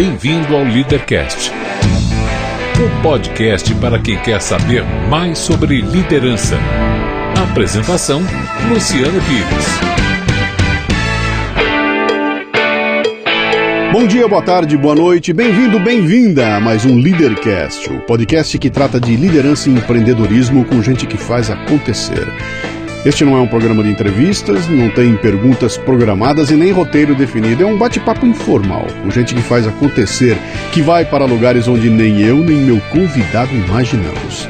Bem-vindo ao Leadercast, um podcast para quem quer saber mais sobre liderança. Apresentação: Luciano Pires. Bom dia, boa tarde, boa noite, bem-vindo, bem-vinda a mais um Leadercast, o podcast que trata de liderança e empreendedorismo com gente que faz acontecer. Este não é um programa de entrevistas, não tem perguntas programadas e nem roteiro definido, é um bate-papo informal, com gente que faz acontecer, que vai para lugares onde nem eu nem meu convidado imaginamos.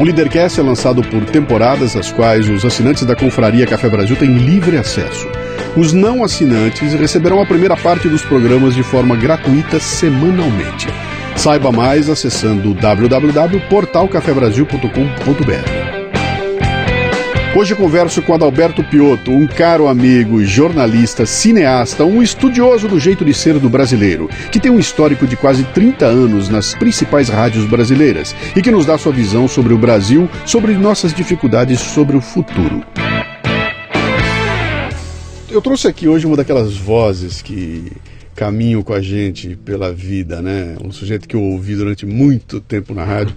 O Leadercast é lançado por temporadas, às quais os assinantes da Confraria Café Brasil têm livre acesso. Os não assinantes receberão a primeira parte dos programas de forma gratuita semanalmente. Saiba mais acessando www.portalcafebrasil.com.br. Hoje eu converso com Adalberto Piotto, um caro amigo, jornalista, cineasta, um estudioso do jeito de ser do brasileiro, que tem um histórico de quase 30 anos nas principais rádios brasileiras e que nos dá sua visão sobre o Brasil, sobre nossas dificuldades, sobre o futuro. Eu trouxe aqui hoje uma daquelas vozes que caminham com a gente pela vida, né? Um sujeito que eu ouvi durante muito tempo na rádio.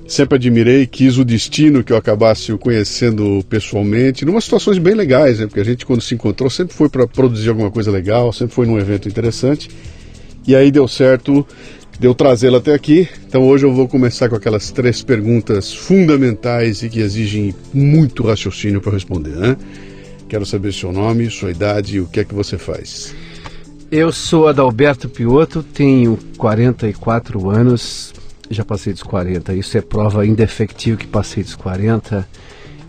Sempre admirei, quis o destino que eu acabasse o conhecendo pessoalmente, em umas situações bem legais, né? Porque a gente, quando se encontrou, sempre foi para produzir alguma coisa legal, sempre foi num evento interessante. E aí deu certo, deu trazê-lo até aqui. Então hoje eu vou começar com aquelas 3 perguntas fundamentais e que exigem muito raciocínio para responder, né? Quero saber seu nome, sua idade e o que é que você faz. Eu sou Adalberto Piotto, tenho 44 anos... Já passei dos 40, isso é prova indefectível que passei dos 40.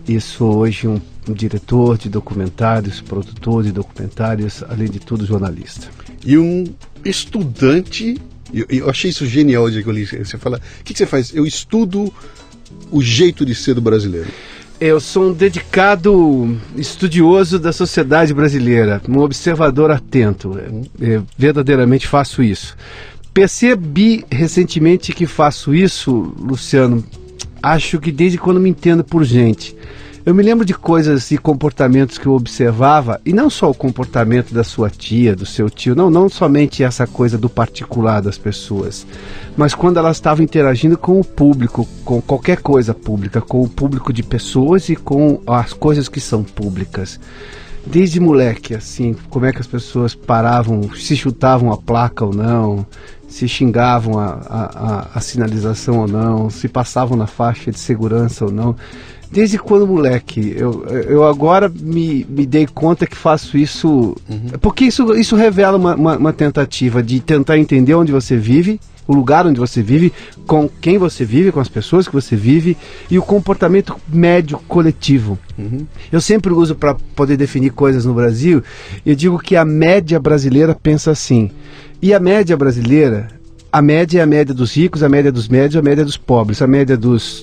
E sou hoje um diretor de documentários, produtor de documentários, além de tudo jornalista. E um estudante, eu achei isso genial o dia que eu li, você fala, o que você faz? Eu estudo o jeito de ser do brasileiro. Eu sou um dedicado estudioso da sociedade brasileira, um observador atento, verdadeiramente faço isso. Percebi recentemente que faço isso, Luciano, acho que desde quando me entendo por gente. Eu me lembro de coisas e comportamentos que eu observava, e não só o comportamento da sua tia, do seu tio, não somente essa coisa do particular das pessoas, mas quando elas estavam interagindo com o público, com qualquer coisa pública, com o público de pessoas e com as coisas que são públicas. Desde moleque, assim, como é que as pessoas paravam, se chutavam a placa ou não, se xingavam a sinalização ou não, se passavam na faixa de segurança ou não. Desde quando moleque, eu agora me dei conta que faço isso, porque isso revela uma tentativa de tentar entender onde você vive, o lugar onde você vive, com quem você vive, com as pessoas que você vive e o comportamento médio coletivo. Eu sempre uso para poder definir coisas no Brasil, eu digo que a média brasileira pensa assim, e a média brasileira, a média é a média dos ricos, a média dos médios, a média dos pobres, a média dos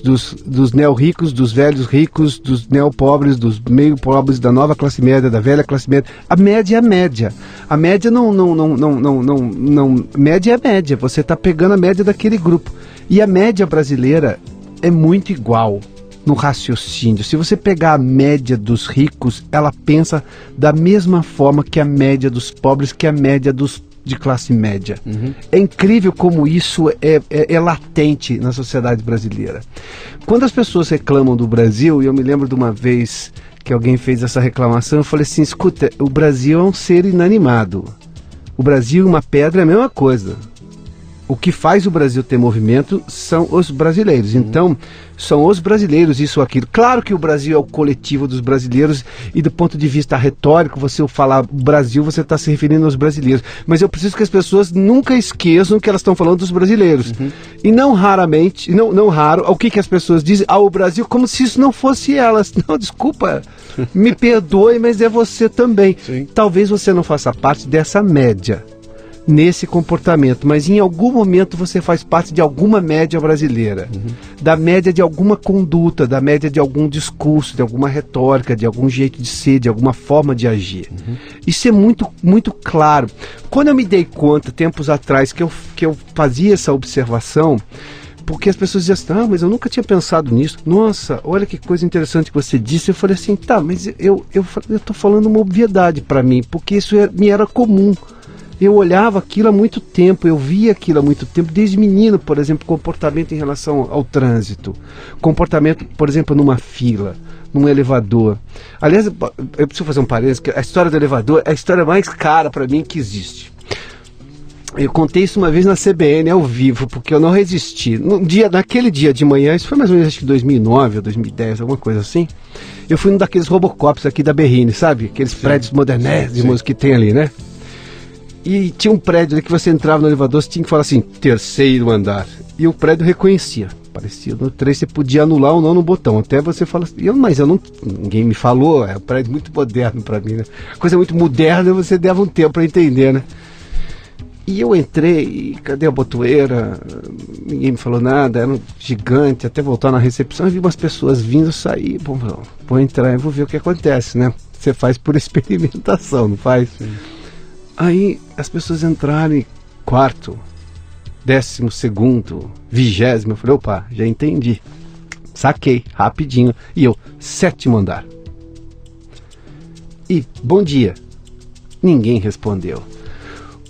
neo-ricos, dos velhos ricos, dos neo-pobres, dos meio-pobres, da nova classe média, da velha classe média. A média é a média. A média média é a média. Você está pegando a média daquele grupo. E a média brasileira é muito igual no raciocínio. Se você pegar a média dos ricos, ela pensa da mesma forma que a média dos pobres, que a média de classe média. É incrível como isso é latente na sociedade brasileira. Quando as pessoas reclamam do Brasil, e eu me lembro de uma vez que alguém fez essa reclamação, eu falei assim, escuta, o Brasil é um ser inanimado. O Brasil e uma pedra é a mesma coisa. O que faz o Brasil ter movimento são os brasileiros. Então, são os brasileiros, isso ou aquilo. Claro que o Brasil é o coletivo dos brasileiros e do ponto de vista retórico, você falar Brasil, você está se referindo aos brasileiros. Mas eu preciso que as pessoas nunca esqueçam que elas estão falando dos brasileiros. E não raramente, não raro, o que as pessoas dizem? O Brasil, como se isso não fosse elas. Não, desculpa, me perdoe, mas é você também. Sim. Talvez você não faça parte dessa média nesse comportamento, mas em algum momento você faz parte de alguma média brasileira, da média de alguma conduta, da média de algum discurso, de alguma retórica, de algum jeito de ser, de alguma forma de agir. Isso é muito, muito claro. Quando eu me dei conta, tempos atrás, que eu fazia essa observação, porque as pessoas diziam assim, mas eu nunca tinha pensado nisso. Nossa, olha que coisa interessante que você disse. Eu falei assim, mas eu tô falando uma obviedade para mim, porque isso me era comum. Eu olhava aquilo há muito tempo, eu via aquilo há muito tempo, desde menino, por exemplo, comportamento em relação ao trânsito, comportamento, por exemplo, numa fila, num elevador. Aliás, eu preciso fazer um parênteses, que a história do elevador é a história mais cara para mim que existe. Eu contei isso uma vez na CBN ao vivo, porque eu não resisti. Naquele dia de manhã, isso foi mais ou menos acho que 2009 ou 2010, alguma coisa assim, eu fui num daqueles Robocops aqui da Berrine, sabe? Aqueles prédios modernésimos que tem ali, né? E tinha um prédio ali que você entrava no elevador, você tinha que falar assim, 3º andar. E o prédio reconhecia. Parecia no 3, você podia anular ou não no botão. Até você fala assim, ninguém me falou, é um prédio muito moderno para mim, né? Coisa muito moderna, você dava um tempo para entender, né? E eu entrei, cadê a botoeira? Ninguém me falou nada, era um gigante, até voltar na recepção, eu vi umas pessoas vindo, sair, bom, vou entrar e vou ver o que acontece, né? Você faz por experimentação, não faz? Sim. Aí as pessoas entraram em 4º, 12º, 20º, eu falei, opa, já entendi. Saquei, rapidinho. E eu, 7º andar. E, bom dia. Ninguém respondeu.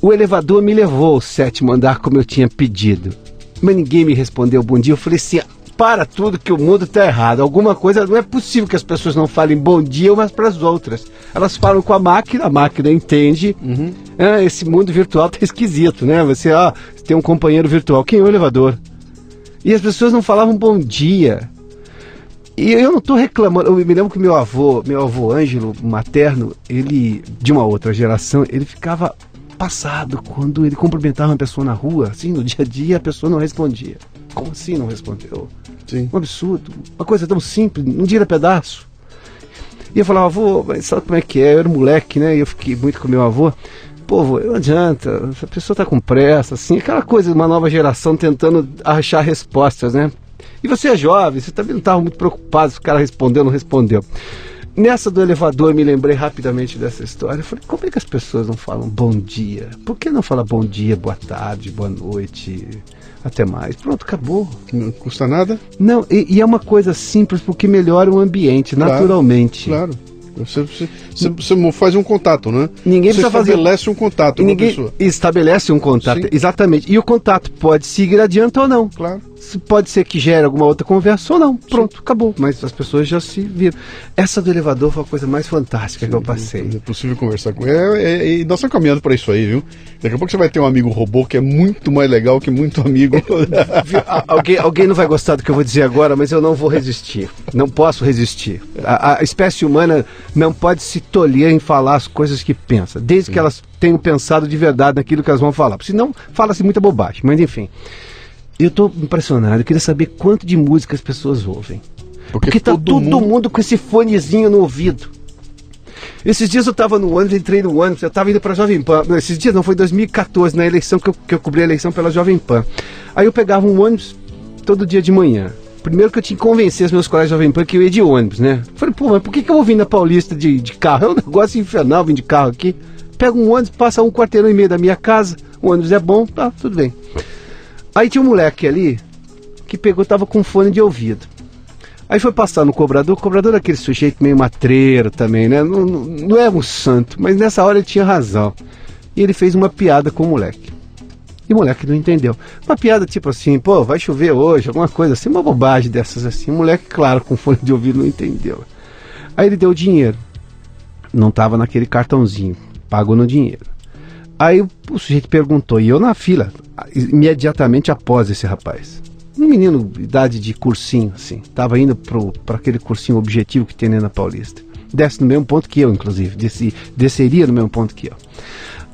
O elevador me levou ao 7º andar como eu tinha pedido. Mas ninguém me respondeu bom dia. Eu falei assim, para tudo que o mundo está errado. Alguma coisa, não é possível que as pessoas não falem bom dia umas para as outras. Elas falam com a máquina entende. Uhum. Esse mundo virtual tá esquisito, né? Você tem um companheiro virtual. Quem é o elevador? E as pessoas não falavam bom dia. E eu não estou reclamando. Eu me lembro que meu avô Ângelo, materno, ele, de uma outra geração, ele ficava passado quando ele cumprimentava uma pessoa na rua, assim, no dia a dia, a pessoa não respondia. Como assim não respondeu? Sim. Um absurdo, uma coisa tão simples, um dia era pedaço. E eu falava, avô, mas sabe como é que é? Eu era moleque, né? E eu fiquei muito com meu avô. Pô, avô, não adianta, a pessoa tá com pressa, assim, aquela coisa de uma nova geração tentando achar respostas, né? E você é jovem, você também não estava muito preocupado se o cara respondeu ou não respondeu. Nessa do elevador, eu me lembrei rapidamente dessa história. Eu falei, como é que as pessoas não falam bom dia? Por que não falar bom dia, boa tarde, boa noite, até mais? Pronto, acabou. Não custa nada? Não, e é uma coisa simples porque melhora o ambiente, naturalmente. Claro. Você faz um contato, né? Ninguém você precisa estabelece um contato com a pessoa. Estabelece um contato, sim. Exatamente. E o contato pode seguir adiante ou não. Claro. Pode ser que gere alguma outra conversa ou não. Pronto, sim. Acabou. Mas as pessoas já se viram. Essa do elevador foi a coisa mais fantástica, sim, que eu passei. É possível conversar com ele. E nós estamos caminhando para isso aí, viu? Daqui a pouco você vai ter um amigo robô que é muito mais legal que muito amigo. Alguém não vai gostar do que eu vou dizer agora, mas eu não vou resistir. Não posso resistir. A espécie humana não pode se tolher em falar as coisas que pensa, desde que elas tenham pensado de verdade naquilo que elas vão falar. Senão, fala-se muita bobagem. Mas enfim. Eu estou impressionado, eu queria saber quanto de música as pessoas ouvem. Porque está todo mundo com esse fonezinho no ouvido. Esses dias eu estava no ônibus, entrei no ônibus, eu estava indo para a Jovem Pan. Não, esses dias não, foi em 2014, na eleição que eu cobri a eleição pela Jovem Pan. Aí eu pegava um ônibus todo dia de manhã. Primeiro que eu tinha que convencer os meus colegas da Jovem Pan que eu ia de ônibus, né? Falei, pô, mas por que eu vou vir na Paulista de carro? É um negócio infernal vir de carro aqui. Pego um ônibus, passa 1,5 quarteirão da minha casa, o ônibus é bom, tá, tudo bem. Aí tinha um moleque ali que pegou, tava com fone de ouvido. Aí foi passar no cobrador, o cobrador é aquele sujeito meio matreiro também, né? Não é um santo, mas nessa hora ele tinha razão. E ele fez uma piada com o moleque. E o moleque não entendeu. Uma piada tipo assim, pô, vai chover hoje, alguma coisa assim, uma bobagem dessas assim. O moleque, claro, com fone de ouvido não entendeu. Aí ele deu o dinheiro. Não tava naquele cartãozinho, pagou no dinheiro. Aí o sujeito perguntou, e eu na fila, imediatamente após esse rapaz. Um menino, idade de cursinho, assim, tava indo para aquele cursinho objetivo que tem na Paulista. Desce no mesmo ponto que eu, inclusive, desceria no mesmo ponto que eu.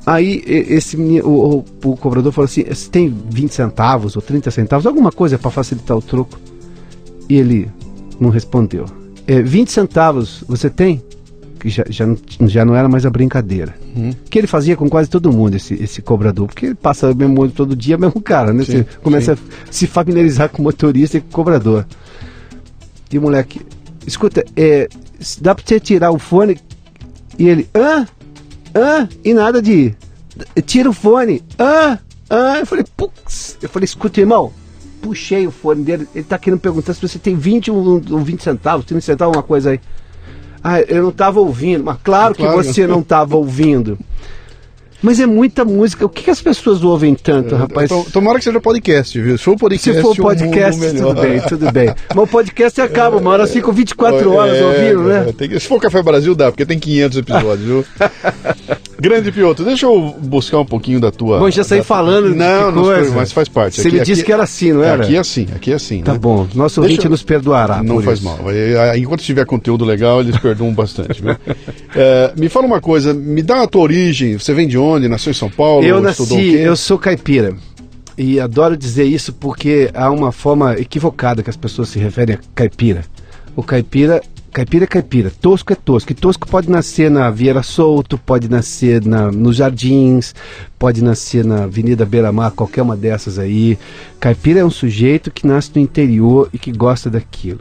Aí esse menino, o cobrador falou assim, você tem 20 centavos ou 30 centavos, alguma coisa para facilitar o troco? E ele não respondeu. 20 centavos você tem? Que já não era mais a brincadeira. Que ele fazia com quase todo mundo, esse cobrador, porque ele passa o mesmo olho todo dia, mesmo cara, né? Sim, você começa a se familiarizar com o motorista e com o cobrador. E o moleque, escuta, dá pra você tirar o fone? E ele, e nada de, tira o fone, eu falei, putz, escuta, irmão, puxei o fone dele, ele tá querendo perguntar se você tem 20 ou 20 centavos, 30 centavos, uma coisa aí. Eu não estava ouvindo, mas claro que você não estava ouvindo. Mas é muita música. O que as pessoas ouvem tanto, rapaz? Tomara que seja podcast, viu? Se for podcast, tudo bem. Mas o podcast acaba, uma hora ficam 24 horas ouvindo, né? Se for Café Brasil, dá, porque tem 500 episódios, viu? Grande Piotr, deixa eu buscar um pouquinho da tua... Bom, já saí falando não, mas faz parte. Você me disse que era assim, não era? Aqui é assim. Tá, né? Bom, nosso ouvinte nos perdoará. Não faz mal. Enquanto tiver conteúdo legal, eles perdoam bastante, viu? Me fala uma coisa, me dá a tua origem, você vem de onde? Nasceu em São Paulo? Eu sou caipira. E adoro dizer isso porque há uma forma equivocada que as pessoas se referem a caipira. O caipira é caipira, tosco é tosco. E tosco pode nascer na Vieira Solto, pode nascer nos Jardins, pode nascer na Avenida Beira-Mar, qualquer uma dessas aí. Caipira é um sujeito que nasce no interior e que gosta daquilo,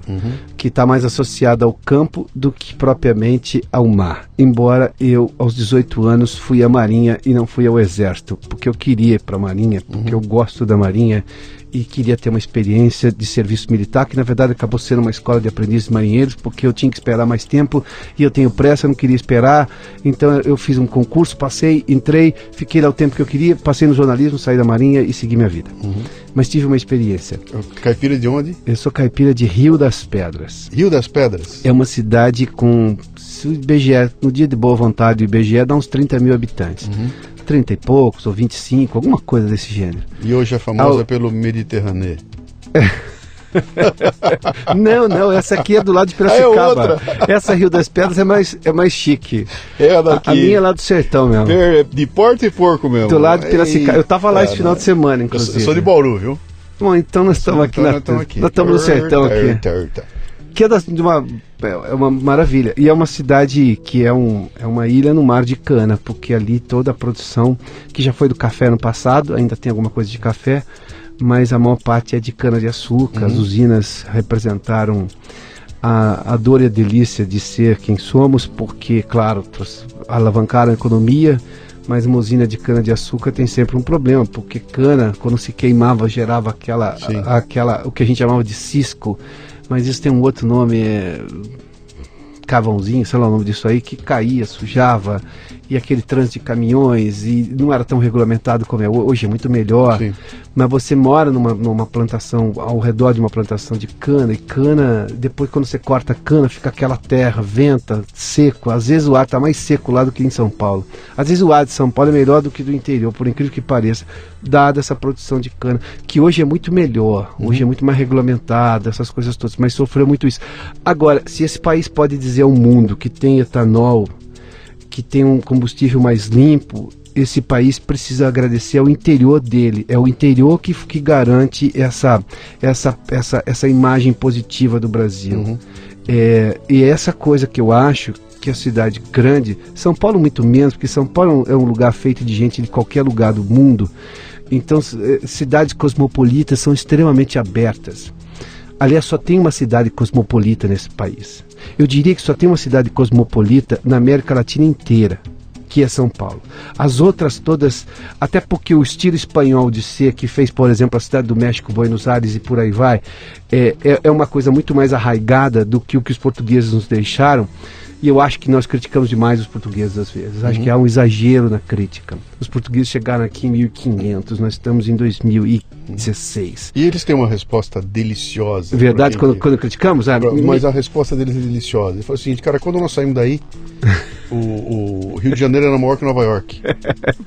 que está mais associado ao campo do que propriamente ao mar. Embora eu, aos 18 anos, fui à Marinha e não fui ao Exército, porque eu queria ir para a Marinha, porque eu gosto da Marinha e queria ter uma experiência de serviço militar, que na verdade acabou sendo uma escola de aprendizes marinheiros, porque eu tinha que esperar mais tempo e eu tenho pressa, eu não queria esperar. Então eu fiz um concurso, passei, entrei, fiquei lá o tempo que eu queria, passei no jornalismo, saí da Marinha e segui minha vida. Mas tive uma experiência. Caipira de onde? Eu sou caipira de Rio das Pedras. Rio das Pedras? É uma cidade com, se o IBGE, no dia de boa vontade, o IBGE dá uns 30 mil habitantes. 30 e poucos, ou 25, alguma coisa desse gênero. E hoje é famosa pelo Mediterrâneo. Não, essa aqui é do lado de Piracicaba. Essa Rio das Pedras é mais chique. É daqui. A minha é lá do sertão mesmo. De porta e porco mesmo. Do lado de Piracicaba. Eu tava lá esse final de semana, inclusive. Eu sou de Bauru, viu? Bom, então nós estamos aqui nós estamos no sertão aqui. Que é uma maravilha. E é uma cidade que é uma ilha no mar de cana, porque ali toda a produção, que já foi do café no passado, ainda tem alguma coisa de café, mas a maior parte é de cana-de-açúcar. As usinas representaram a dor e a delícia de ser quem somos, porque, claro, alavancaram a economia, mas uma usina de cana-de-açúcar tem sempre um problema, porque cana, quando se queimava, gerava o que a gente chamava de cisco, mas isso tem um outro nome, cavãozinho, sei lá o nome disso aí, que caía, sujava, e aquele trânsito de caminhões, e não era tão regulamentado como é hoje, é muito melhor. Sim. Mas você mora numa plantação, ao redor de uma plantação de cana, e cana, depois quando você corta a cana, fica aquela terra, venta, seco. Às vezes o ar está mais seco lá do que em São Paulo. Às vezes o ar de São Paulo é melhor do que do interior, por incrível que pareça, dada essa produção de cana, que hoje é muito melhor, hoje é muito mais regulamentada, essas coisas todas, mas sofreu muito isso. Agora, se esse país pode dizer ao mundo que tem etanol, que tem um combustível mais limpo, esse país precisa agradecer ao interior dele. É o interior que garante essa imagem positiva do Brasil. E é essa coisa que eu acho que a cidade grande, São Paulo muito menos, porque São Paulo é um lugar feito de gente de qualquer lugar do mundo. Então cidades cosmopolitas são extremamente abertas. Aliás, só tem uma cidade cosmopolita nesse país. Eu diria que só tem uma cidade cosmopolita na América Latina inteira, que é São Paulo. As outras todas, até porque o estilo espanhol de ser, que fez, por exemplo, a cidade do México, Buenos Aires e por aí vai, é uma coisa muito mais arraigada do que o que os portugueses nos deixaram. E eu acho que nós criticamos demais os portugueses às vezes. Acho que há um exagero na crítica. Os portugueses chegaram aqui em 1500, nós estamos em 2016. E eles têm uma resposta deliciosa. Verdade, quando criticamos? Mas a resposta deles é deliciosa. Ele falou o seguinte, cara, quando nós saímos daí, o Rio de Janeiro era maior que Nova York.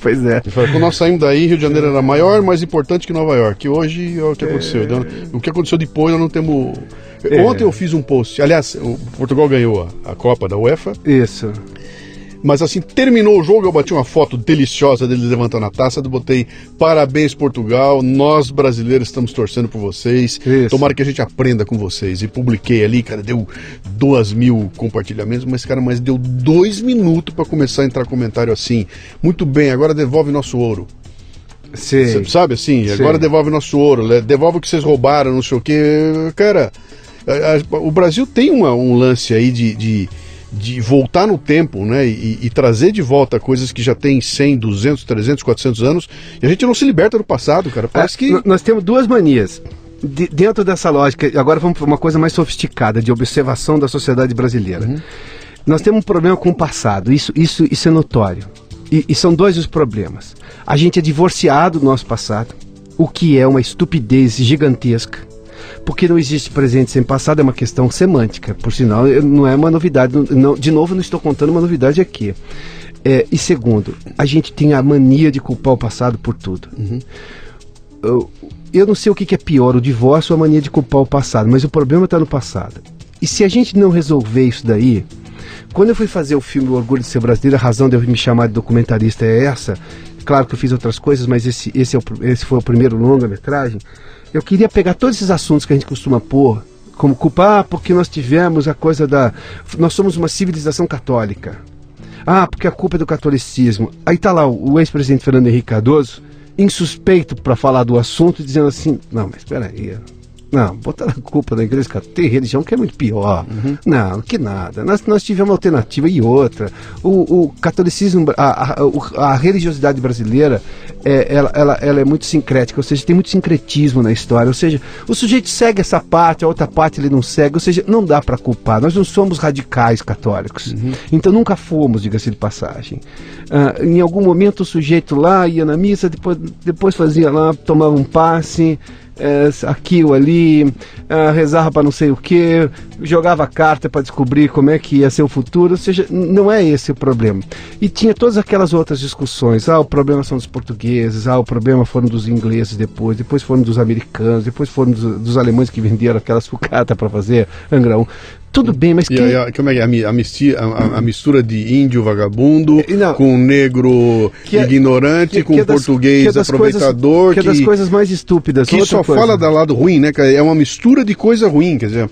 Pois é. Ele falou, quando nós saímos daí, Rio de Janeiro era maior, mais importante que Nova York. E hoje, olha o que aconteceu. O que aconteceu depois, nós não temos... Ontem eu fiz um post, aliás, o Portugal ganhou a Copa da UEFA. Isso. Mas assim, terminou o jogo, eu bati uma foto deliciosa deles levantando a taça, eu botei parabéns Portugal, nós brasileiros estamos torcendo por vocês, isso. Tomara que a gente aprenda com vocês. E publiquei ali, cara, deu 2.000 compartilhamentos, mas deu 2 minutos para começar a entrar comentário assim, muito bem, agora devolve nosso ouro. Sim. Sabe assim, agora devolve nosso ouro, devolve o que vocês roubaram, não sei o que, cara... O Brasil tem um lance aí de voltar no tempo, né, e trazer de volta coisas que já tem 100, 200, 300, 400 anos, e a gente não se liberta do passado, cara. Parece que... Nós temos duas manias. Dentro dessa lógica, agora vamos para uma coisa mais sofisticada, de observação da sociedade brasileira. Nós temos um problema com o passado, isso é notório. E são dois os problemas. A gente é divorciado do nosso passado, o que é uma estupidez gigantesca, porque não existe presente sem passado, é uma questão semântica, por sinal, não é uma novidade, de novo não estou contando uma novidade aqui. E segundo, a gente tem a mania de culpar o passado por tudo. Eu não sei o que é pior, o divórcio ou a mania de culpar o passado, mas o problema está no passado. E se a gente não resolver isso daí, quando eu fui fazer o filme O Orgulho de Ser Brasileiro, a razão de eu me chamar de documentarista é essa. Claro que eu fiz outras coisas, mas esse foi o primeiro longa-metragem. Eu queria pegar todos esses assuntos que a gente costuma pôr como culpar porque nós tivemos a coisa nós somos uma civilização católica. Porque a culpa é do catolicismo. Aí tá lá o ex-presidente Fernando Henrique Cardoso, insuspeito para falar do assunto, dizendo assim, não, mas espera aí, não, botar a culpa da igreja católica, tem religião que é muito pior. Não, que nada. Nós tivemos uma alternativa e outra. O catolicismo, a religiosidade brasileira, ela é muito sincrética, ou seja, tem muito sincretismo na história. Ou seja, o sujeito segue essa parte, a outra parte ele não segue. Ou seja, não dá para culpar. Nós não somos radicais católicos. Então nunca fomos, diga-se de passagem. Em algum momento o sujeito lá ia na missa, depois fazia lá, tomava um passe, aqui ou ali, rezava para não sei o que, jogava carta para descobrir como é que ia ser o futuro. Ou seja, não é esse o problema. E tinha todas aquelas outras discussões, o problema são dos portugueses, o problema foram dos ingleses depois foram dos americanos, depois foram dos alemães que venderam aquela sucata para fazer Angra 1. Tudo bem, mas como é que a mistura de índio vagabundo com negro ignorante, com português aproveitador, que é das coisas mais estúpidas. Que só fala do lado ruim, né? É uma mistura de coisa ruim, quer dizer,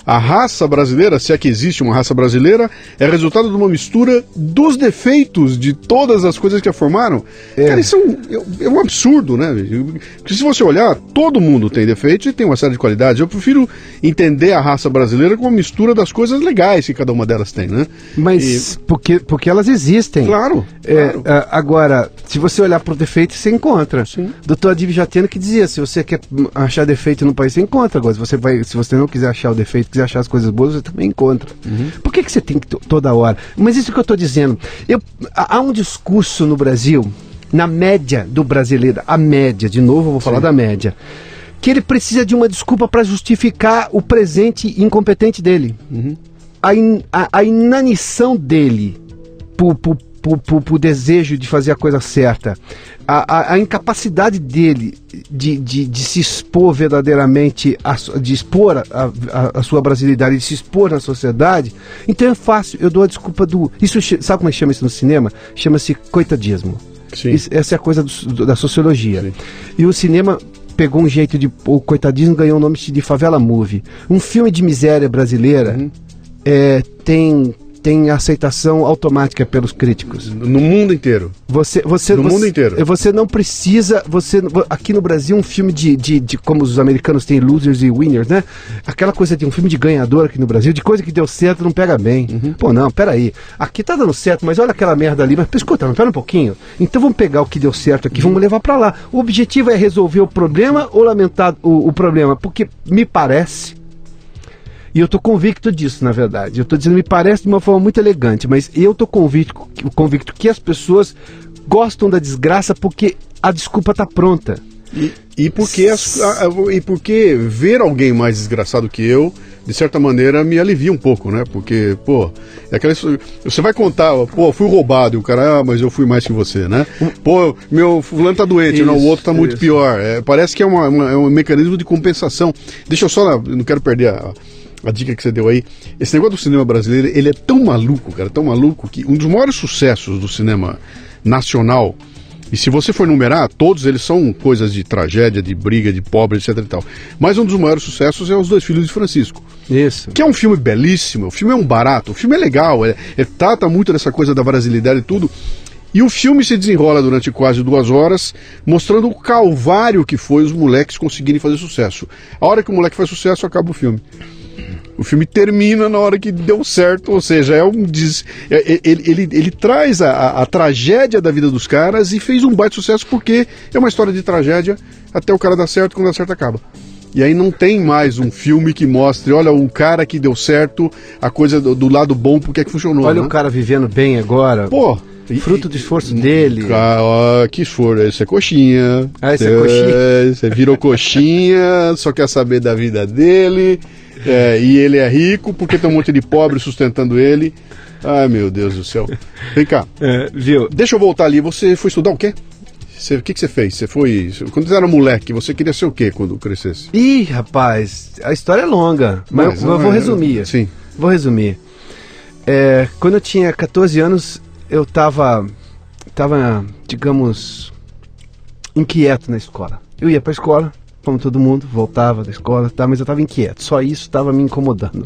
a raça brasileira, se é que existe uma raça brasileira, é resultado de uma mistura dos defeitos de todas as coisas que a formaram. Cara, isso é um absurdo, né? Porque se você olhar, todo mundo tem defeitos e tem uma série de qualidades. Eu prefiro entender a raça brasileira com uma mistura das coisas legais que cada uma delas tem, né? Mas porque elas existem. Claro. Agora, se você olhar para o defeito, você encontra. Sim. Doutor Adib Jateno que dizia, se você quer achar defeito no país, você encontra. Agora, se você não quiser achar o defeito, quiser achar as coisas boas, você também encontra. Por que você tem que toda hora? Mas isso que eu estou dizendo, há um discurso no Brasil, na média do brasileiro, a média, de novo eu vou falar da média, que ele precisa de uma desculpa para justificar o presente incompetente dele. A inanição dele por desejo de fazer a coisa certa, a incapacidade dele de se expor verdadeiramente, de expor a sua brasilidade, de se expor na sociedade. Então é fácil, eu dou a desculpa sabe como é que chama isso no cinema? Chama-se coitadismo. Essa é a coisa da sociologia. Sim. E o cinema pegou um jeito o coitadismo ganhou o nome de favela movie. Um filme de miséria brasileira tem aceitação automática pelos críticos. No mundo inteiro. Mundo inteiro. Você não precisa... aqui no Brasil, um filme de como os americanos têm losers e winners, né? Aquela coisa de um filme de ganhador aqui no Brasil, de coisa que deu certo, não pega bem. Pô, não, peraí. Aqui tá dando certo, mas olha aquela merda ali. Mas escuta, pera um pouquinho. Então vamos pegar o que deu certo aqui, vamos levar pra lá. O objetivo é resolver o problema ou lamentar o problema? Porque me parece... E eu estou convicto disso, na verdade. Eu estou dizendo, me parece de uma forma muito elegante, mas eu estou convicto que as pessoas gostam da desgraça porque a desculpa está pronta. E porque ver alguém mais desgraçado que eu, de certa maneira, me alivia um pouco, né? Porque, você vai contar, fui roubado, e o cara, mas eu fui mais que você, né? Meu fulano tá doente, o outro tá muito pior. Parece que é um mecanismo de compensação. Deixa eu só, não quero perder a dica que você deu aí. Esse negócio do cinema brasileiro, ele é tão maluco, cara, tão maluco, que um dos maiores sucessos do cinema nacional, e se você for numerar, todos eles são coisas de tragédia, de briga, de pobre, etc e tal. Mas um dos maiores sucessos é Os Dois Filhos de Francisco. Isso. Que é um filme belíssimo, o filme é um barato, o filme é legal, trata muito dessa coisa da brasilidade e tudo. E o filme se desenrola durante quase 2 horas, mostrando o calvário que foi os moleques conseguirem fazer sucesso. A hora que o moleque faz sucesso, acaba o filme. O filme termina na hora que deu certo, ou seja, ele traz a tragédia da vida dos caras e fez um baita sucesso porque é uma história de tragédia até o cara dar certo, quando dá certo acaba. E aí não tem mais um filme que mostre, olha, um cara que deu certo, a coisa do lado bom, porque é que funcionou. Olha, né? O cara vivendo bem agora. Fruto do esforço dele. Que esforço. Isso é coxinha. Isso é coxinha. Você virou coxinha, só quer saber da vida dele. E ele é rico porque tem um monte de pobre sustentando ele. Ai, meu Deus do céu. Vem cá. Viu? Deixa eu voltar ali. Você foi estudar o quê? O que você fez? Você foi... Quando você era moleque, você queria ser o quê quando crescesse? Ih, rapaz, a história é longa, mas eu vou resumir. Sim. Vou resumir. Quando eu tinha 14 anos, eu tava, digamos, inquieto na escola. Eu ia pra escola, como todo mundo, voltava da escola, mas eu tava inquieto. Só isso estava me incomodando.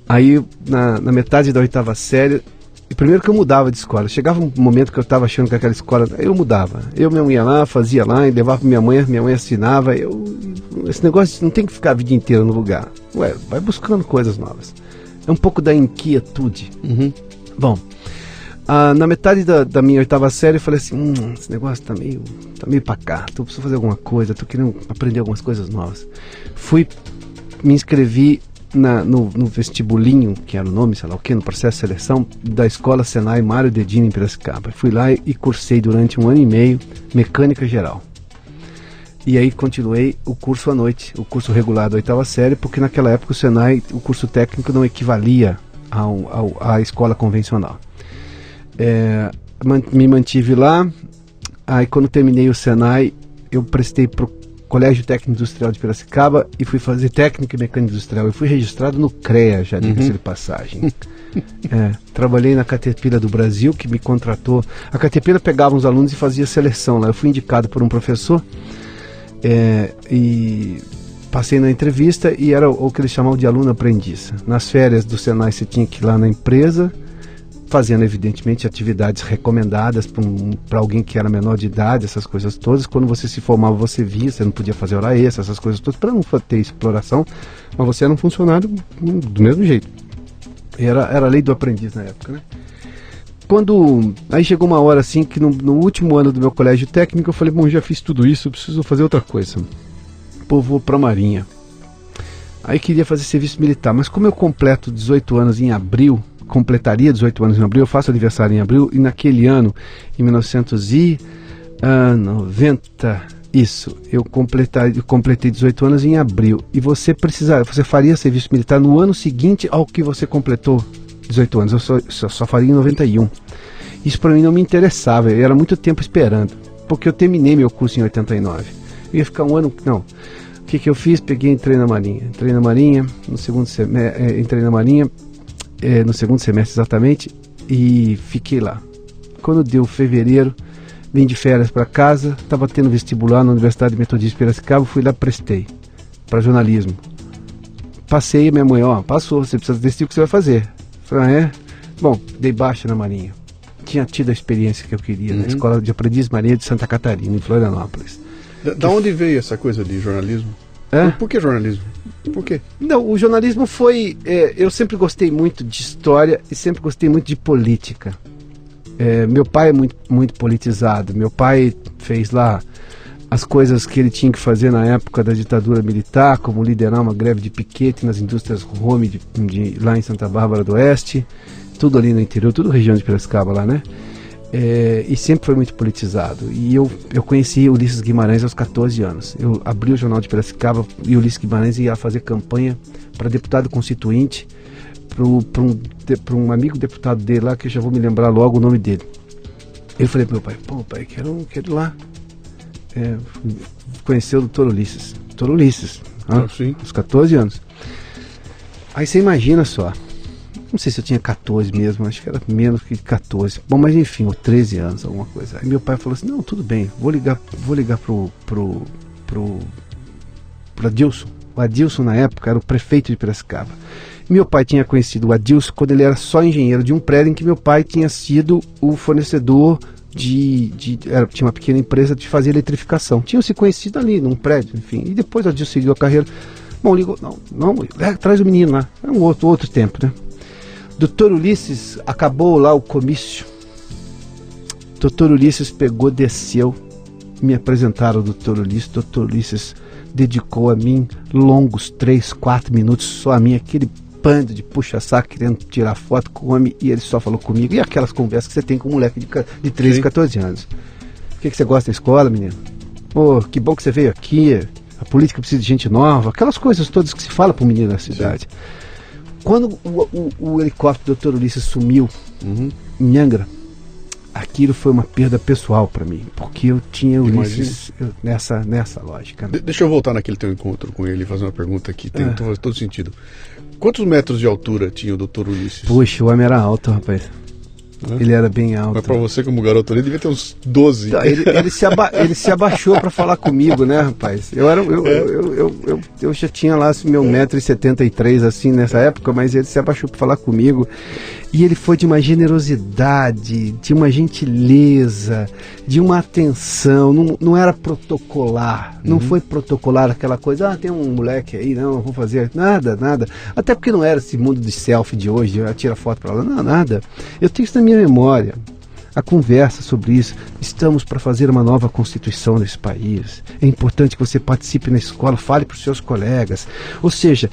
Aí, na metade da 8ª série... E primeiro que eu mudava de escola. Chegava um momento que eu estava achando que aquela escola... Eu mudava. Eu mesmo ia lá, fazia lá, e levava para minha mãe assinava. Esse negócio não tem que ficar a vida inteira no lugar. Vai buscando coisas novas. É um pouco da inquietude. Uhum. Bom, na metade da minha 8ª série eu falei assim, esse negócio tá meio pacato, eu preciso fazer alguma coisa, tô querendo aprender algumas coisas novas. Me inscrevi no vestibulinho, que era o nome, sei lá o que, no processo de seleção da Escola Senai Mário Dedini em Piracicaba. Fui lá e cursei durante 1 ano e meio mecânica geral. E aí continuei o curso à noite, o curso regular da 8ª série, porque naquela época o Senai, o curso técnico não equivalia à escola convencional. Me mantive lá. Aí quando terminei o Senai, eu prestei pro Colégio Técnico Industrial de Piracicaba e fui fazer técnica em mecânica industrial. Eu fui registrado no CREA, já diga-se de passagem. Trabalhei na Caterpillar do Brasil, que me contratou. A Caterpillar pegava uns alunos e fazia seleção lá. Eu fui indicado por um professor e passei na entrevista e era o que eles chamavam de aluno aprendiz. Nas férias do Senai você tinha que ir lá na empresa, fazendo evidentemente atividades recomendadas para alguém que era menor de idade, essas coisas todas. Quando você se formava, você via, você não podia fazer hora extra, essas coisas todas, para não ter exploração, mas você era um funcionário do mesmo jeito. Era a lei do aprendiz na época, né? Aí chegou uma hora assim que no último ano do meu colégio técnico eu falei, bom, já fiz tudo isso, eu preciso fazer outra coisa. Pô, vou para a Marinha. Aí queria fazer serviço militar, mas como eu completo 18 anos em abril, completaria 18 anos em abril, eu faço aniversário em abril, e naquele ano, em 1990, eu completei 18 anos em abril, e você faria serviço militar no ano seguinte ao que você completou 18 anos, eu só faria em 91. Isso para mim não me interessava, eu era muito tempo esperando, porque eu terminei meu curso em 89, eu ia ficar um ano, não. O que eu fiz? Entrei na Marinha, no segundo semestre exatamente, e fiquei lá. Quando deu fevereiro, vim de férias para casa, estava tendo vestibular na Universidade Metodista de Piracicaba, fui lá, prestei para jornalismo. Passei, minha mãe, passou, você precisa decidir o que você vai fazer. Falei, Bom, dei baixa na Marinha. Tinha tido a experiência que eu queria, na Escola de Aprendiz Marinha de Santa Catarina, em Florianópolis. Da onde veio essa coisa de jornalismo? Por que jornalismo? Por quê? Não, o jornalismo foi... eu sempre gostei muito de história e sempre gostei muito de política. Meu pai é muito, muito politizado. Meu pai fez lá as coisas que ele tinha que fazer na época da ditadura militar, como liderar uma greve de piquete nas indústrias Home lá em Santa Bárbara do Oeste, tudo ali no interior, tudo região de Piracicaba lá, né? E sempre foi muito politizado. E eu conheci Ulisses Guimarães aos 14 anos. Eu abri o Jornal de Piracicaba e Ulisses Guimarães ia fazer campanha para deputado constituinte para um amigo deputado dele lá, que eu já vou me lembrar logo o nome dele. Eu falei pro meu pai, pai, quero ir lá conhecer o Dr. Ulisses. Dr. Ulisses, aos 14 anos. Aí você imagina só, não sei se eu tinha 14 mesmo, acho que era menos que 14. Bom, mas enfim, ou 13 anos, alguma coisa. Aí meu pai falou assim, não, tudo bem, vou ligar pro Adilson. O Adilson, na época, era o prefeito de Piracicaba. Meu pai tinha conhecido o Adilson quando ele era só engenheiro de um prédio em que meu pai tinha sido o fornecedor tinha uma pequena empresa de fazer eletrificação. Tinham se conhecido ali num prédio, enfim. E depois o Adilson seguiu a carreira. Bom, ligou, não, traz o menino lá. É um outro tempo, né? Dr. Ulisses, acabou lá o comício. Dr. Ulisses pegou, desceu, me apresentaram ao Dr. Ulisses. Dr. Ulisses dedicou a mim longos 3, 4 minutos, só a mim, aquele bando de puxa-saco querendo tirar foto com o homem e ele só falou comigo. E aquelas conversas que você tem com um moleque de 13, 14 anos. O que você gosta da escola, menino? Pô, que bom que você veio aqui. A política precisa de gente nova. Aquelas coisas todas que se fala para o menino na cidade. Quando o helicóptero do Dr. Ulisses sumiu em Angra, aquilo foi uma perda pessoal para mim, porque eu tinha Ulisses nessa lógica. Deixa eu voltar naquele teu encontro com ele e fazer uma pergunta que tem todo sentido. Quantos metros de altura tinha o Dr. Ulisses? Puxa, o homem era alto, rapaz. Ele era bem alto. Mas pra você como garoto ali devia ter uns 12. Ele se abaixou para falar comigo, né, rapaz? Eu já tinha lá meu 1,73 m assim nessa época, mas ele se abaixou para falar comigo. E ele foi de uma generosidade, de uma gentileza, de uma atenção, não era protocolar, não foi protocolar aquela coisa, tem um moleque aí, não, vou fazer nada. Até porque não era esse mundo de selfie de hoje, tira foto para lá, não, nada. Eu tenho isso na minha memória, a conversa sobre isso. Estamos para fazer uma nova Constituição nesse país, é importante que você participe na escola, fale para os seus colegas, ou seja,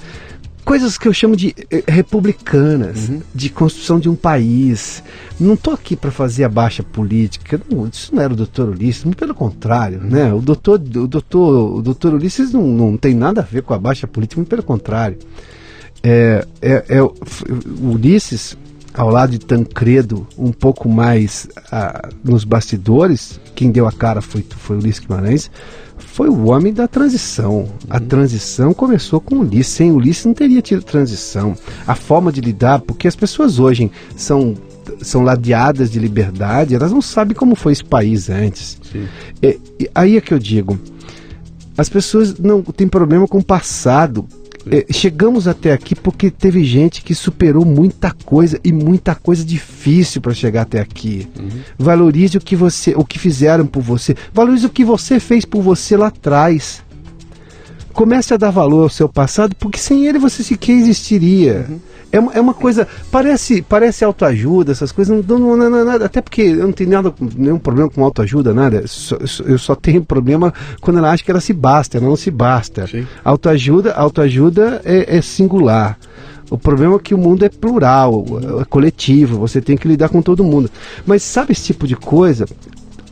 coisas que eu chamo de republicanas, de construção de um país. Não estou aqui para fazer a baixa política. Não, isso não era o Dr. Ulisses, muito pelo contrário, né? O doutor Ulisses não tem nada a ver com a baixa política, muito pelo contrário. O Ulisses, ao lado de Tancredo, um pouco mais nos bastidores, quem deu a cara foi Ulisses Guimarães, foi o homem da transição. A transição começou com Ulisses. Sem Ulisses não teria tido transição. A forma de lidar, porque as pessoas hoje são ladeadas de liberdade, elas não sabem como foi esse país antes. Aí é que eu digo, as pessoas não têm problema com o passado. Chegamos até aqui porque teve gente que superou muita coisa e muita coisa difícil para chegar até aqui. Valorize o que fizeram por você. Valorize o que você fez por você lá atrás. Comece a dar valor ao seu passado, porque sem ele você sequer existiria. É uma coisa, parece autoajuda, essas coisas, não, até porque eu não tenho nenhum problema com autoajuda, nada. Eu só tenho problema quando ela acha que ela se basta, ela não se basta. Sim. Autoajuda é singular. O problema é que o mundo é plural, é coletivo, você tem que lidar com todo mundo. Mas sabe esse tipo de coisa?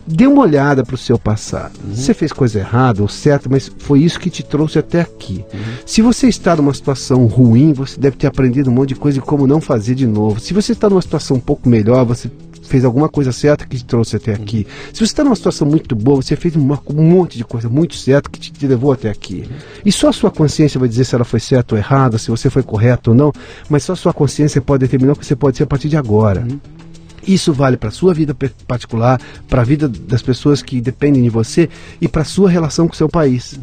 Dê uma olhada para o seu passado. Você fez coisa errada ou certa, mas foi isso que te trouxe até aqui. Se você está numa situação ruim, você deve ter aprendido um monte de coisa e como não fazer de novo. Se você está numa situação um pouco melhor, você fez alguma coisa certa que te trouxe até aqui. Se você está numa situação muito boa, você fez um monte de coisa muito certa que te levou até aqui. E só a sua consciência vai dizer se ela foi certa ou errada, se você foi correto ou não, mas só a sua consciência pode determinar o que você pode ser a partir de agora. Isso vale para a sua vida particular, para a vida das pessoas que dependem de você e para a sua relação com o seu país.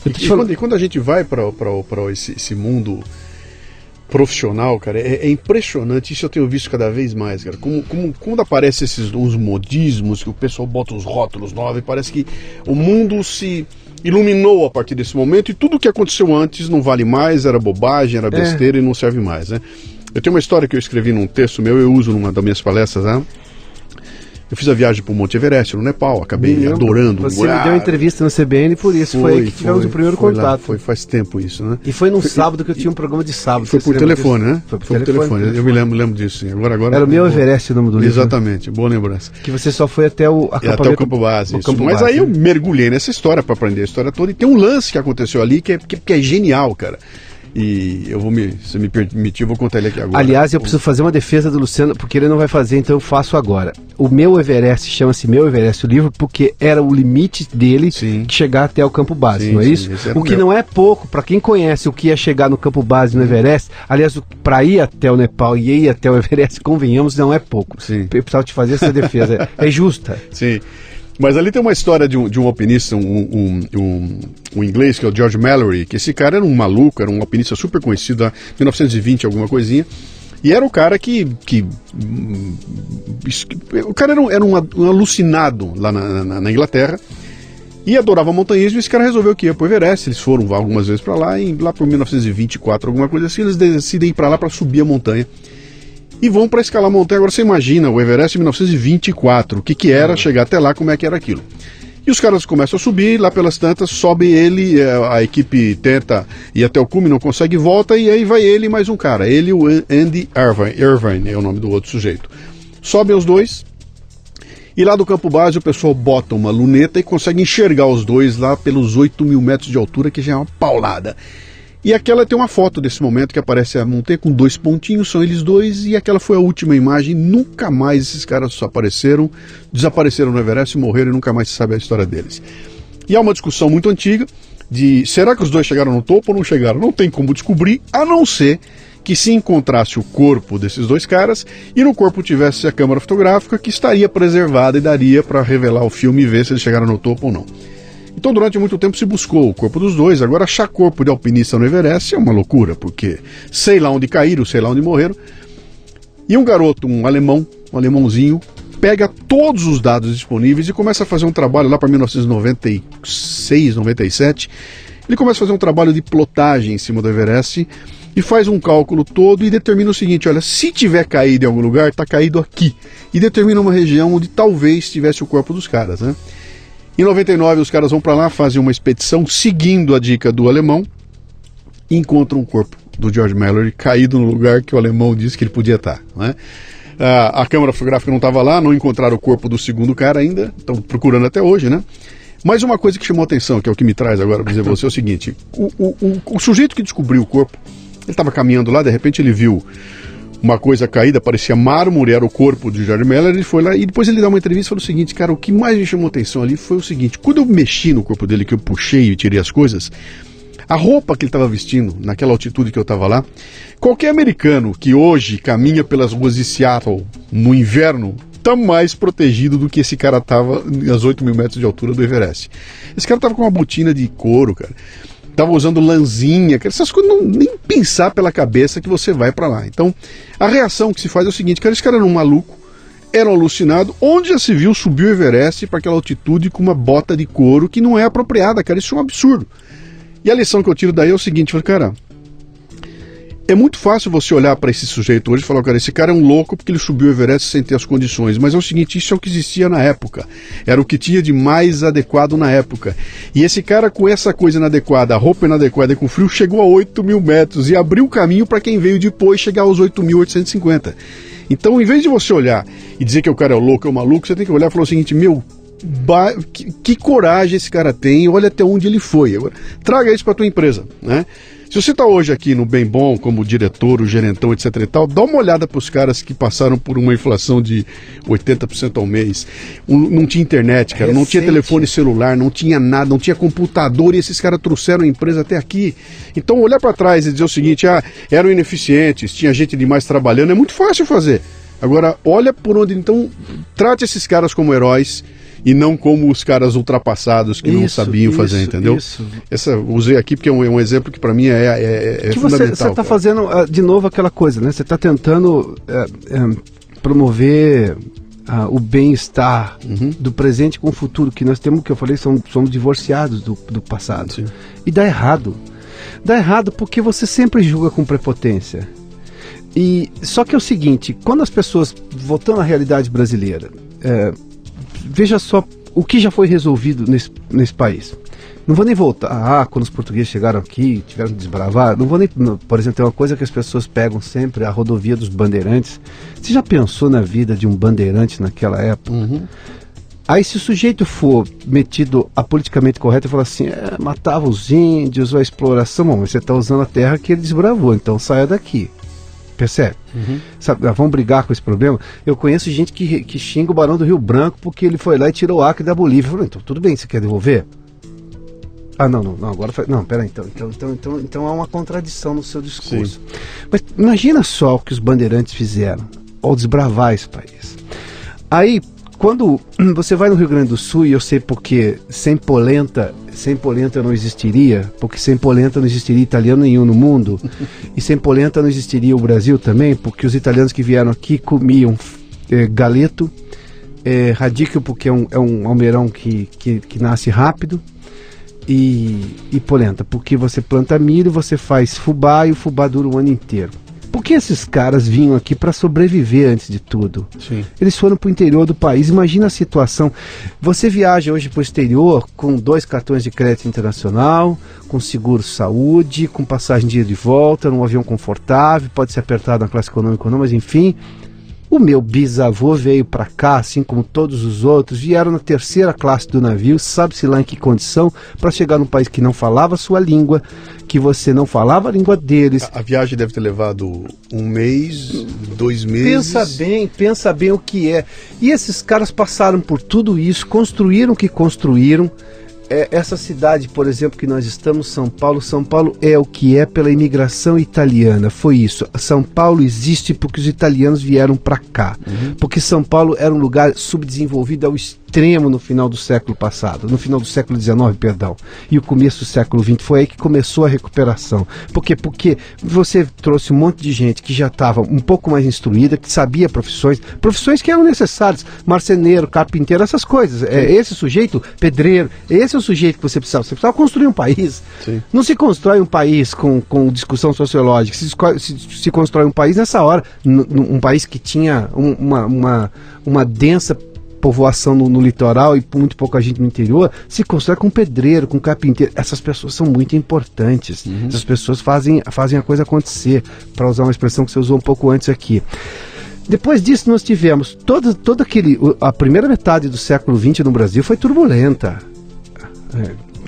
E quando a gente vai para esse mundo profissional, cara, é impressionante. Isso eu tenho visto cada vez mais, cara. Quando aparecem uns modismos, que o pessoal bota os rótulos novos, parece que o mundo se iluminou a partir desse momento e tudo que aconteceu antes não vale mais, era bobagem, era besteira e não serve mais, né? Eu tenho uma história que eu escrevi num texto meu, eu uso numa das minhas palestras, né? Eu fiz a viagem para o Monte Everest, no Nepal, acabei adorando. Você me deu uma entrevista no CBN, por isso foi aí que tivemos o primeiro contato. Foi faz tempo isso, né? E foi num sábado que eu tinha um programa de sábado. Foi por telefone, né? Foi por telefone. Eu me lembro disso, sim. Agora era o meu Everest o nome do livro. Exatamente, boa lembrança. Que você só foi até o campo base. Mas aí eu mergulhei nessa história para aprender a história toda e tem um lance que aconteceu ali que é genial, cara. E se me permitir, eu vou contar ele aqui agora. Aliás, eu preciso fazer uma defesa do Luciano, porque ele não vai fazer, então eu faço agora. O meu Everest chama-se Meu Everest, o livro, porque era o limite dele chegar até o campo base, não é isso? O que não é pouco, para quem conhece o que é chegar no campo base no Everest, aliás, para ir até o Nepal e ir até o Everest, convenhamos, não é pouco. Eu precisava te fazer essa defesa, é justa. Sim. Mas ali tem uma história de um alpinista, um inglês, que é o George Mallory, que esse cara era um maluco, era um alpinista super conhecido, em 1920, alguma coisinha, e era o cara o cara era um alucinado lá na Inglaterra, e adorava montanhismo, e esse cara resolveu que ia pro Everest, eles foram algumas vezes para lá, e lá por 1924, alguma coisa assim, eles decidem ir para lá para subir a montanha. E vão para escalar a montanha. Agora você imagina o Everest em 1924, o que era chegar até lá, como é que era aquilo. E os caras começam a subir, lá pelas tantas, sobe ele, a equipe tenta ir até o cume, não consegue, volta, e aí vai ele e mais um cara. Ele e o Andy Irvine é o nome do outro sujeito. Sobem os dois, e lá do campo base o pessoal bota uma luneta e consegue enxergar os dois lá pelos 8.000 metros de altura, que já é uma paulada. E aquela tem uma foto desse momento que aparece a montanha com 2 pontinhos, são eles dois, e aquela foi a última imagem. Nunca mais esses caras desapareceram no Everest, morreram e nunca mais se sabe a história deles. E há uma discussão muito antiga de será que os dois chegaram no topo ou não chegaram? Não tem como descobrir, a não ser que se encontrasse o corpo desses dois caras e no corpo tivesse a câmera fotográfica, que estaria preservada e daria para revelar o filme e ver se eles chegaram no topo ou não. Então durante muito tempo se buscou o corpo dos dois. Agora achar corpo de alpinista no Everest é uma loucura, porque sei lá onde caíram, sei lá onde morreram. E um garoto, um alemãozinho, pega todos os dados disponíveis e começa a fazer um trabalho lá para 1996, 97. Ele começa a fazer um trabalho de plotagem em cima do Everest e faz um cálculo todo e determina o seguinte: olha, se tiver caído em algum lugar, está caído aqui. E determina uma região onde talvez tivesse o corpo dos caras, né? Em 99 os caras vão para lá, fazem uma expedição seguindo a dica do alemão e encontram o corpo do George Mallory caído no lugar que o alemão disse que ele podia estar, né? A câmera fotográfica não estava lá, não encontraram o corpo do segundo cara ainda, estão procurando até hoje, né? Mas uma coisa que chamou a atenção, que é o que me traz agora para dizer você, é o seguinte: o sujeito que descobriu o corpo, ele estava caminhando lá, de repente ele viu uma coisa caída, parecia mármore, era o corpo de George Mallory. Ele foi lá e depois ele dá uma entrevista e falou o seguinte: cara, o que mais me chamou atenção ali foi o seguinte: quando eu mexi no corpo dele, que eu puxei e tirei as coisas, a roupa que ele estava vestindo, naquela altitude que eu estava lá, qualquer americano que hoje caminha pelas ruas de Seattle no inverno está mais protegido do que esse cara estava às 8.000 metros de altura do Everest. Esse cara estava com uma botina de couro, cara. Tava usando lãzinha, essas coisas, nem pensar pela cabeça que você vai para lá. Então, a reação que se faz é o seguinte: cara, esse cara era um maluco, era um alucinado, onde já se viu subir o Everest para aquela altitude com uma bota de couro que não é apropriada, cara, isso é um absurdo. E a lição que eu tiro daí é o seguinte: cara, é muito fácil você olhar para esse sujeito hoje e falar, cara, esse cara é um louco porque ele subiu o Everest sem ter as condições. Mas é o seguinte, isso é o que existia na época. Era o que tinha de mais adequado na época. E esse cara, com essa coisa inadequada, a roupa inadequada e com frio, chegou a 8.000 metros e abriu o caminho para quem veio depois chegar aos 8.850. Então, em vez de você olhar e dizer que o cara é louco, é um maluco, você tem que olhar e falar o seguinte: meu, que coragem esse cara tem, olha até onde ele foi. Agora, traga isso para a tua empresa, né? Se você está hoje aqui no Bem Bom, como diretor, o gerentão, etc e tal, dá uma olhada para os caras que passaram por uma inflação de 80% ao mês. Não tinha internet, cara, não tinha telefone celular, não tinha nada, não tinha computador, e esses caras trouxeram a empresa até aqui. Então, olhar para trás e dizer o seguinte: eram ineficientes, tinha gente demais trabalhando, é muito fácil fazer. Agora, olha por onde, então, trate esses caras como heróis e não como os caras ultrapassados que não sabiam fazer, entendeu? Essa usei aqui porque é um exemplo que para mim é fundamental. Você está fazendo de novo aquela coisa, né? Você está tentando promover o bem-estar do presente com o futuro, que nós temos, que eu falei, somos divorciados do passado. Sim. E dá errado. Dá errado porque você sempre julga com prepotência. E só que é o seguinte: quando as pessoas, voltando à realidade brasileira, veja só o que já foi resolvido nesse país. Não vou nem voltar quando os portugueses chegaram aqui, tiveram que desbravar. Não vou nem, por exemplo, tem uma coisa que as pessoas pegam sempre: a rodovia dos bandeirantes. Você já pensou na vida de um bandeirante naquela época? Aí, se o sujeito for metido a politicamente correto e falar assim, matava os índios, a exploração, bom, você está usando a terra que ele desbravou, então saia daqui. Percebe? Sabe, vamos brigar com esse problema? Eu conheço gente que xinga o Barão do Rio Branco porque ele foi lá e tirou o Acre da Bolívia. Eu falo, então tudo bem, você quer devolver? Não, agora não, peraí, então há uma contradição no seu discurso. Sim. Mas imagina só o que os bandeirantes fizeram ao desbravar esse país. Aí, quando você vai no Rio Grande do Sul, e eu sei porque sem polenta não existiria, porque sem polenta não existiria italiano nenhum no mundo, e sem polenta não existiria o Brasil também, porque os italianos que vieram aqui comiam galeto, radicchio, porque é um almeirão que nasce rápido, e polenta, porque você planta milho, você faz fubá, e o fubá dura o ano inteiro. Porque esses caras vinham aqui para sobreviver antes de tudo. Sim. Eles foram para o interior do país. Imagina a situação. Você viaja hoje para o exterior com 2 cartões de crédito internacional, com seguro saúde, com passagem de ida e de volta, num avião confortável, pode ser apertado na classe econômica ou não, mas enfim. O meu bisavô veio para cá, assim como todos os outros, vieram na 3ª classe do navio, sabe-se lá em que condição, para chegar num país que não falava a sua língua, que você não falava a língua deles. A viagem deve ter levado 1 mês, 2 meses. Pensa bem o que é. E esses caras passaram por tudo isso, construíram o que construíram. Essa cidade, por exemplo, que nós estamos, São Paulo é o que é pela imigração italiana, foi isso. São Paulo existe porque os italianos vieram para cá, porque São Paulo era um lugar subdesenvolvido ao extremo no final do século passado, no final do século XIX, perdão, e o começo do século XX, foi aí que começou a recuperação. Por quê? Porque você trouxe um monte de gente que já estava um pouco mais instruída, que sabia profissões que eram necessárias, marceneiro, carpinteiro, essas coisas. Esse sujeito, pedreiro, esse é o sujeito que você precisava construir um país. Sim. Não se constrói um país com discussão sociológica, se constrói um país nessa hora, um país que tinha uma densa povoação no litoral e muito pouca gente no interior, se constrói com pedreiro, com carpinteiro. Essas pessoas são muito importantes. Essas pessoas fazem a coisa acontecer, para usar uma expressão que você usou um pouco antes aqui. Depois disso nós tivemos a primeira metade do século XX no Brasil foi turbulenta.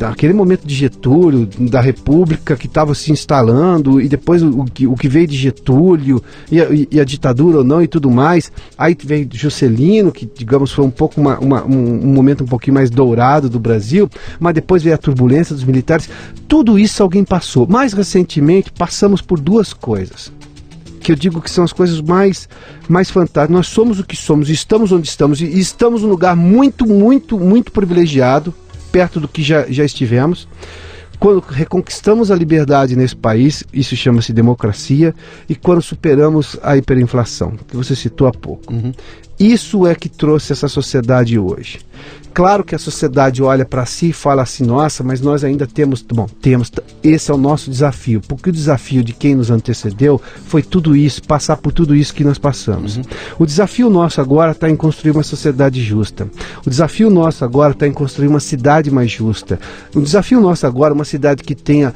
Aquele momento de Getúlio, da República que estava se instalando, e depois o que veio de Getúlio, e a ditadura ou não e tudo mais. Aí veio Juscelino, que digamos foi um pouco um momento um pouquinho mais dourado do Brasil, mas depois veio a turbulência dos militares. Tudo isso alguém passou. Mais recentemente passamos por 2 coisas, que eu digo que são as coisas mais fantásticas. Nós somos o que somos, estamos onde estamos, e estamos num lugar muito, muito, muito privilegiado, perto do que já estivemos. Quando reconquistamos a liberdade nesse país, isso chama-se democracia, e quando superamos a hiperinflação, que você citou há pouco. Isso é que trouxe essa sociedade hoje. Claro que a sociedade olha para si e fala assim, nossa, mas nós ainda temos, esse é o nosso desafio, porque o desafio de quem nos antecedeu foi tudo isso, passar por tudo isso que nós passamos. O desafio nosso agora está em construir uma sociedade justa. O desafio nosso agora está em construir uma cidade mais justa. O desafio nosso agora é uma cidade que tenha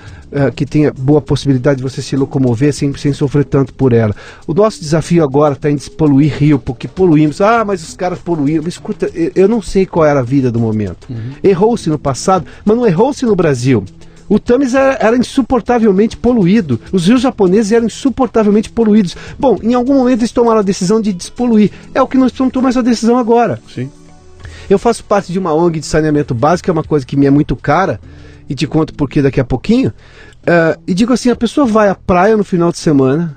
boa possibilidade de você se locomover sem sofrer tanto por ela. O nosso desafio agora está em despoluir Rio, porque poluímos. Mas os caras poluíram. Mas, escuta, eu não sei qual era a vida do momento. Errou-se no passado, mas não errou-se no Brasil. O Thames era insuportavelmente poluído. Os rios japoneses eram insuportavelmente poluídos. Bom, em algum momento eles tomaram a decisão de despoluir. É o que nós estamos tomando essa decisão agora. Sim. Eu faço parte de uma ONG de saneamento básico, que é uma coisa que me é muito cara, e te conto por que daqui a pouquinho. E digo assim, a pessoa vai à praia no final de semana,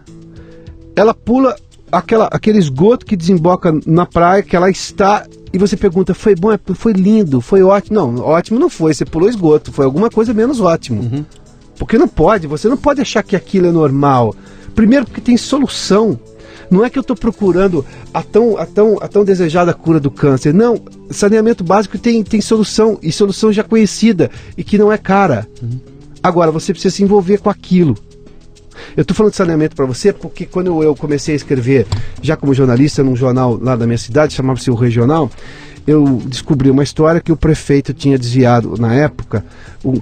ela pula aquele esgoto que desemboca na praia, que ela está, e você pergunta, foi bom, foi lindo, foi ótimo? Não, ótimo não foi, você pulou esgoto, foi alguma coisa menos ótimo. Porque você não pode achar que aquilo é normal. Primeiro porque tem solução. Não é que eu estou procurando a tão desejada cura do câncer. Não, saneamento básico tem solução, e solução já conhecida, e que não é cara. Agora, você precisa se envolver com aquilo. Eu estou falando de saneamento para você porque quando eu comecei a escrever, já como jornalista, num jornal lá da minha cidade, chamava-se O Regional, eu descobri uma história que o prefeito tinha desviado, na época,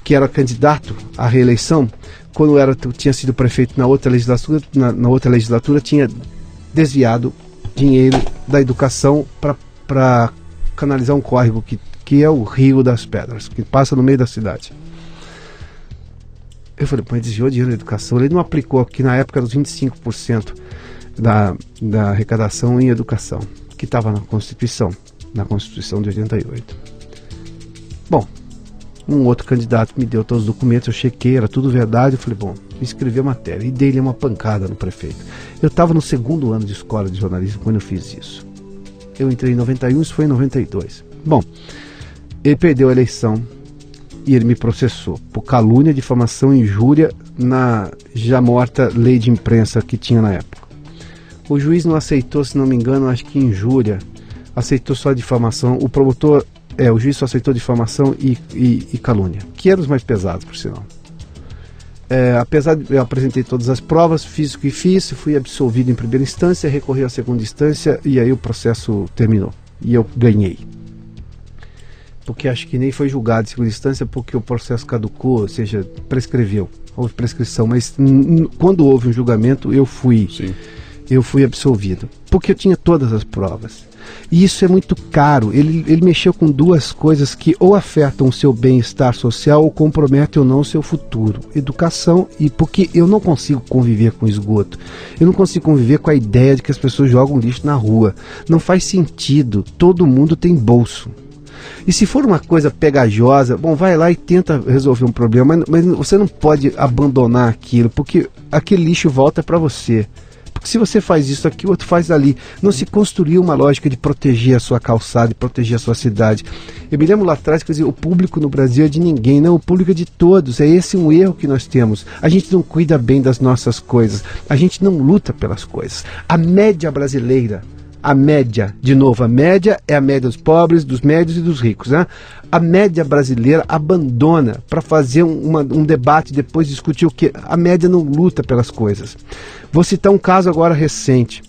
que era candidato à reeleição, quando tinha sido prefeito na outra legislatura, tinha desviado dinheiro da educação para canalizar um córrego que é o Rio das Pedras, que passa no meio da cidade. Eu falei, mas desviou dinheiro da educação. Ele não aplicou, porque na época era os 25% da arrecadação em educação, que estava na Constituição de 88. Bom, um outro candidato me deu todos os documentos, eu chequei, era tudo verdade. Eu falei, bom, escrevi a matéria, e dei-lhe uma pancada no prefeito. Eu estava no 2º ano de escola de jornalismo quando eu fiz isso. Eu entrei em 91, isso foi em 92. Bom, ele perdeu a eleição e ele me processou por calúnia, difamação e injúria na já morta lei de imprensa que tinha na época. O juiz não aceitou, se não me engano, acho que injúria, aceitou só a difamação. O juiz só aceitou difamação e calúnia, que eram os mais pesados, por sinal. apesar de eu apresentei todas as provas, fiz o que fiz, fui absolvido em primeira instância, recorri à segunda instância e aí o processo terminou. E eu ganhei. Porque acho que nem foi julgado em segunda instância porque o processo caducou, ou seja, prescreveu. Houve prescrição, mas quando houve um julgamento eu fui absolvido. Porque eu tinha todas as provas. E isso é muito caro. Ele mexeu com duas coisas que ou afetam o seu bem-estar social ou comprometem ou não o seu futuro. Educação, e porque eu não consigo conviver com esgoto. Eu não consigo conviver com a ideia de que as pessoas jogam lixo na rua. Não faz sentido. Todo mundo tem bolso. E se for uma coisa pegajosa, bom, vai lá e tenta resolver um problema, mas você não pode abandonar aquilo, porque aquele lixo volta para você. Porque se você faz isso aqui, o outro faz ali. Não se construiu uma lógica de proteger a sua calçada, de proteger a sua cidade. Eu me lembro lá atrás que o público no Brasil é de ninguém, não, o público é de todos. É esse um erro que nós temos. A gente não cuida bem das nossas coisas, a gente não luta pelas coisas. A média brasileira, a média, de novo, a média é a média dos pobres, dos médios e dos ricos, né? A média brasileira abandona para fazer um debate, depois discutir o que. A média não luta pelas coisas. Vou citar um caso agora recente,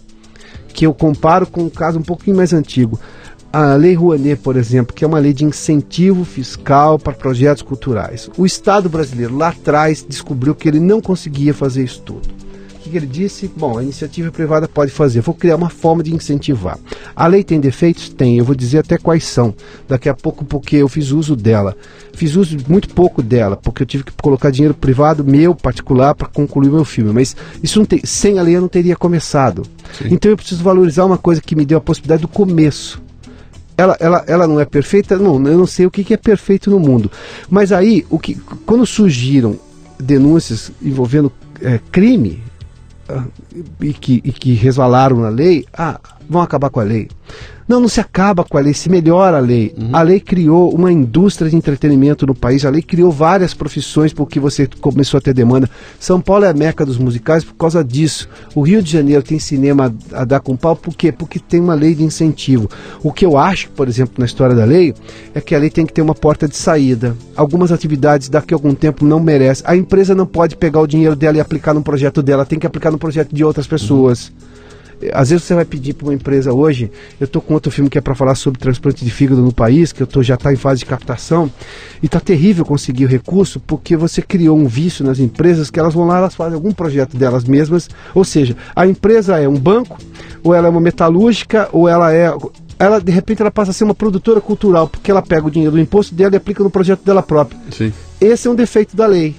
que eu comparo com um caso um pouquinho mais antigo. A Lei Rouanet, por exemplo, que é uma lei de incentivo fiscal para projetos culturais. O Estado brasileiro lá atrás descobriu que ele não conseguia fazer isso tudo. O que ele disse? Bom, a iniciativa privada pode fazer, vou criar uma forma de incentivar. A lei tem defeitos? Tem, eu vou dizer até quais são, daqui a pouco, porque eu fiz uso dela. Fiz uso muito pouco dela, porque eu tive que colocar dinheiro privado, meu, particular, para concluir o meu filme, mas isso não tem, sem a lei eu não teria começado. Sim. Então eu preciso valorizar uma coisa que me deu a possibilidade do começo. Ela não é perfeita? Não, eu não sei o que é perfeito no mundo. Mas aí, quando surgiram denúncias envolvendo crime, e que resvalaram na lei, vão acabar com a lei. Não se acaba com a lei, se melhora a lei. A lei criou uma indústria de entretenimento no país, a lei criou várias profissões porque você começou a ter demanda. São Paulo é a meca dos musicais por causa disso. O Rio de Janeiro tem cinema a dar com pau, por quê? Porque tem uma lei de incentivo. O que eu acho, por exemplo, na história da lei, é que a lei tem que ter uma porta de saída. Algumas atividades daqui a algum tempo não merecem. A empresa não pode pegar o dinheiro dela e aplicar num projeto dela, tem que aplicar no projeto de outras pessoas. Às vezes você vai pedir para uma empresa hoje, eu estou com outro filme que é para falar sobre transplante de fígado no país, que já está em fase de captação, e está terrível conseguir o recurso, porque você criou um vício nas empresas, que elas vão lá, elas fazem algum projeto delas mesmas, ou seja, a empresa é um banco, ou ela é uma metalúrgica, ou ela de repente ela passa a ser uma produtora cultural, porque ela pega o dinheiro do imposto dela e aplica no projeto dela própria. Sim. Esse é um defeito da lei.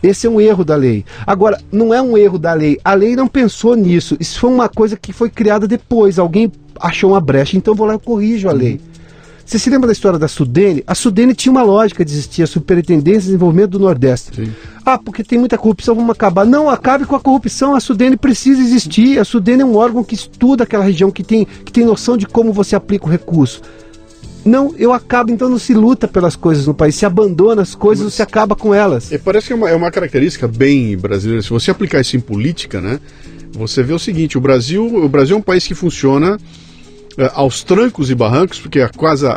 Esse é um erro da lei. Agora, não é um erro da lei. A lei não pensou nisso. Isso foi uma coisa que foi criada depois. Alguém achou uma brecha, então eu vou lá e corrijo a lei. Você se lembra da história da Sudene? A Sudene tinha uma lógica de existir, a Superintendência de Desenvolvimento do Nordeste. Sim. Porque tem muita corrupção, vamos acabar. Não, acabe com a corrupção, a Sudene precisa existir. A Sudene é um órgão que estuda aquela região, que tem noção de como você aplica o recurso. Não, eu acabo, então não se luta pelas coisas no país, se abandona as coisas, se acaba com elas. Parece que é uma característica bem brasileira. Se você aplicar isso em política, né, você vê o seguinte, o Brasil é um país que funciona aos trancos e barrancos, porque a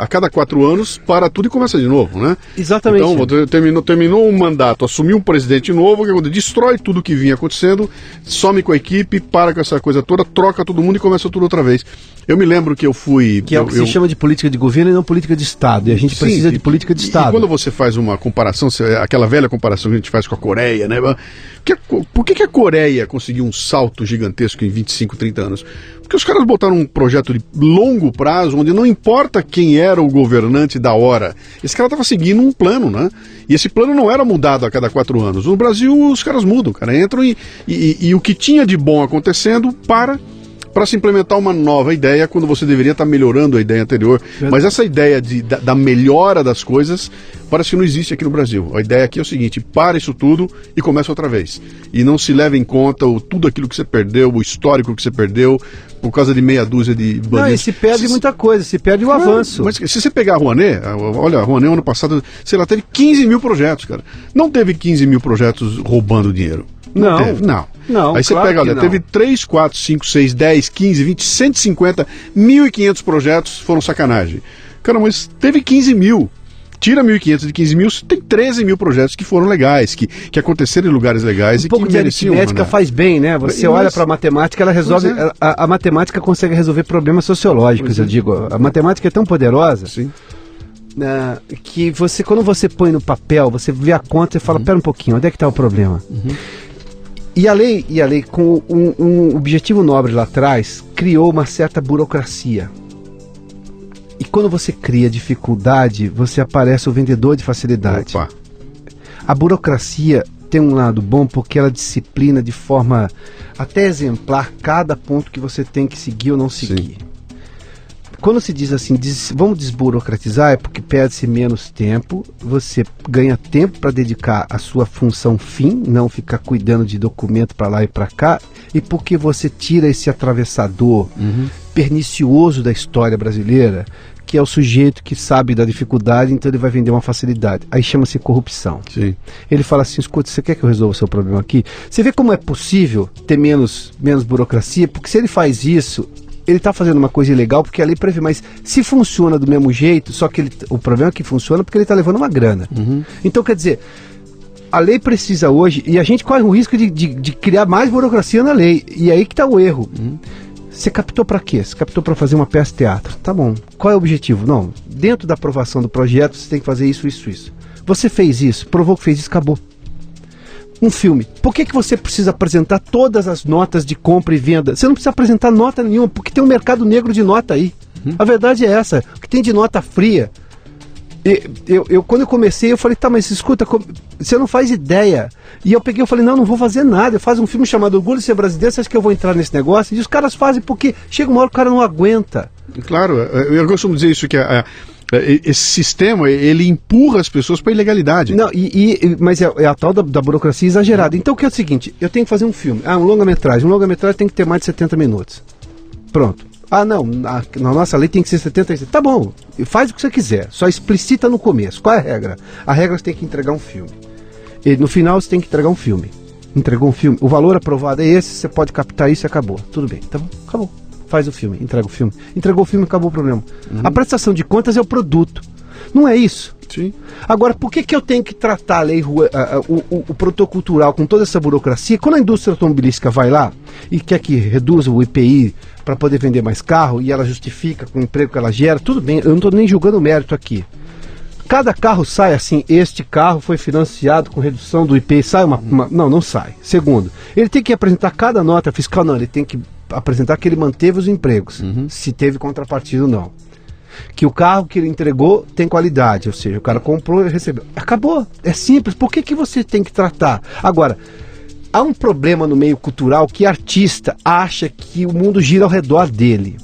cada 4 anos para tudo e começa de novo, né? Exatamente. Então, terminou um mandato, assumiu um presidente novo, que destrói tudo que vinha acontecendo, some com a equipe, para com essa coisa toda, troca todo mundo e começa tudo outra vez. Eu me lembro que eu fui... Que é o que se chama de política de governo e não política de Estado, e a gente precisa de política de Estado. E quando você faz uma comparação, aquela velha comparação que a gente faz com a Coreia, né? Por que a Coreia conseguiu um salto gigantesco em 25, 30 anos? Porque os caras botaram um projeto de longo prazo, onde não importa quem era o governante da hora, esse cara estava seguindo um plano, né? E esse plano não era mudado a cada 4 anos. No Brasil, os caras mudam, cara, entram e o que tinha de bom acontecendo para se implementar uma nova ideia quando você deveria estar melhorando a ideia anterior. Mas essa ideia da melhora das coisas parece que não existe aqui no Brasil. A ideia aqui é o seguinte, para isso tudo e começa outra vez. E não se leva em conta tudo aquilo que você perdeu, o histórico que você perdeu, por causa de meia dúzia de bandidos. Não, e se perde muita coisa, se perde o avanço. Mas se você pegar a Rouanet, olha, a Rouanet ano passado, sei lá, teve 15 mil projetos, cara. Não teve 15 mil projetos roubando dinheiro. Não. Aí você pega, olha, teve 3, 4, 5, 6, 10, 15, 20, 150, 1.500 projetos foram sacanagem. Cara, mas teve 15 mil. tira 1.500 de 15 mil, tem 13 mil projetos que foram legais, que aconteceram em lugares legais e que mereciam. A aritmética faz bem, né? Você olha para a matemática, ela resolve. A matemática consegue resolver problemas sociológicos, eu digo. A matemática é tão poderosa. Sim. Que você, quando você põe no papel, você vê a conta e fala, pera um pouquinho, onde é que está o problema? E a lei, com um objetivo nobre lá atrás, criou uma certa burocracia. E quando você cria dificuldade, você aparece o vendedor de facilidade. Opa. A burocracia tem um lado bom porque ela disciplina de forma até exemplar cada ponto que você tem que seguir ou não seguir. Sim. Quando se diz assim, vamos desburocratizar, é porque perde-se menos tempo, você ganha tempo para dedicar a sua função fim, não ficar cuidando de documento para lá e para cá, e porque você tira esse atravessador pernicioso da história brasileira, que é o sujeito que sabe da dificuldade, então ele vai vender uma facilidade. Aí chama-se corrupção. Sim. Ele fala assim, escuta, você quer que eu resolva o seu problema aqui? Você vê como é possível ter menos burocracia? Porque se ele faz isso, ele está fazendo uma coisa ilegal porque a lei prevê, mas se funciona do mesmo jeito, só que o problema é que funciona porque ele está levando uma grana. Então, quer dizer, a lei precisa hoje, e a gente corre o risco de criar mais burocracia na lei, e aí que está o erro. Você captou para quê? Você captou para fazer uma peça de teatro. Tá bom. Qual é o objetivo? Não, dentro da aprovação do projeto você tem que fazer isso, isso, isso. Você fez isso, provou que fez isso, acabou. Um filme. Por que você precisa apresentar todas as notas de compra e venda? Você não precisa apresentar nota nenhuma, porque tem um mercado negro de nota aí. A verdade é essa. O que tem de nota fria. Quando eu comecei, eu falei, tá, mas escuta, você não faz ideia. E eu peguei e falei, não vou fazer nada. Eu faço um filme chamado Orgulho de Ser Brasileiro, você acha que eu vou entrar nesse negócio? E os caras fazem porque chega uma hora que o cara não aguenta. Claro, eu costumo dizer isso, que esse sistema, ele empurra as pessoas para a ilegalidade. Não, mas é a tal da burocracia exagerada. Então o que é o seguinte, eu tenho que fazer um filme, um longa-metragem. Um longa-metragem tem que ter mais de 70 minutos. Pronto. Não, na nossa lei tem que ser 70. Tá bom, faz o que você quiser, só explicita no começo. Qual é a regra? A regra é que você tem que entregar um filme. E no final você tem que entregar um filme. Entregou um filme, o valor aprovado é esse, você pode captar isso e acabou. Tudo bem, tá bom, acabou. Faz o filme, entrega o filme. Entregou o filme, acabou o problema. A prestação de contas é o produto. Não é isso? Sim. Agora, por que eu tenho que tratar a lei, o produtor cultural com toda essa burocracia? Quando a indústria automobilística vai lá e quer que reduza o IPI para poder vender mais carro, e ela justifica com o emprego que ela gera, tudo bem, eu não estou nem julgando o mérito aqui. Cada carro sai assim, este carro foi financiado com redução do IPI, sai não sai. Segundo, ele tem que apresentar cada nota fiscal, não, ele tem que apresentar que ele manteve os empregos, se teve contrapartida ou não. Que o carro que ele entregou tem qualidade, ou seja, o cara comprou e recebeu. Acabou, é simples. Por que você tem que tratar? Agora, há um problema no meio cultural que artista acha que o mundo gira ao redor dele.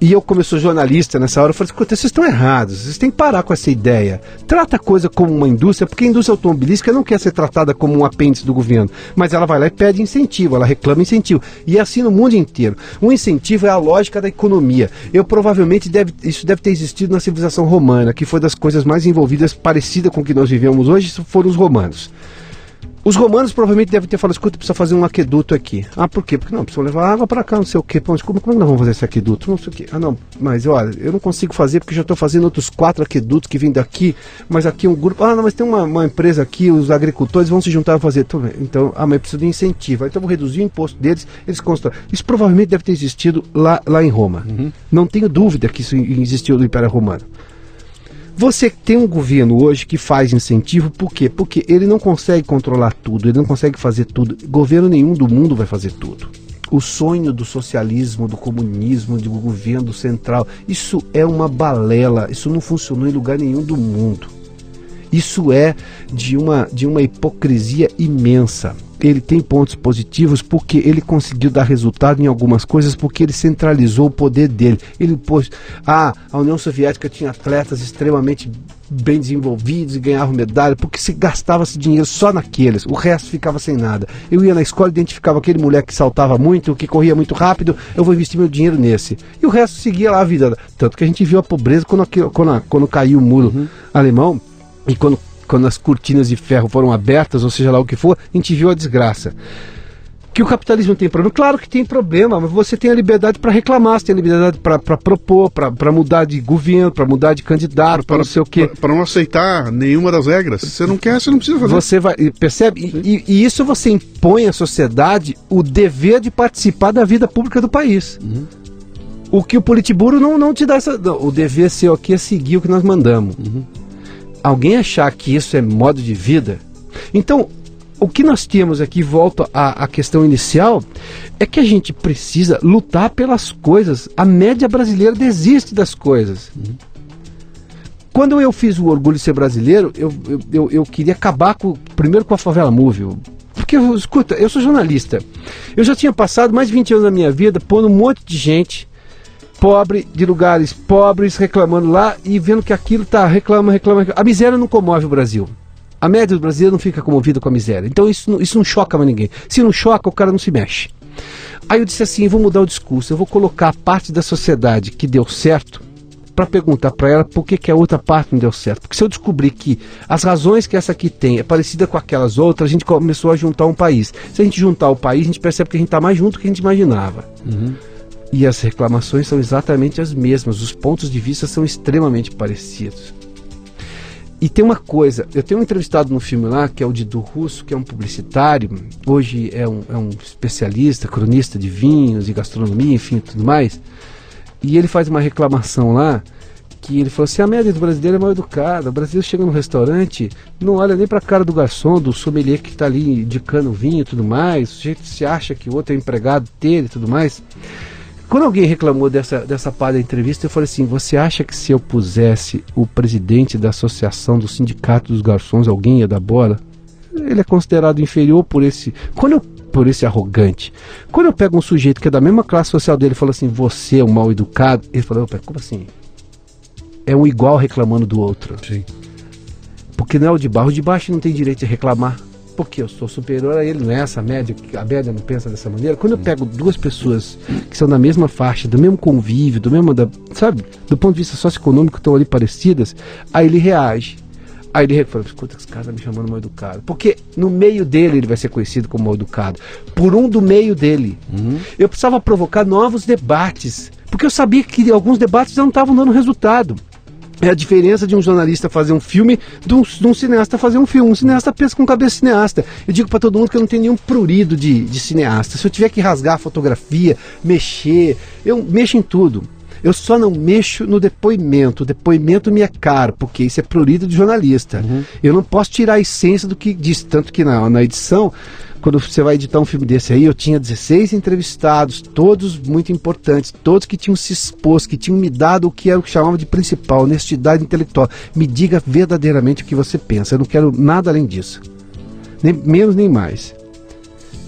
E eu, como eu sou jornalista nessa hora, eu falei, escuta, vocês estão errados, vocês têm que parar com essa ideia. Trata a coisa como uma indústria, porque a indústria automobilística não quer ser tratada como um apêndice do governo, mas ela vai lá e pede incentivo, ela reclama incentivo. E é assim no mundo inteiro. Um incentivo é a lógica da economia. Provavelmente isso deve ter existido na civilização romana, que foi das coisas mais envolvidas, parecida com o que nós vivemos hoje, foram os romanos. Os romanos provavelmente devem ter falado, escuta, precisa fazer um aqueduto aqui. Por quê? Porque não, precisa levar água para cá, não sei o quê. Como é que nós vamos fazer esse aqueduto? Não sei o quê. Não, mas olha, eu não consigo fazer porque já estou fazendo outros 4 aquedutos que vêm daqui, mas aqui um grupo, não, mas tem uma empresa aqui, os agricultores vão se juntar a fazer. Então, mas preciso de incentivo. Então eu vou reduzir o imposto deles, eles constroem. Isso provavelmente deve ter existido lá em Roma. Não tenho dúvida que isso existiu no Império Romano. Você tem um governo hoje que faz incentivo, por quê? Porque ele não consegue controlar tudo, ele não consegue fazer tudo. Governo nenhum do mundo vai fazer tudo. O sonho do socialismo, do comunismo, do governo central, isso é uma balela, isso não funcionou em lugar nenhum do mundo. Isso é de uma hipocrisia imensa. Ele tem pontos positivos porque ele conseguiu dar resultado em algumas coisas, porque ele centralizou o poder dele. Ele pôs, a União Soviética tinha atletas extremamente bem desenvolvidos e ganhavam medalha, porque se gastava-se dinheiro só naqueles, o resto ficava sem nada. Eu ia na escola, identificava aquele moleque que saltava muito, que corria muito rápido, eu vou investir meu dinheiro nesse. E o resto seguia lá a vida. Tanto que a gente viu a pobreza quando caiu o muro alemão, e quando as cortinas de ferro foram abertas, ou seja lá o que for, a gente viu a desgraça. Que o capitalismo tem problema? Claro que tem problema, mas você tem a liberdade para reclamar, você tem a liberdade para propor, para mudar de governo, para mudar de candidato, para não sei o quê. Para não aceitar nenhuma das regras. Se você não quer, você não precisa fazer. Você vai, percebe? E isso você impõe à sociedade o dever de participar da vida pública do país. Uhum. O que o Politburo não te dá o dever seu aqui é seguir o que nós mandamos. Uhum. Alguém achar que isso é modo de vida? Então, o que nós temos aqui, volta à questão inicial, é que a gente precisa lutar pelas coisas. A média brasileira desiste das coisas. Uhum. Quando eu fiz o Orgulho de Ser Brasileiro, eu queria acabar primeiro com a Favela Movie. Porque, escuta, eu sou jornalista. Eu já tinha passado mais de 20 anos da minha vida pondo um monte de gente pobre, de lugares pobres, reclamando lá e vendo que aquilo tá reclama. A miséria não comove o Brasil. A média do brasileiro não fica comovida com a miséria. Então isso não choca mais ninguém. Se não choca, o cara não se mexe. Aí eu disse assim, vou mudar o discurso. Eu vou colocar a parte da sociedade que deu certo para perguntar para ela por que a outra parte não deu certo. Porque se eu descobrir que as razões que essa aqui tem é parecida com aquelas outras, a gente começou a juntar um país. Se a gente juntar o país, a gente percebe que a gente está mais junto do que a gente imaginava. Uhum. E as reclamações são exatamente as mesmas. Os pontos de vista são extremamente parecidos. E tem uma coisa, eu tenho um entrevistado no filme lá, que é o Didu Russo, que é um publicitário, hoje é um especialista, cronista de vinhos e gastronomia, enfim, tudo mais. E ele faz uma reclamação lá, que ele falou assim, a média do brasileiro é mal educada, o brasileiro chega no restaurante, não olha nem para a cara do garçom, do sommelier que está ali indicando o vinho e tudo mais, o sujeito se acha que o outro é empregado dele e tudo mais. Quando alguém reclamou dessa parte da entrevista, eu falei assim, você acha que se eu pusesse o presidente da associação do sindicato dos garçons, alguém ia dar bola? Ele é considerado inferior por esse arrogante. Quando eu pego um sujeito que é da mesma classe social dele e falo assim, você é um mal educado, ele fala, opa, como assim? É um igual reclamando do outro. Sim. Porque não é o de baixo não tem direito de reclamar. Porque eu sou superior a ele, não é essa média, a média não pensa dessa maneira. Quando eu pego duas pessoas que são da mesma faixa, do mesmo convívio, sabe, do ponto de vista socioeconômico, estão ali parecidas, aí ele reage. Aí ele fala, escuta, esse cara tá me chamando mal educado. Porque no meio dele ele vai ser conhecido como mal educado. Por um do meio dele. Uhum. Eu precisava provocar novos debates. Porque eu sabia que alguns debates não estavam dando resultado. É a diferença de um jornalista fazer um filme de um cineasta fazer um filme. Um cineasta pensa com cabeça cineasta. Eu digo para todo mundo que eu não tenho nenhum prurido de cineasta. Se eu tiver que rasgar a fotografia, mexer, eu mexo em tudo. Eu só não mexo no depoimento. O depoimento me é caro, porque isso é prurido de jornalista. Uhum. Eu não posso tirar a essência do que diz. Tanto que na edição, quando você vai editar um filme desse aí, eu tinha 16 entrevistados, todos muito importantes, todos que tinham se exposto, que tinham me dado o que era o que chamava de principal, honestidade intelectual. Me diga verdadeiramente o que você pensa. Eu não quero nada além disso. Nem menos nem mais.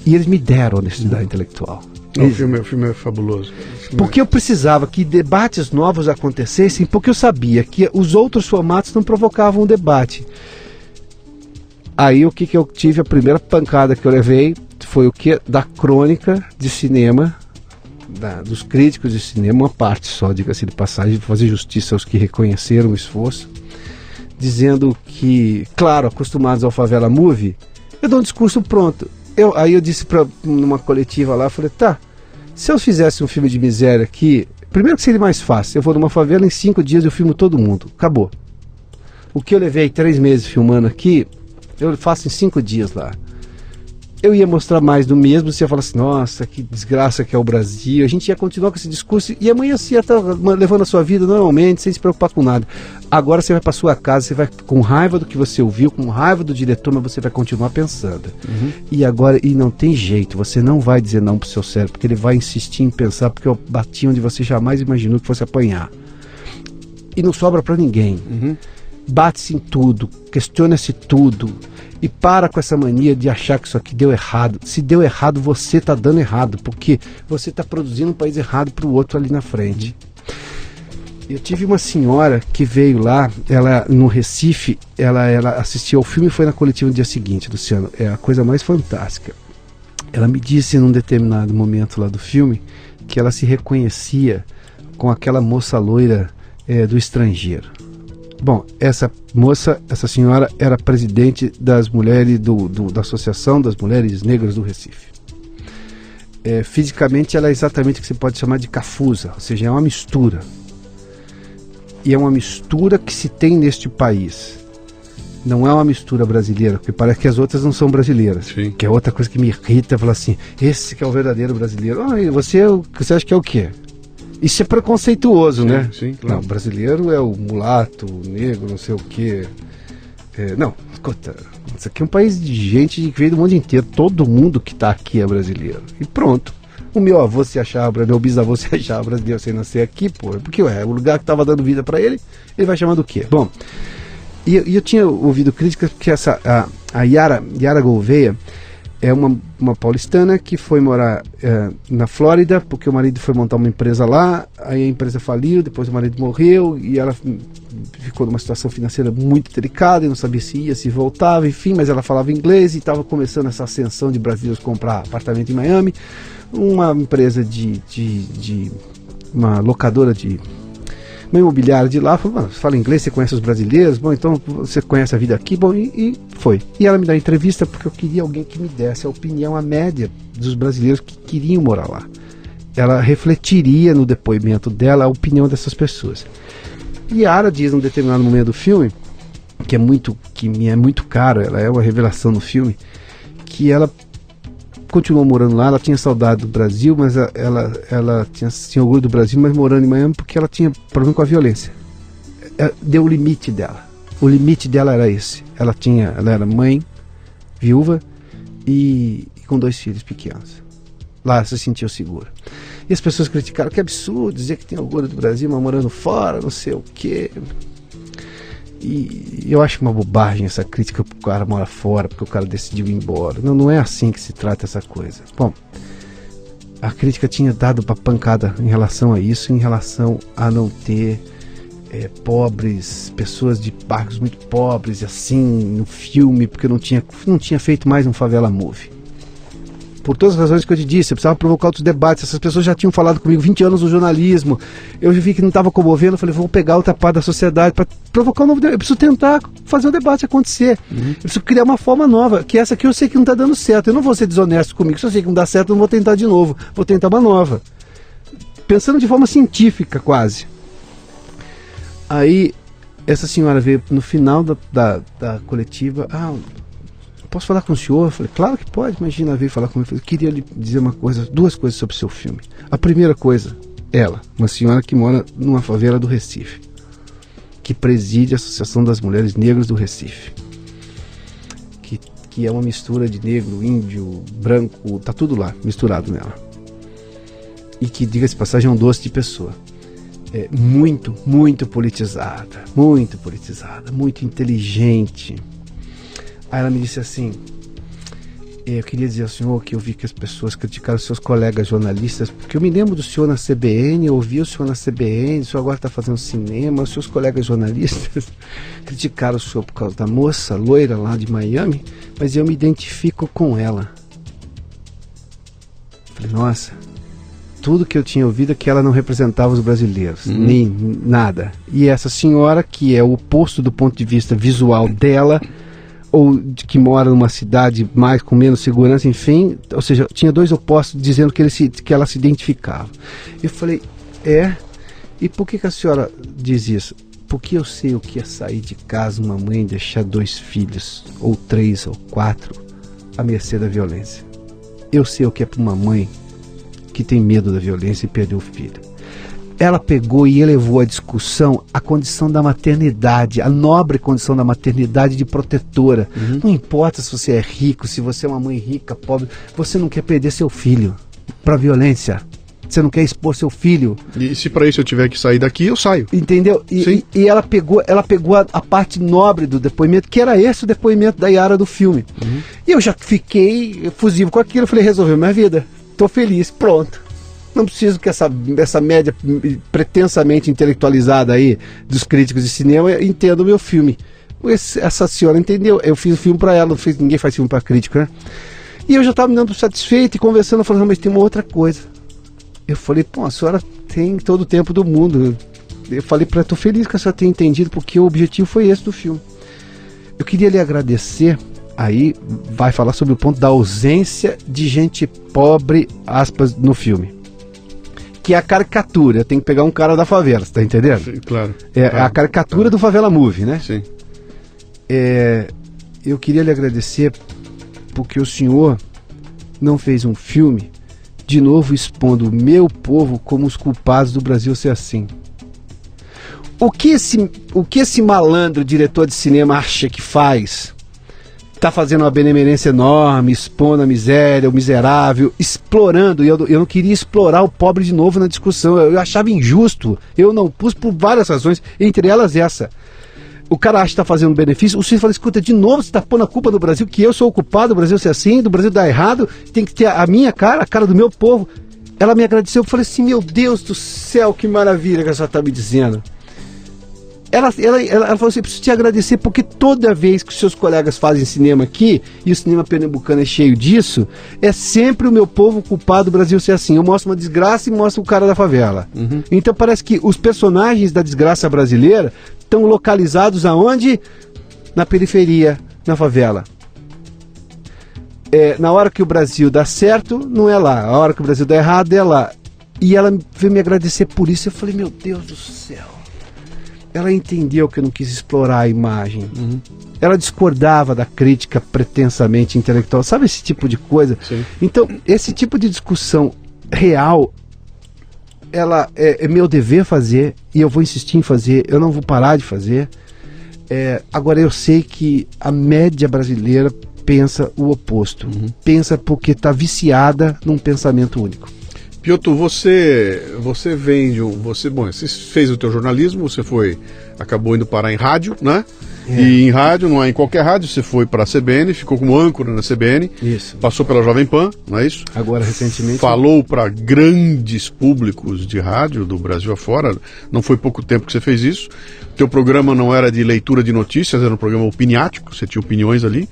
E eles me deram honestidade intelectual. O filme é fabuloso. Porque eu precisava que debates novos acontecessem, porque eu sabia que os outros formatos não provocavam um debate. Aí o que eu tive, a primeira pancada que eu levei foi o que? Da crônica de cinema, dos críticos de cinema, uma parte só, diga-se de passagem, para fazer justiça aos que reconheceram o esforço, dizendo que, claro, acostumados ao Favela Movie, eu dou um discurso pronto. Aí eu disse numa coletiva lá, eu falei, tá, se eu fizesse um filme de miséria aqui, primeiro que seria mais fácil, eu vou numa favela, em 5 dias eu filmo todo mundo, acabou. O que eu levei 3 meses filmando aqui, eu faço em 5 dias lá. Eu ia mostrar mais do mesmo, você ia falar assim, nossa, que desgraça que é o Brasil. A gente ia continuar com esse discurso e amanhã você ia estar levando a sua vida normalmente, sem se preocupar com nada. Agora você vai para sua casa, você vai com raiva do que você ouviu, com raiva do diretor, mas você vai continuar pensando. Uhum. E não tem jeito, você não vai dizer não pro seu cérebro, porque ele vai insistir em pensar, porque eu bati onde você jamais imaginou que fosse apanhar. E não sobra para ninguém. Uhum. Bate-se em tudo, questiona-se tudo. E para com essa mania de achar que isso aqui deu errado. Se deu errado, você está dando errado, porque você está produzindo um país errado para o outro ali na frente. Eu tive uma senhora que veio lá, ela no Recife, ela assistiu ao filme e foi na coletiva no dia seguinte, Luciano. É a coisa mais fantástica. Ela me disse num determinado momento lá do filme que ela se reconhecia com aquela moça loira do Estrangeiro. Bom, essa senhora era presidente das mulheres da Associação das Mulheres Negras do Recife. fisicamente ela é exatamente o que você pode chamar de cafusa, ou seja, é uma mistura. E é uma mistura que se tem neste país. Não é uma mistura brasileira, porque parece que as outras não são brasileiras. Sim. Que é outra coisa que me irrita, falar assim, esse que é o verdadeiro brasileiro. E você acha que é o quê? Isso é preconceituoso, Sim, né? sim, claro. Não, brasileiro é o mulato, o negro, não sei o quê. Não, escuta, isso aqui é um país de gente que veio do mundo inteiro. Todo mundo que está aqui é brasileiro. E pronto. O meu avô se achava brasileiro, meu bisavô se achava brasileiro sem nascer aqui, pô. Porque o lugar que estava dando vida para ele, ele vai chamar do quê? Bom, e eu tinha ouvido críticas porque a Yara Gouveia é uma paulistana que foi morar na Flórida, porque o marido foi montar uma empresa lá, aí a empresa faliu, depois o marido morreu e ela ficou numa situação financeira muito delicada e não sabia se ia, se voltava, enfim, mas ela falava inglês e estava começando essa ascensão de brasileiros comprar apartamento em Miami. Uma empresa uma locadora uma imobiliária de lá falou, você fala inglês, você conhece os brasileiros, bom, então você conhece a vida aqui, bom, e foi. E ela me dá entrevista porque eu queria alguém que me desse a opinião, a média dos brasileiros que queriam morar lá. Ela refletiria no depoimento dela a opinião dessas pessoas. E Yara diz num determinado momento do filme, que me é muito caro, ela é uma revelação no filme, que ela continuou morando lá, ela tinha saudade do Brasil, mas ela tinha orgulho do Brasil, mas morando em Miami porque ela tinha problema com a violência. Deu o limite dela. O limite dela era esse. Ela era mãe, viúva e com 2 filhos pequenos. Lá ela se sentiu segura. E as pessoas criticaram, que absurdo dizer que tem orgulho do Brasil, mas morando fora, não sei o quê. E eu acho uma bobagem essa crítica porque o cara mora fora, porque o cara decidiu ir embora. Não é assim que se trata essa coisa. Bom, a crítica tinha dado uma pancada em relação a isso, em relação a não ter pobres, pessoas de bairros muito pobres, assim, no filme, porque não tinha feito mais um Favela Movie. Por todas as razões que eu te disse, eu precisava provocar outros debates. Essas pessoas já tinham falado comigo 20 anos no jornalismo. Eu vi que não estava comovendo, eu falei, vou pegar outra parte da sociedade para provocar um novo debate. Eu preciso tentar fazer o debate acontecer. Eu preciso criar uma forma nova, que essa aqui eu sei que não está dando certo. Eu não vou ser desonesto comigo. Se eu sei que não dá certo, eu não vou tentar de novo. Vou tentar uma nova. Pensando de forma científica, quase. Aí, essa senhora veio no final da coletiva, posso falar com o senhor? Eu falei, claro que pode, imagina, veio falar comigo. Eu queria lhe dizer 2 coisas sobre o seu filme. A primeira coisa, uma senhora que mora numa favela do Recife, que preside a Associação das Mulheres Negras do Recife, que é uma mistura de negro, índio, branco, tá tudo lá, misturado nela. E que, diga-se de passagem, é um doce de pessoa. Muito, muito politizada, muito inteligente. Aí ela me disse assim, eu queria dizer ao senhor que eu vi que as pessoas criticaram seus colegas jornalistas, porque eu me lembro do senhor na CBN, eu ouvi o senhor na CBN, o senhor agora está fazendo cinema, os seus colegas jornalistas criticaram o senhor por causa da moça loira lá de Miami, mas eu me identifico com ela. Falei, nossa, tudo que eu tinha ouvido é que ela não representava os brasileiros, nem nada. E essa senhora, que é o oposto do ponto de vista visual dela, ou de que mora numa cidade mais com menos segurança, enfim, ou seja, tinha 2 opostos dizendo que ela se identificava. Eu falei, e por que a senhora diz isso? Porque eu sei o que é sair de casa uma mãe e deixar 2 filhos, ou 3 ou 4, à mercê da violência. Eu sei o que é para uma mãe que tem medo da violência e perdeu o filho. Ela pegou e elevou a discussão à condição da maternidade, a nobre condição da maternidade de protetora. Não importa se você é rico, se você é uma mãe rica, pobre, você não quer perder seu filho para violência. Você não quer expor seu filho. E se para isso eu tiver que sair daqui, eu saio. Entendeu? E ela pegou a parte nobre do depoimento, que era esse o depoimento da Yara do filme. E eu já fiquei efusivo com aquilo, eu falei, resolveu minha vida. Tô feliz, pronto. Não preciso que essa média pretensamente intelectualizada aí dos críticos de cinema entenda o meu filme. Essa senhora entendeu. Eu fiz o filme para ela, ninguém faz filme para crítico, né? E eu já estava me dando satisfeito e conversando, falando, mas tem uma outra coisa. Eu falei, a senhora tem todo o tempo do mundo. Eu falei para ela, estou feliz que a senhora tenha entendido, porque o objetivo foi esse do filme. Eu queria lhe agradecer Aí vai falar sobre o ponto da ausência de gente pobre, aspas, no filme. Que é a caricatura. Tem que pegar um cara da favela, você tá entendendo? Sim, claro. É a caricatura do Favela Movie, né? Sim. Eu queria lhe agradecer porque o senhor não fez um filme de novo expondo o meu povo como os culpados do Brasil ser assim. O que esse malandro diretor de cinema acha que faz? Tá fazendo uma benemerência enorme, expondo a miséria, o miserável, explorando, e eu não queria explorar o pobre de novo na discussão, eu achava injusto, eu não pus por várias razões, entre elas essa. O cara acha que está fazendo benefício, o senhor fala, escuta, de novo você está pondo a culpa do Brasil, que eu sou o culpado, do Brasil ser assim, do Brasil dar errado, tem que ter a minha cara, a cara do meu povo. Ela me agradeceu, eu falei assim, meu Deus do céu, que maravilha que a senhora está me dizendo. Ela falou assim, preciso te agradecer porque toda vez que os seus colegas fazem cinema aqui, e o cinema pernambucano é cheio disso, é sempre o meu povo culpado do Brasil ser assim. Eu mostro uma desgraça e mostro o cara da favela. Uhum. Então parece que os personagens da desgraça brasileira estão localizados aonde? Na periferia, na favela. Na hora que o Brasil dá certo, não é lá. A hora que o Brasil dá errado, é lá. E ela veio me agradecer por isso. Eu falei, meu Deus do céu. Ela entendeu que eu não quis explorar a imagem. Uhum. Ela discordava da crítica pretensamente intelectual. Sabe esse tipo de coisa? Sim. Então, esse tipo de discussão real, ela é meu dever fazer, e eu vou insistir em fazer, eu não vou parar de fazer. Agora, eu sei que a média brasileira pensa o oposto. Uhum. Pensa porque está viciada num pensamento único. Piotr, você vem de você fez o teu jornalismo, acabou indo parar em rádio, né? E em rádio, não é em qualquer rádio, você foi para a CBN, ficou como âncora na CBN. Isso. Passou pela Jovem Pan, não é isso? Agora, recentemente. Falou para grandes públicos de rádio do Brasil afora, não foi pouco tempo que você fez isso. Teu programa não era de leitura de notícias, era um programa opiniático, você tinha opiniões ali.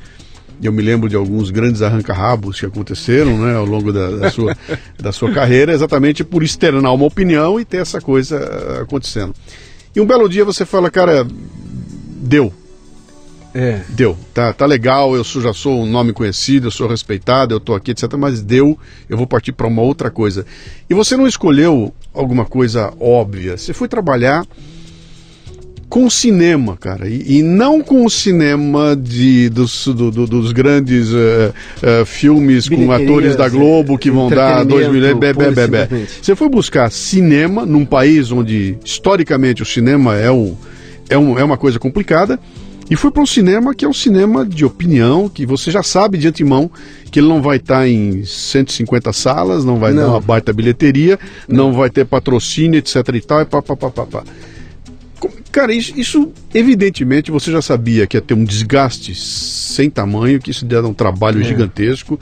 Eu me lembro de alguns grandes arranca-rabos que aconteceram, né, ao longo da sua carreira, exatamente por externar uma opinião e ter essa coisa acontecendo. E um belo dia você fala, cara, deu. Deu, tá legal, eu já sou um nome conhecido, eu sou respeitado, eu tô aqui, etc, mas deu, eu vou partir para uma outra coisa. E você não escolheu alguma coisa óbvia, você foi trabalhar com o cinema, cara, e não com o cinema dos grandes filmes com atores da Globo que vão dar 2 milhões, Você foi buscar cinema num país onde, historicamente, o cinema é uma coisa complicada, e foi para um cinema que é um cinema de opinião, que você já sabe de antemão que ele não vai estar em 150 salas, não vai dar uma baita bilheteria, não vai ter patrocínio, etc e tal, e pá. Cara, isso evidentemente você já sabia que ia ter um desgaste sem tamanho, que isso ia dar um trabalho gigantesco,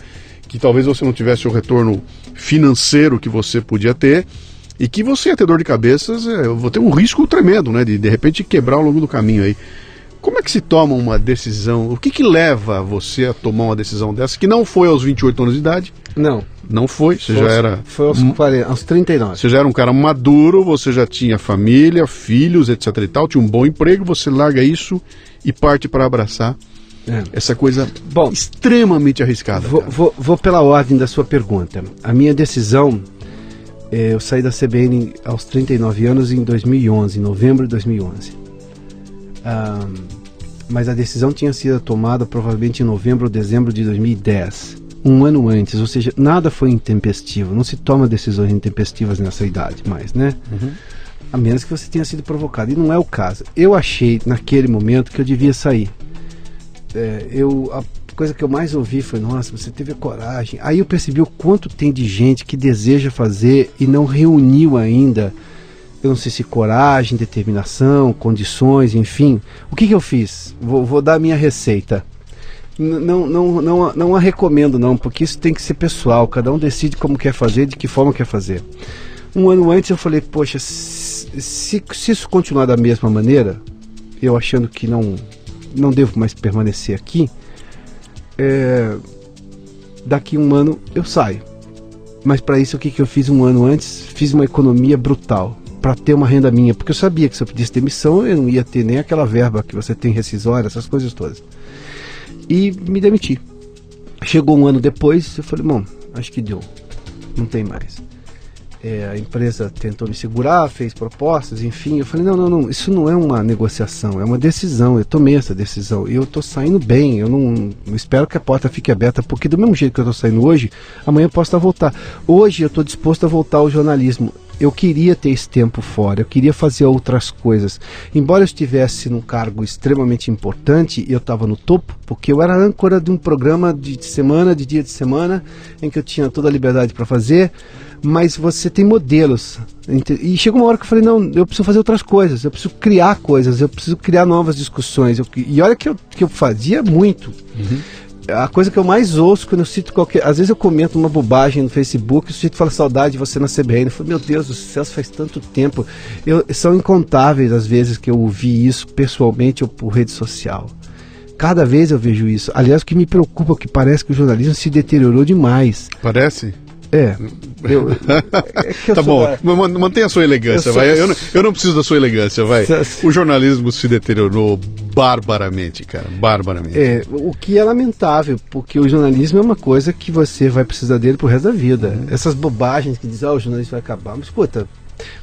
que talvez você não tivesse o retorno financeiro que você podia ter, e que você ia ter dor de cabeças, eu vou ter um risco tremendo, né, de repente quebrar ao longo do caminho aí. Como é que se toma uma decisão? O que leva você a tomar uma decisão dessa, que não foi aos 28 anos de idade? Não foi, você já era... Foi aos 39. Você já era um cara maduro, você já tinha família, filhos, etc e tal, tinha um bom emprego, você larga isso e parte para abraçar essa coisa extremamente arriscada. Vou pela ordem da sua pergunta. A minha decisão, eu saí da CBN aos 39 anos em 2011, em novembro de 2011. Mas a decisão tinha sido tomada provavelmente em novembro ou dezembro de 2010, um ano antes, ou seja, nada foi intempestivo, não se toma decisões intempestivas nessa idade mais, né? Uhum. A menos que você tenha sido provocado, e não é o caso. Eu achei naquele momento que eu devia sair. A coisa que eu mais ouvi foi, nossa, você teve a coragem. Aí eu percebi o quanto tem de gente que deseja fazer e não reuniu ainda, eu não sei se coragem, determinação, condições, enfim. O que eu fiz? Vou dar a minha receita. Não a recomendo não, porque isso tem que ser pessoal, cada um decide como quer fazer, de que forma quer fazer. Um ano antes eu falei, poxa, se isso continuar da mesma maneira, eu achando que não devo mais permanecer aqui, daqui um ano eu saio. Mas para isso o que eu fiz um ano antes? Fiz uma economia brutal para ter uma renda minha, porque eu sabia que se eu pedisse demissão eu não ia ter nem aquela verba que você tem rescisória, essas coisas todas. e me demiti. Chegou um ano depois, eu falei, bom, acho que deu, não tem mais. A empresa tentou me segurar, fez propostas, enfim, eu falei, não, isso não é uma negociação, é uma decisão, eu tomei essa decisão, e eu estou saindo bem, eu não espero que a porta fique aberta, porque do mesmo jeito que eu estou saindo hoje, amanhã eu posso voltar. Hoje eu estou disposto a voltar ao jornalismo. Eu queria ter esse tempo fora, eu queria fazer outras coisas. Embora eu estivesse num cargo extremamente importante, eu estava no topo, porque eu era âncora de um programa de dia de semana, em que eu tinha toda a liberdade para fazer, mas você tem modelos. E chegou uma hora que eu falei, não, eu preciso fazer outras coisas, eu preciso criar coisas, eu preciso criar novas discussões. E olha que eu fazia muito. A coisa que eu mais ouço quando eu cito às vezes eu comento uma bobagem no Facebook, o sujeito fala saudade de você na CBN. Eu falo, meu Deus do céu, faz tanto tempo. São incontáveis as vezes que eu ouvi isso pessoalmente ou por rede social. Cada vez eu vejo isso. Aliás, o que me preocupa é que parece que o jornalismo se deteriorou demais. Parece? Tá bom, mantenha a sua elegância, vai. Eu não preciso da sua elegância, vai. O jornalismo se deteriorou barbaramente, cara, barbaramente. O que é lamentável, porque o jornalismo é uma coisa que você vai precisar dele pro resto da vida. Essas bobagens que dizem, o jornalismo vai acabar, mas escuta,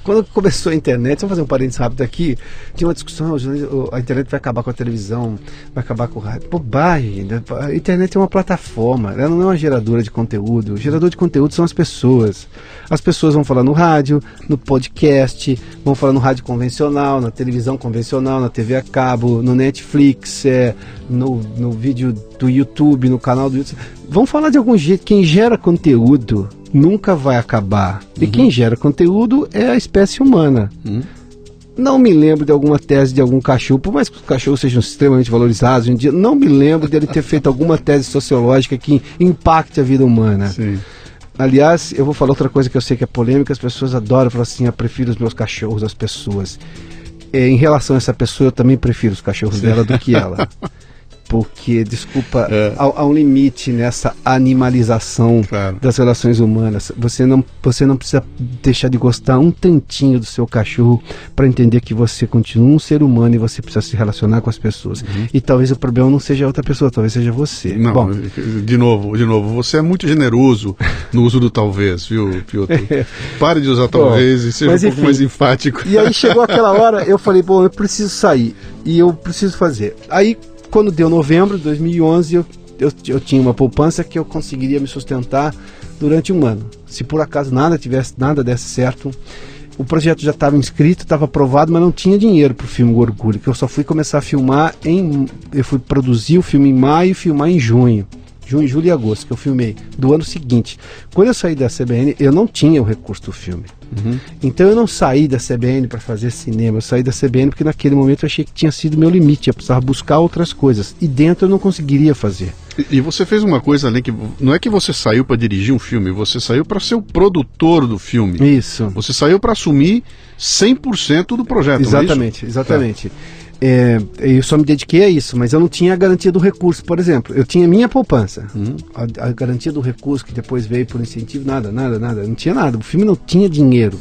quando começou a internet, vamos fazer um parênteses rápido aqui, tinha uma discussão, a internet vai acabar com a televisão, vai acabar com o rádio. Bobagem, né? A internet é uma plataforma, ela não é uma geradora de conteúdo. O gerador de conteúdo são as pessoas. As pessoas vão falar no rádio, no podcast, vão falar no rádio convencional, na televisão convencional, na TV a cabo, no Netflix, no vídeo do YouTube, no canal do YouTube. Vão falar de algum jeito. Quem gera conteúdo nunca vai acabar. E quem gera conteúdo é a espécie humana. Não me lembro de alguma tese de algum cachorro, por mais que os cachorros sejam extremamente valorizados hoje em dia, não me lembro dele ter feito alguma tese sociológica que impacte a vida humana. Sim. Aliás, eu vou falar outra coisa que eu sei que é polêmica, as pessoas adoram falar assim, eu prefiro os meus cachorros às pessoas. Em relação a essa pessoa, eu também prefiro os cachorros dela do que ela. Porque, desculpa, há um limite nessa animalização das relações humanas. Você não precisa deixar de gostar um tantinho do seu cachorro para entender que você continua um ser humano e você precisa se relacionar com as pessoas. E talvez o problema não seja outra pessoa, talvez seja você. Não, bom, de novo, você é muito generoso no uso do talvez, viu, Piotr? Pare de usar talvez e seja um pouco mais enfático. E aí chegou aquela hora, eu falei, bom, eu preciso sair e eu preciso fazer. Aí, quando deu novembro de 2011, eu tinha uma poupança que eu conseguiria me sustentar durante um ano. Se por acaso nada desse certo, o projeto já estava inscrito, estava aprovado, mas não tinha dinheiro para o filme O Orgulho, que eu só fui começar a filmar eu fui produzir o filme em maio e filmar em junho, julho e agosto, que eu filmei, do ano seguinte. Quando eu saí da CBN, eu não tinha o recurso do filme. Então eu não saí da CBN para fazer cinema, eu saí da CBN porque naquele momento eu achei que tinha sido meu limite, eu precisava buscar outras coisas, e dentro eu não conseguiria fazer. E você fez uma coisa além que, não é que você saiu para dirigir um filme, você saiu para ser o produtor do filme. Isso. Você saiu para assumir 100% do projeto. Exatamente, não é isso? Exatamente. Eu só me dediquei a isso, mas eu não tinha a garantia do recurso, por exemplo. Eu tinha minha poupança, a garantia do recurso que depois veio por incentivo, nada, não tinha nada. O filme não tinha dinheiro,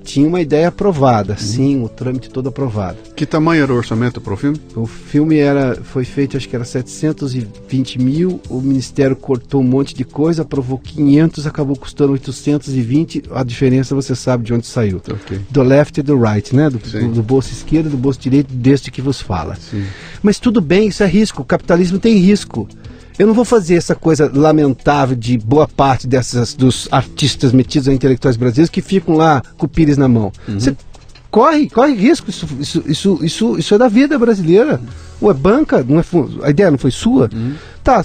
tinha uma ideia aprovada, sim, o trâmite todo aprovado. Que tamanho era o orçamento para o filme? O filme foi feito, acho que era 720 mil, o Ministério cortou um monte de coisa, aprovou 500, acabou custando 820, a diferença você sabe de onde saiu. Okay. Do left e do right, né? Do bolso esquerdo e do bolso direito, deste que vos fala. Sim. Mas tudo bem, isso é risco, o capitalismo tem risco. Eu não vou fazer essa coisa lamentável de boa parte dos artistas metidos a intelectuais brasileiros que ficam lá com o pires na mão. Você corre risco, isso é da vida brasileira. Ou é banca, não é, a ideia não foi sua? Tá,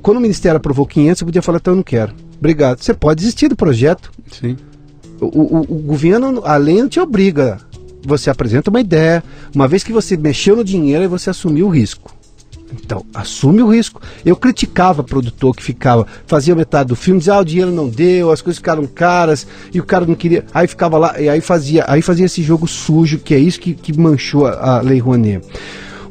quando o Ministério aprovou 500, você podia falar, então eu não quero. Obrigado. Você pode desistir do projeto. Sim. O governo, a lei não te obriga. Você apresenta uma ideia, uma vez que você mexeu no dinheiro, aí você assumiu o risco. Então, assume o risco. Eu criticava o produtor que fazia metade do filme, dizia, o dinheiro não deu, as coisas ficaram caras, e o cara não queria, aí ficava lá, e aí fazia esse jogo sujo, que é isso que manchou a Lei Rouanet.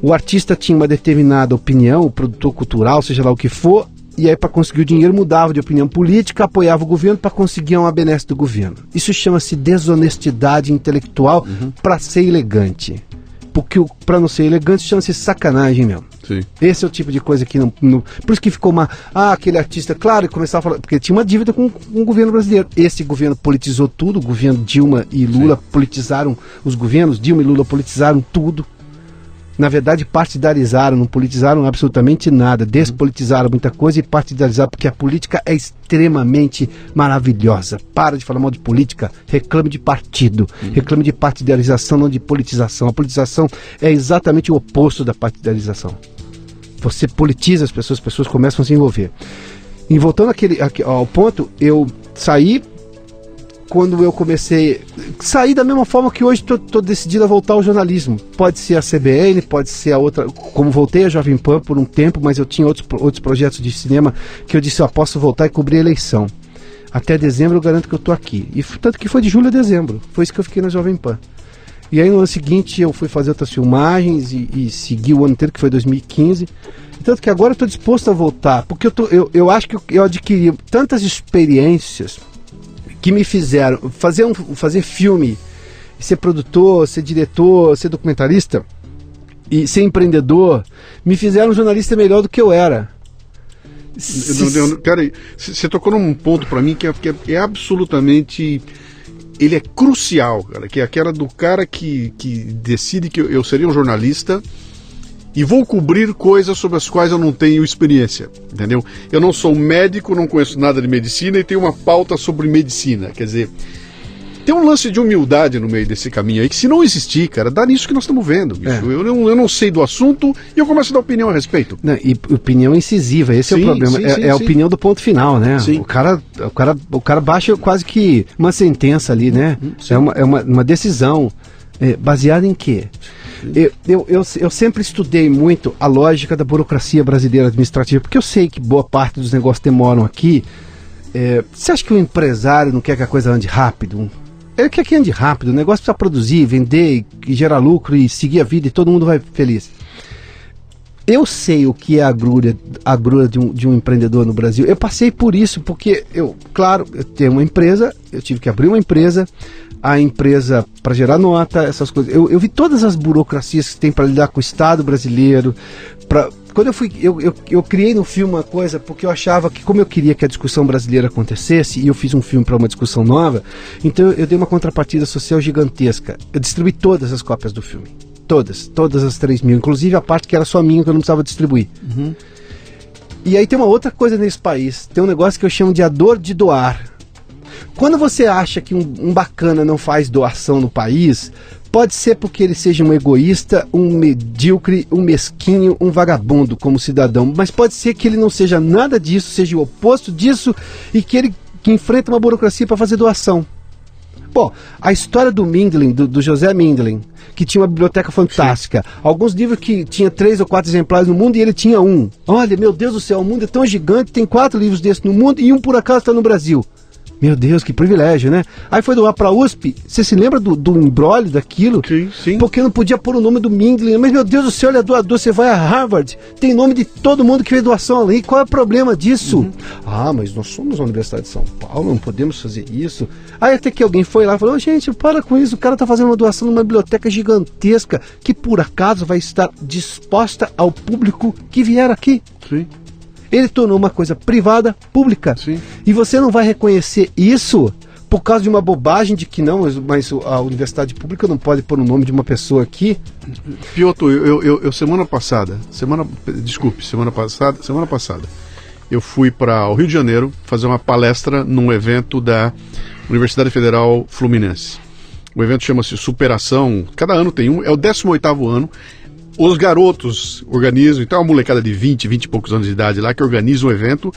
O artista tinha uma determinada opinião, o produtor cultural, seja lá o que for, e aí para conseguir o dinheiro mudava de opinião política, apoiava o governo para conseguir uma benesse do governo. Isso chama-se desonestidade intelectual para ser elegante. porque para não ser elegante chama-se sacanagem mesmo. Sim. Esse é o tipo de coisa que não... Por isso que ficou aquele artista, claro, começava a falar, porque tinha uma dívida com o governo brasileiro. Esse governo politizou tudo, o governo Dilma e Lula politizaram os governos, Dilma e Lula politizaram tudo. Na verdade, partidarizaram, não politizaram absolutamente nada, despolitizaram muita coisa e partidarizaram, porque a política é extremamente maravilhosa. Para de falar mal de política, reclame de partido, reclame de partidarização, não de politização. A politização é exatamente o oposto da partidarização. Você politiza as pessoas começam a se envolver. E voltando ao ponto, eu saí quando eu comecei, saí da mesma forma que hoje estou decidido a voltar ao jornalismo. Pode ser a CBN, pode ser a outra, como voltei a Jovem Pan por um tempo, mas eu tinha outros projetos de cinema que eu disse, eu posso voltar e cobrir a eleição. Até dezembro eu garanto que eu estou aqui. E tanto que foi de julho a dezembro, foi isso que eu fiquei na Jovem Pan. E aí no ano seguinte eu fui fazer outras filmagens e segui o ano inteiro, que foi 2015. Tanto que agora eu estou disposto a voltar, porque eu acho que eu adquiri tantas experiências que me fizeram fazer filme, ser produtor, ser diretor, ser documentarista e ser empreendedor, me fizeram um jornalista melhor do que eu era. Cara, você tocou num ponto para mim que é absolutamente... Ele é crucial, cara, que é aquela do cara que decide que eu seria um jornalista e vou cobrir coisas sobre as quais eu não tenho experiência, entendeu? Eu não sou médico, não conheço nada de medicina e tenho uma pauta sobre medicina. Quer dizer, tem um lance de humildade no meio desse caminho aí, que se não existir, cara, dá nisso que nós estamos vendo, bicho. Eu não sei do assunto e eu começo a dar opinião a respeito. Não, e opinião incisiva, esse é o problema. É a opinião do ponto final, né? Sim. O cara baixa quase que uma sentença ali, né? É uma decisão. Baseada em quê? Eu sempre estudei muito a lógica da burocracia brasileira administrativa, porque eu sei que boa parte dos negócios demoram aqui. Você acha que o empresário não quer que a coisa ande rápido? Ele quer que ande rápido, o negócio precisa produzir, vender, e gerar lucro e seguir a vida e todo mundo vai feliz. Eu sei o que é a agrura de um empreendedor no Brasil. Eu passei por isso, porque eu tenho uma empresa, eu tive que abrir uma empresa, a empresa para gerar nota, essas coisas. Eu vi todas as burocracias que tem para lidar com o Estado brasileiro. Quando eu criei no filme uma coisa, porque eu achava que, como eu queria que a discussão brasileira acontecesse, e eu fiz um filme para uma discussão nova, então eu dei uma contrapartida social gigantesca. Eu distribuí todas as cópias do filme. Todas as 3.000, inclusive a parte que era só minha, que eu não precisava distribuir. Uhum. E aí tem uma outra coisa nesse país, tem um negócio que eu chamo de a dor de doar. Quando você acha que um bacana não faz doação no país, pode ser porque ele seja um egoísta, um medíocre, um mesquinho, um vagabundo como cidadão, mas pode ser que ele não seja nada disso, seja o oposto disso, e que ele enfrenta uma burocracia para fazer doação. Bom, a história do Mindlin, do José Mindlin, que tinha uma biblioteca fantástica, alguns livros que tinha 3 ou 4 exemplares no mundo e ele tinha um. Olha, meu Deus do céu, o mundo é tão gigante, tem 4 livros desses no mundo e um por acaso está no Brasil. Meu Deus, que privilégio, né? Aí foi doar para a USP. Você se lembra do embrólio daquilo? Sim. Porque não podia pôr o nome do Mindlin. Mas, meu Deus do céu, ele é doador. Você vai a Harvard, tem nome de todo mundo que fez doação ali. Qual é o problema disso? Uhum. Mas nós somos a Universidade de São Paulo, não podemos fazer isso. Aí até que alguém foi lá e falou, gente, para com isso. O cara está fazendo uma doação numa biblioteca gigantesca que, por acaso, vai estar disposta ao público que vier aqui. Sim. Ele tornou uma coisa privada, pública. Sim. E você não vai reconhecer isso por causa de uma bobagem de que não, mas a universidade pública não pode pôr o nome de uma pessoa aqui. Piotr, eu semana passada, eu fui para o Rio de Janeiro fazer uma palestra num evento da Universidade Federal Fluminense. O evento chama-se Superação, cada ano tem um, é o 18º ano. Os garotos organizam, então é uma molecada de 20 e poucos anos de idade lá que organiza um evento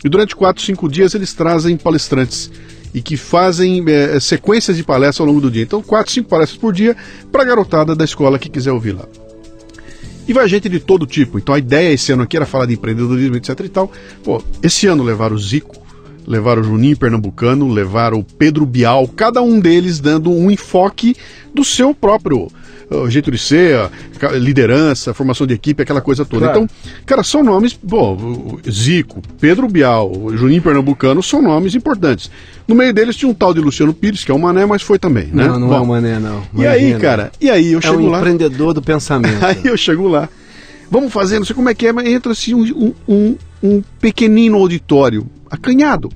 e durante 4, 5 dias eles trazem palestrantes e que fazem sequências de palestras ao longo do dia. Então 4, 5 palestras por dia para a garotada da escola que quiser ouvir lá. E vai gente de todo tipo, então a ideia esse ano aqui era falar de empreendedorismo, etc e tal. Pô, esse ano levaram o Zico, levaram o Juninho Pernambucano, levaram o Pedro Bial, cada um deles dando um enfoque do seu próprio o jeito de ser, a liderança, a formação de equipe, aquela coisa toda. Claro. Então, cara, são nomes, Zico, Pedro Bial, Juninho Pernambucano, são nomes importantes. No meio deles tinha um tal de Luciano Pires, que é um mané, mas foi também, né? Não é um mané, não. E aí, cara, eu chego lá... É um empreendedor do pensamento. Aí eu chego lá, vamos fazer, não sei como é que é, mas entra assim um pequenino auditório, acanhado.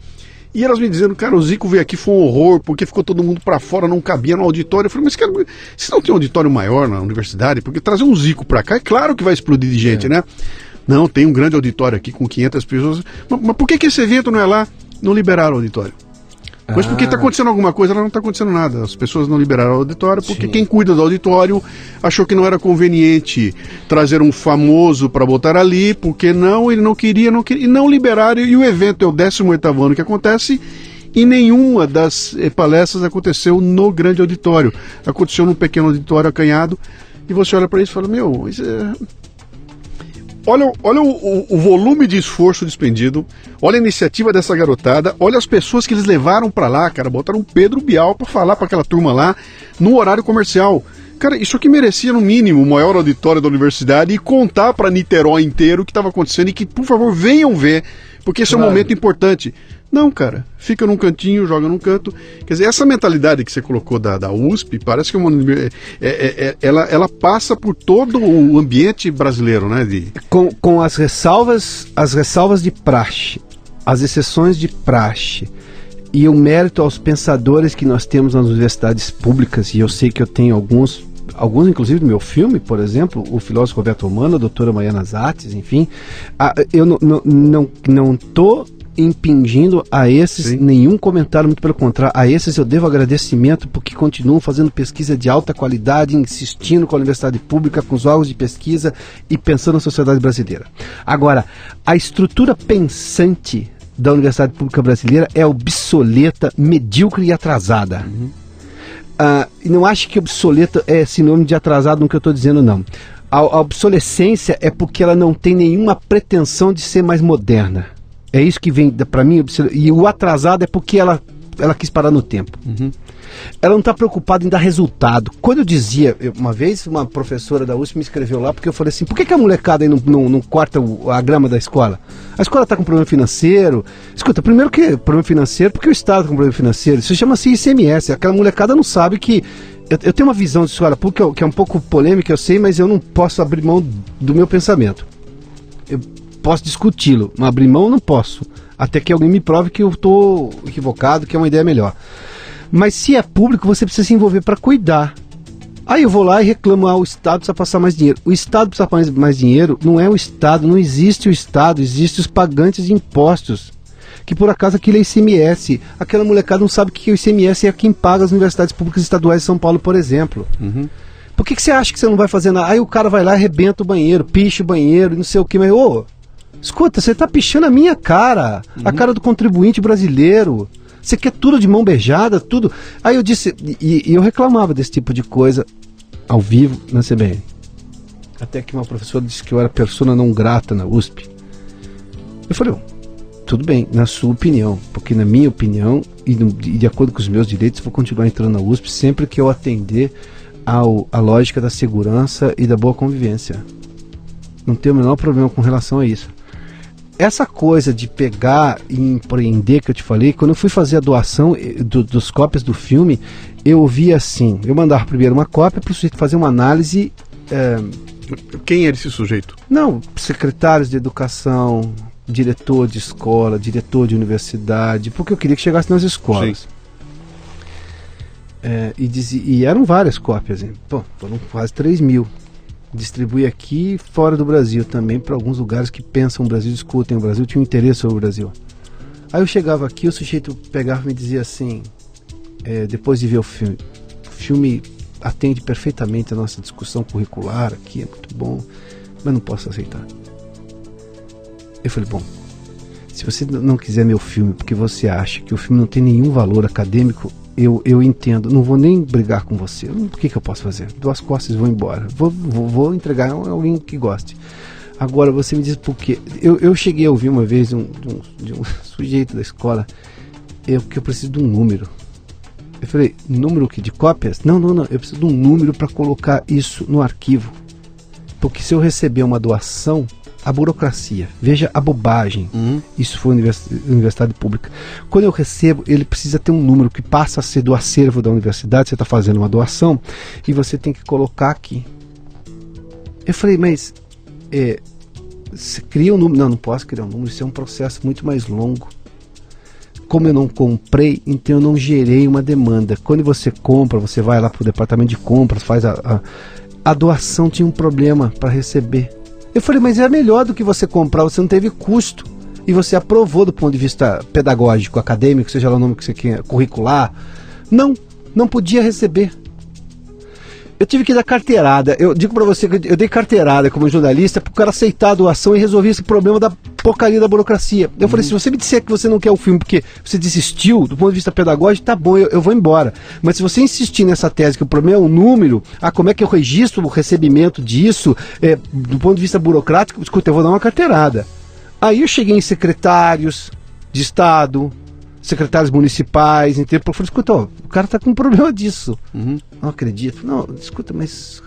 E elas me dizendo, cara, o Zico veio aqui, foi um horror, porque ficou todo mundo pra fora, não cabia no auditório. Eu falei, mas cara, se não tem um auditório maior na universidade, porque trazer um Zico pra cá, é claro que vai explodir de gente, né? Não, tem um grande auditório aqui com 500 pessoas. Mas por que esse evento não é lá? Não liberaram o auditório. Mas porque está acontecendo alguma coisa, não está acontecendo nada. As pessoas não liberaram o auditório porque quem cuida do auditório achou que não era conveniente trazer um famoso para botar ali, porque ele não queria, e não liberaram. E o evento é o 18º ano que acontece e nenhuma das palestras aconteceu no grande auditório. Aconteceu num pequeno auditório acanhado e você olha para isso e fala, isso é... Olha o volume de esforço despendido, olha a iniciativa dessa garotada, olha as pessoas que eles levaram pra lá, cara, botaram Pedro Bial pra falar pra aquela turma lá, no horário comercial. Cara, isso aqui merecia no mínimo o maior auditório da universidade e contar pra Niterói inteiro o que estava acontecendo e que, por favor, venham ver, porque esse é um momento importante. Não, cara, fica num cantinho, joga num canto. Quer dizer, essa mentalidade que você colocou da USP, parece que ela passa por todo o ambiente brasileiro, né? Com as ressalvas de praxe, as exceções de praxe e o mérito aos pensadores que nós temos nas universidades públicas, e eu sei que eu tenho alguns inclusive no meu filme, por exemplo, o filósofo Roberto Romano, a doutora Maiana Zates, enfim, eu não estou impingindo a esses nenhum comentário, muito pelo contrário, a esses eu devo agradecimento porque continuam fazendo pesquisa de alta qualidade, insistindo com a universidade pública, com os órgãos de pesquisa e pensando na sociedade brasileira. Agora, a estrutura pensante da universidade pública brasileira é obsoleta, medíocre e atrasada. E não acho que obsoleta é sinônimo de atrasado no que eu estou dizendo, não. A obsolescência é porque ela não tem nenhuma pretensão de ser mais moderna. É isso que vem para mim. E o atrasado é porque ela quis parar no tempo. Ela não está preocupada em dar resultado. Quando eu dizia, uma vez uma professora da USP me escreveu lá, porque eu falei assim, por que a molecada aí não corta a grama da escola? A escola está com problema financeiro. Escuta, primeiro que problema financeiro, porque o Estado está com problema financeiro. Isso chama-se ICMS. Aquela molecada não sabe que... Eu tenho uma visão de escola pública que é um pouco polêmica, eu sei, mas eu não posso abrir mão do meu pensamento. Eu posso discuti-lo, mas abrir mão não posso. Até que alguém me prove que eu estou equivocado, que é uma ideia melhor. Mas se é público, você precisa se envolver para cuidar. Aí eu vou lá e reclamo, o Estado precisa passar mais dinheiro. O Estado precisa passar mais dinheiro, não é o Estado, não existe o Estado, existem os pagantes de impostos. Que por acaso aquilo é ICMS. Aquela molecada não sabe o que é o ICMS, é quem paga as universidades públicas estaduais de São Paulo, por exemplo. Por que você acha que você não vai fazer nada? Aí o cara vai lá e arrebenta o banheiro, picha o banheiro, não sei o que, mas escuta, você tá pichando a minha cara, a cara do contribuinte brasileiro. Você quer tudo de mão beijada, tudo. Aí eu disse, e eu reclamava desse tipo de coisa ao vivo na CBN. Até que uma professora disse que eu era persona não grata na USP. Eu falei, tudo bem, na sua opinião, porque na minha opinião, e de acordo com os meus direitos, vou continuar entrando na USP sempre que eu atender à lógica da segurança e da boa convivência. Não tenho o menor problema com relação a isso. Essa coisa de pegar e empreender que eu te falei, quando eu fui fazer a doação dos cópias do filme, eu ouvi assim, eu mandava primeiro uma cópia para o sujeito fazer uma análise. Quem era esse sujeito? Não, secretários de educação, diretor de escola, diretor de universidade, porque eu queria que chegasse nas escolas. E eram várias cópias, hein? Foram quase 3.000. Distribui aqui fora do Brasil também, para alguns lugares que pensam o Brasil, discutem o Brasil, tinham interesse sobre o Brasil. Aí eu chegava aqui, o sujeito pegava e me dizia assim, depois de ver o filme atende perfeitamente a nossa discussão curricular aqui, é muito bom, mas não posso aceitar. Eu falei, bom, se você não quiser meu filme porque você acha que o filme não tem nenhum valor acadêmico, eu entendo, não vou nem brigar com você. O que eu posso fazer? Dou as costas e vou embora. Vou entregar a alguém que goste. Agora você me diz por quê. Eu cheguei a ouvir uma vez de um sujeito da escola que eu preciso de um número. Eu falei, número de cópias? Não, eu preciso de um número para colocar isso no arquivo. Porque se eu receber uma doação, a burocracia, veja a bobagem, isso foi universidade pública. Quando eu recebo, ele precisa ter um número que passa a ser do acervo da universidade, você está fazendo uma doação, e você tem que colocar aqui. Eu falei, mas você cria um número? Não posso criar um número, isso é um processo muito mais longo. Como eu não comprei, então eu não gerei uma demanda. Quando você compra, você vai lá para o departamento de compras, faz a doação, tinha um problema para receber. Eu falei, mas é melhor do que você comprar, você não teve custo. E você aprovou do ponto de vista pedagógico, acadêmico, seja lá o nome que você quer, curricular. Não podia receber. Eu tive que dar carteirada. Eu digo para você que eu dei carteirada como jornalista para o cara aceitar a doação e resolver esse problema da porcaria da burocracia. Eu falei, se você me disser que você não quer o filme porque você desistiu do ponto de vista pedagógico, tá bom, eu vou embora. Mas se você insistir nessa tese que o problema é o número, como é que eu registro o recebimento disso, do ponto de vista burocrático, escuta, eu vou dar uma carteirada. Aí eu cheguei em secretários de Estado, secretários municipais, entendeu? Eu falei, escuta, o cara tá com um problema disso. Não acredito. Não, escuta, mas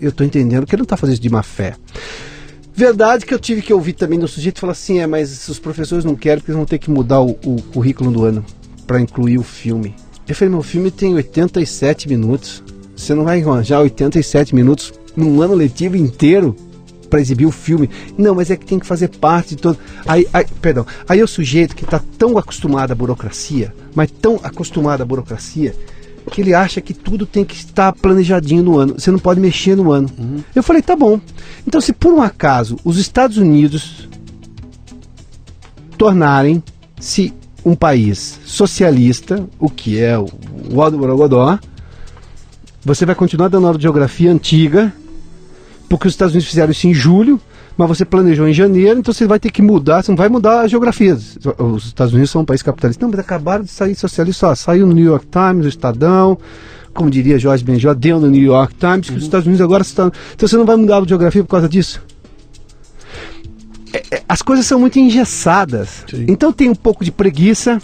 eu tô entendendo que ele não tá fazendo isso de má fé. Verdade que eu tive que ouvir também do sujeito falar assim, mas os professores não querem porque eles vão ter que mudar o currículo do ano para incluir o filme. Eu falei, meu filme tem 87 minutos. Você não vai arranjar 87 minutos num ano letivo inteiro para exibir o filme. Não, mas é que tem que fazer parte de todo. Aí o sujeito que está tão acostumado à burocracia, mas tão acostumado à burocracia, que ele acha que tudo tem que estar planejadinho no ano. Você não pode mexer no ano. Eu falei, tá bom. Então, se por um acaso os Estados Unidos tornarem-se um país socialista, o que é o Aldo Borogodó, você vai continuar dando aula de geografia antiga, porque os Estados Unidos fizeram isso em julho, mas você planejou em janeiro, então você vai ter que mudar, você não vai mudar a geografia. Os Estados Unidos são um país capitalista. Não, mas acabaram de sair socialista, saiu no New York Times, no Estadão, como diria Jorge Benjó, deu no New York Times, que os Estados Unidos agora estão... Então você não vai mudar a geografia por causa disso? As coisas são muito engessadas. Sim. Então tem um pouco de preguiça,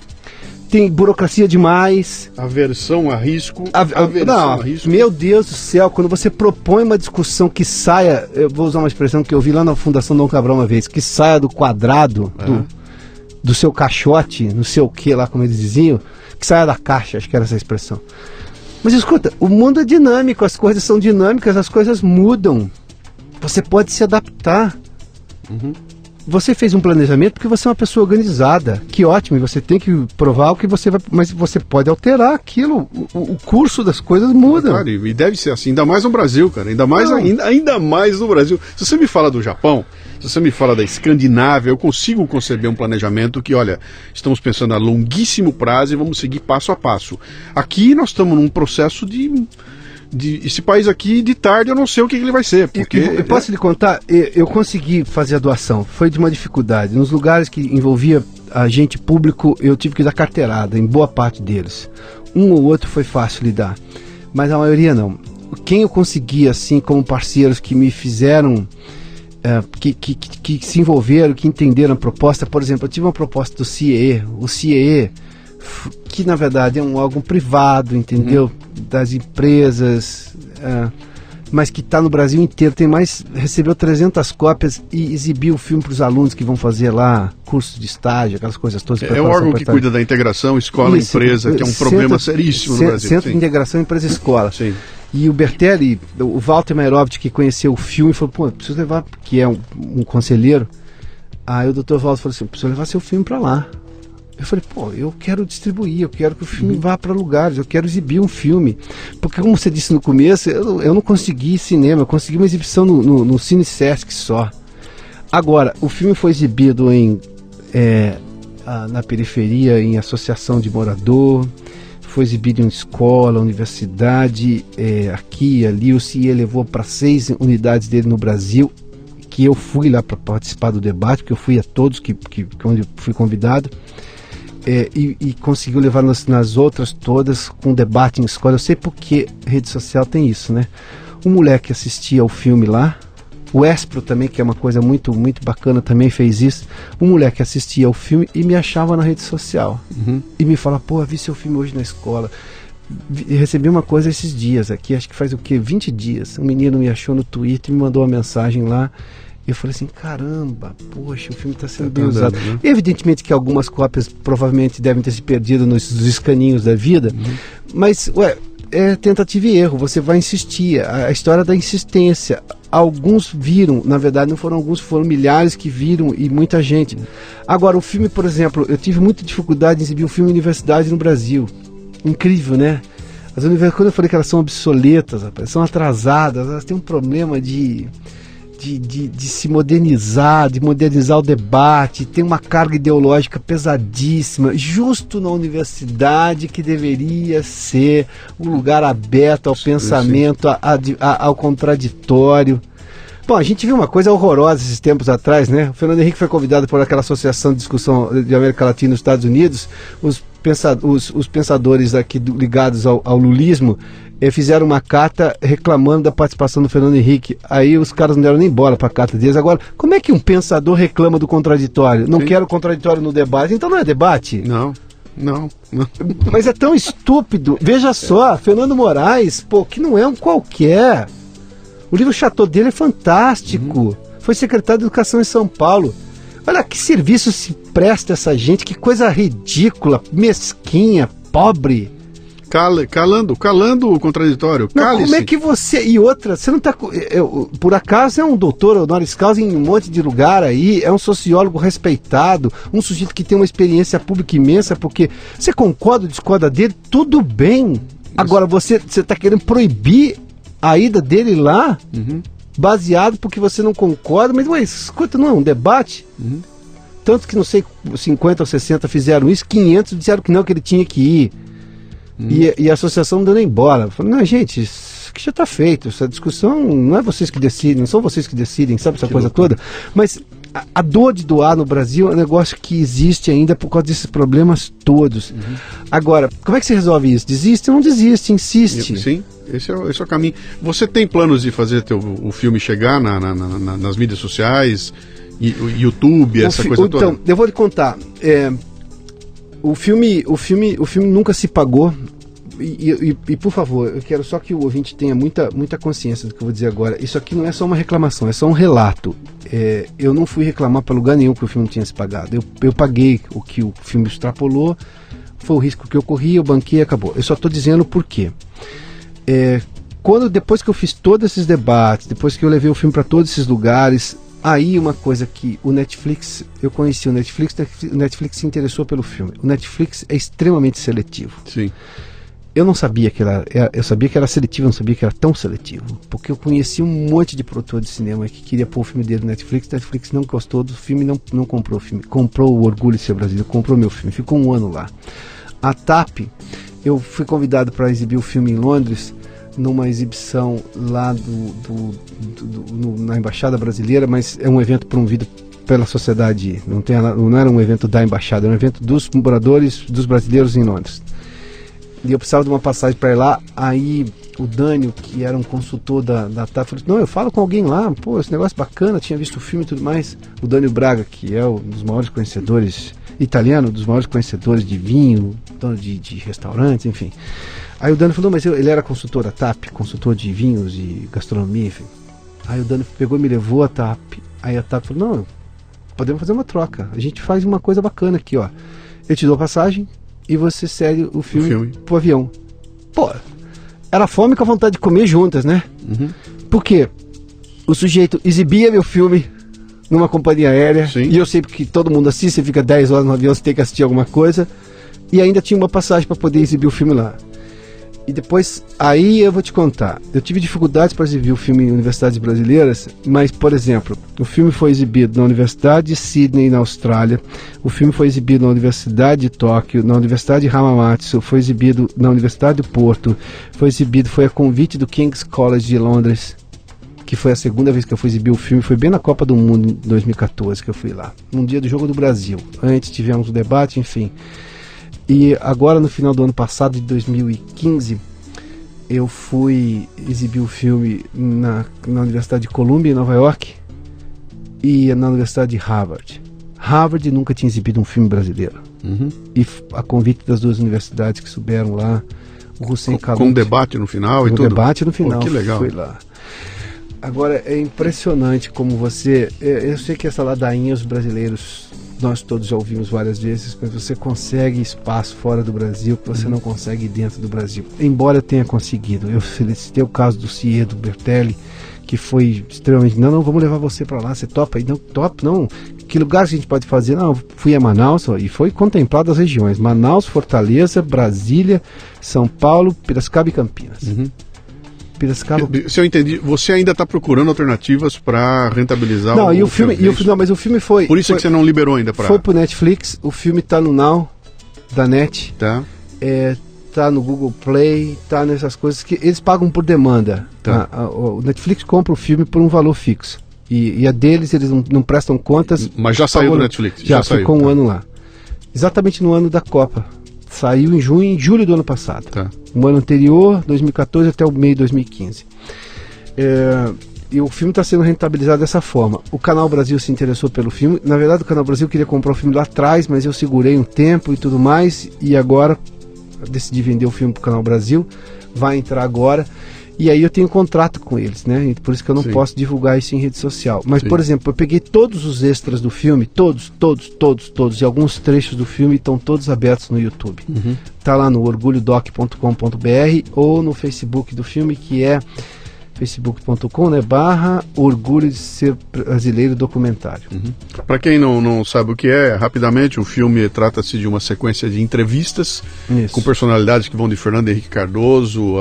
tem burocracia demais. Aversão a risco. A risco. Meu Deus do céu, quando você propõe uma discussão que saia, eu vou usar uma expressão que eu vi lá na Fundação Dom Cabral uma vez, que saia do quadrado, do seu caixote, não sei o que lá, como eles diziam, que saia da caixa, acho que era essa expressão. Mas escuta, o mundo é dinâmico, as coisas são dinâmicas, as coisas mudam. Você pode se adaptar. Você fez um planejamento porque você é uma pessoa organizada. Que ótimo, e você tem que provar o que você vai... Mas você pode alterar aquilo. O curso das coisas muda. Claro, e deve ser assim, ainda mais no Brasil, cara. Ainda mais no Brasil. Se você me fala do Japão, se você me fala da Escandinávia, eu consigo conceber um planejamento que, olha, estamos pensando a longuíssimo prazo e vamos seguir passo a passo. Aqui nós estamos num processo de esse país aqui, de tarde, eu não sei o que ele vai ser. Porque eu posso lhe contar, eu consegui fazer a doação, foi de uma dificuldade. Nos lugares que envolvia agente público, eu tive que dar carteirada, em boa parte deles. Um ou outro foi fácil lidar, mas a maioria não. Quem eu consegui, assim, como parceiros que me fizeram, que se envolveram, que entenderam a proposta, por exemplo, eu tive uma proposta do CIE, o CIE, que na verdade é um órgão privado, entendeu? Das empresas, mas que está no Brasil inteiro, recebeu 300 cópias e exibiu o filme para os alunos que vão fazer lá cursos de estágio, aquelas coisas todas. É o órgão que cuida da integração escola-empresa, que é um problema seríssimo no Brasil. Centro de Integração Empresa-Escola. Sim. E o Bertelli, o Walter Meirovitch, que conheceu o filme, falou, pô, preciso levar, que é um conselheiro. Aí o Dr. Walter falou assim, preciso levar seu filme para lá. Eu falei, pô, eu quero distribuir, eu quero que o filme vá para lugares, eu quero exibir um filme. Porque, como você disse no começo, eu não consegui cinema, eu consegui uma exibição no Cine Sesc só. Agora, o filme foi exibido na periferia, em associação de morador, foi exibido em escola, universidade, aqui e ali. O CIE levou para 6 unidades dele no Brasil, que eu fui lá para participar do debate, porque eu fui a todos onde fui convidado. E conseguiu levar nas outras todas com debate em escola. Eu sei porque rede social tem isso, né? Um moleque assistia ao filme lá, o Espro também, que é uma coisa muito, muito bacana, também fez isso. Um moleque assistia ao filme e me achava na rede social e me falava, pô, eu vi seu filme hoje na escola. recebi uma coisa esses dias aqui, acho que faz 20 dias. Um menino me achou no Twitter, me mandou uma mensagem lá. Eu falei assim, caramba, poxa, o filme está sendo bem usado. Né? Evidentemente que algumas cópias provavelmente devem ter se perdido nos escaninhos da vida, mas, é tentativa e erro, você vai insistir, a história da insistência. Alguns viram, na verdade não foram alguns, foram milhares que viram e muita gente. Agora, o filme, por exemplo, eu tive muita dificuldade em exibir um filme universidade no Brasil. Incrível, né? As universidades, quando eu falei que elas são obsoletas, rapaz, são atrasadas, elas têm um problema de se modernizar, de modernizar o debate, tem uma carga ideológica pesadíssima, justo na universidade, que deveria ser um lugar aberto ao pensamento, ao contraditório. Bom, a gente viu uma coisa horrorosa esses tempos atrás, né? O Fernando Henrique foi convidado por aquela associação de discussão de América Latina nos Estados Unidos. Os pensadores aqui ligados ao lulismo fizeram uma carta reclamando da participação do Fernando Henrique. Aí os caras não deram nem bola para a carta deles. Agora, como é que um pensador reclama do contraditório? Não quero contraditório no debate, então não é debate? Não. Mas é tão estúpido. Veja só, Fernando Moraes, que não é um qualquer. O livro Chateau dele é fantástico. Foi secretário de Educação em São Paulo. Olha que serviço se presta essa gente, que coisa ridícula, mesquinha, pobre. Calando o contraditório. Não, como é que você... E outra, você não está... Por acaso é um doutor honoris causa em um monte de lugar aí, é um sociólogo respeitado, um sujeito que tem uma experiência pública imensa, porque você concorda ou discorda dele, tudo bem. Agora, você está querendo proibir a ida dele lá, baseado porque você não concorda, mas escuta, não é um debate? Tanto que, não sei, 50 ou 60 fizeram isso, 500 disseram que não, que ele tinha que ir. E a associação não deu nem bola. Falei, não, gente, isso que já está feito. Essa discussão não é vocês que decidem, não são vocês que decidem, sabe essa coisa toda? Mas a dor de doar no Brasil é um negócio que existe ainda por causa desses problemas todos. Agora, como é que você resolve isso? Desiste ou não desiste? Insiste. Sim, esse é o caminho. Você tem planos de fazer o filme chegar nas mídias sociais, YouTube, essa coisa toda? Então, eu vou lhe contar. O filme nunca se pagou. E por favor, eu quero só que o ouvinte tenha muita consciência do que eu vou dizer agora. Isso aqui não é só uma reclamação, é só um relato. Eu não fui reclamar para lugar nenhum que o filme não tinha se pagado. Eu paguei o que o filme extrapolou, foi o risco que eu corri, eu banquei e acabou. Eu só estou dizendo por quê. Depois que eu fiz todos esses debates, depois que eu levei o filme para todos esses lugares, aí uma coisa que o Netflix, eu conheci o Netflix se interessou pelo filme. O Netflix é extremamente seletivo. Sim. Eu não sabia que eu sabia que era seletivo, eu não sabia que era tão seletivo, porque eu conheci um monte de produtor de cinema que queria pôr o filme dele no Netflix não gostou do filme, não comprou o filme, comprou o Orgulho de Ser Brasileiro, comprou meu filme, ficou um ano lá. A TAP, eu fui convidado para exibir o filme em Londres, numa exibição lá na Embaixada Brasileira, mas é um evento promovido pela sociedade, não era um evento da Embaixada, era um evento dos moradores, dos brasileiros em Londres. E eu precisava de uma passagem para ir lá. Aí o Dânio, que era um consultor da TAP, falou: não, eu falo com alguém lá, pô, esse negócio bacana, tinha visto o filme e tudo mais. O Dânio Braga, que é um dos maiores conhecedores italiano, dos maiores conhecedores de vinho, dono de restaurantes, enfim. Aí o Dânio falou: mas ele era consultor da TAP, consultor de vinhos e gastronomia, enfim. Aí o Dânio pegou e me levou à TAP. Aí a TAP falou: não, podemos fazer uma troca, a gente faz uma coisa bacana aqui, ó. Eu te dou a passagem e você cede o filme pro avião. Pô, era fome com a vontade de comer juntas, né? Porque o sujeito exibia meu filme numa companhia aérea. Sim. E eu sei que todo mundo assiste, você fica 10 horas no avião, você tem que assistir alguma coisa, e ainda tinha uma passagem para poder exibir o filme lá. E depois, aí eu vou te contar, eu tive dificuldades para exibir o filme em universidades brasileiras, mas, por exemplo, o filme foi exibido na Universidade de Sydney, na Austrália, o filme foi exibido na Universidade de Tóquio, na Universidade de Hamamatsu, foi exibido na Universidade do Porto, foi a convite do King's College de Londres, que foi a segunda vez que eu fui exibir o filme, foi bem na Copa do Mundo em 2014 que eu fui lá, num dia do Jogo do Brasil. Antes tivemos um debate, enfim. E agora, no final do ano passado, de 2015, eu fui exibir o filme na Universidade de Columbia, em Nova York, e na Universidade de Harvard. Harvard nunca tinha exibido um filme brasileiro. E a convite das duas universidades que souberam lá, o Hussein Khalid. Com um debate no final e tudo? Com debate no final. Que legal. Fui lá. Agora, é impressionante como você... Eu sei que essa ladainha, os brasileiros, nós todos já ouvimos várias vezes, mas você consegue espaço fora do Brasil que você não consegue dentro do Brasil. Embora eu tenha conseguido. Eu felicitei o caso do Ciedo Bertelli, que foi extremamente... Não, vamos levar você para lá, você topa? Não, top, não. Que lugar que a gente pode fazer? Não, fui a Manaus e foi contemplado as regiões. Manaus, Fortaleza, Brasília, São Paulo, Piracicaba e Campinas. Piracicaba... Se eu entendi, você ainda está procurando alternativas para rentabilizar não, o filme. Mas o filme foi... Por isso que você não liberou ainda para... Foi pro Netflix, o filme está no Now, da Net. Tá. Tá no Google Play, tá nessas coisas que eles pagam por demanda. Tá. O Netflix compra o filme por um valor fixo. E a deles, eles não prestam contas. Mas já saiu do Netflix? Já ficou um ano lá. Exatamente no ano da Copa. Saiu em julho do ano passado. Tá. Um ano anterior, 2014 até o meio de 2015. E o filme está sendo rentabilizado dessa forma. O Canal Brasil se interessou pelo filme. Na verdade, o Canal Brasil queria comprar o filme lá atrás, mas eu segurei um tempo e tudo mais. E agora decidi vender o filme para o Canal Brasil. Vai entrar agora. E aí eu tenho contrato com eles, né? E por isso que eu não posso divulgar isso em rede social. Mas, por exemplo, eu peguei todos os extras do filme, todos, e alguns trechos do filme estão todos abertos no YouTube. Tá lá no orgulhodoc.com.br ou no Facebook do filme, que é facebook.com, né, /Orgulho de Ser Brasileiro Documentário. Para quem não sabe o que é, rapidamente, o filme trata-se de uma sequência de entrevistas com personalidades que vão de Fernando Henrique Cardoso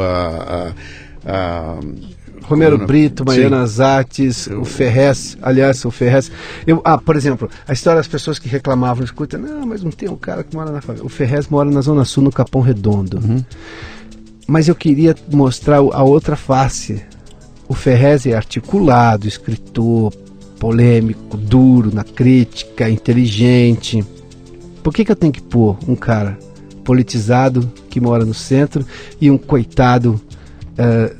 Romero Brito, Mariana Zates, o Ferrez. Aliás, o Ferrez. Por exemplo, a história das pessoas que reclamavam, escuta, não, mas não tem um cara que mora na favela. O Ferrez mora na Zona Sul, no Capão Redondo. Mas eu queria mostrar a outra face. O Ferrez é articulado, escritor, polêmico, duro na crítica, inteligente. Por que eu tenho que pôr um cara politizado que mora no centro e um coitado...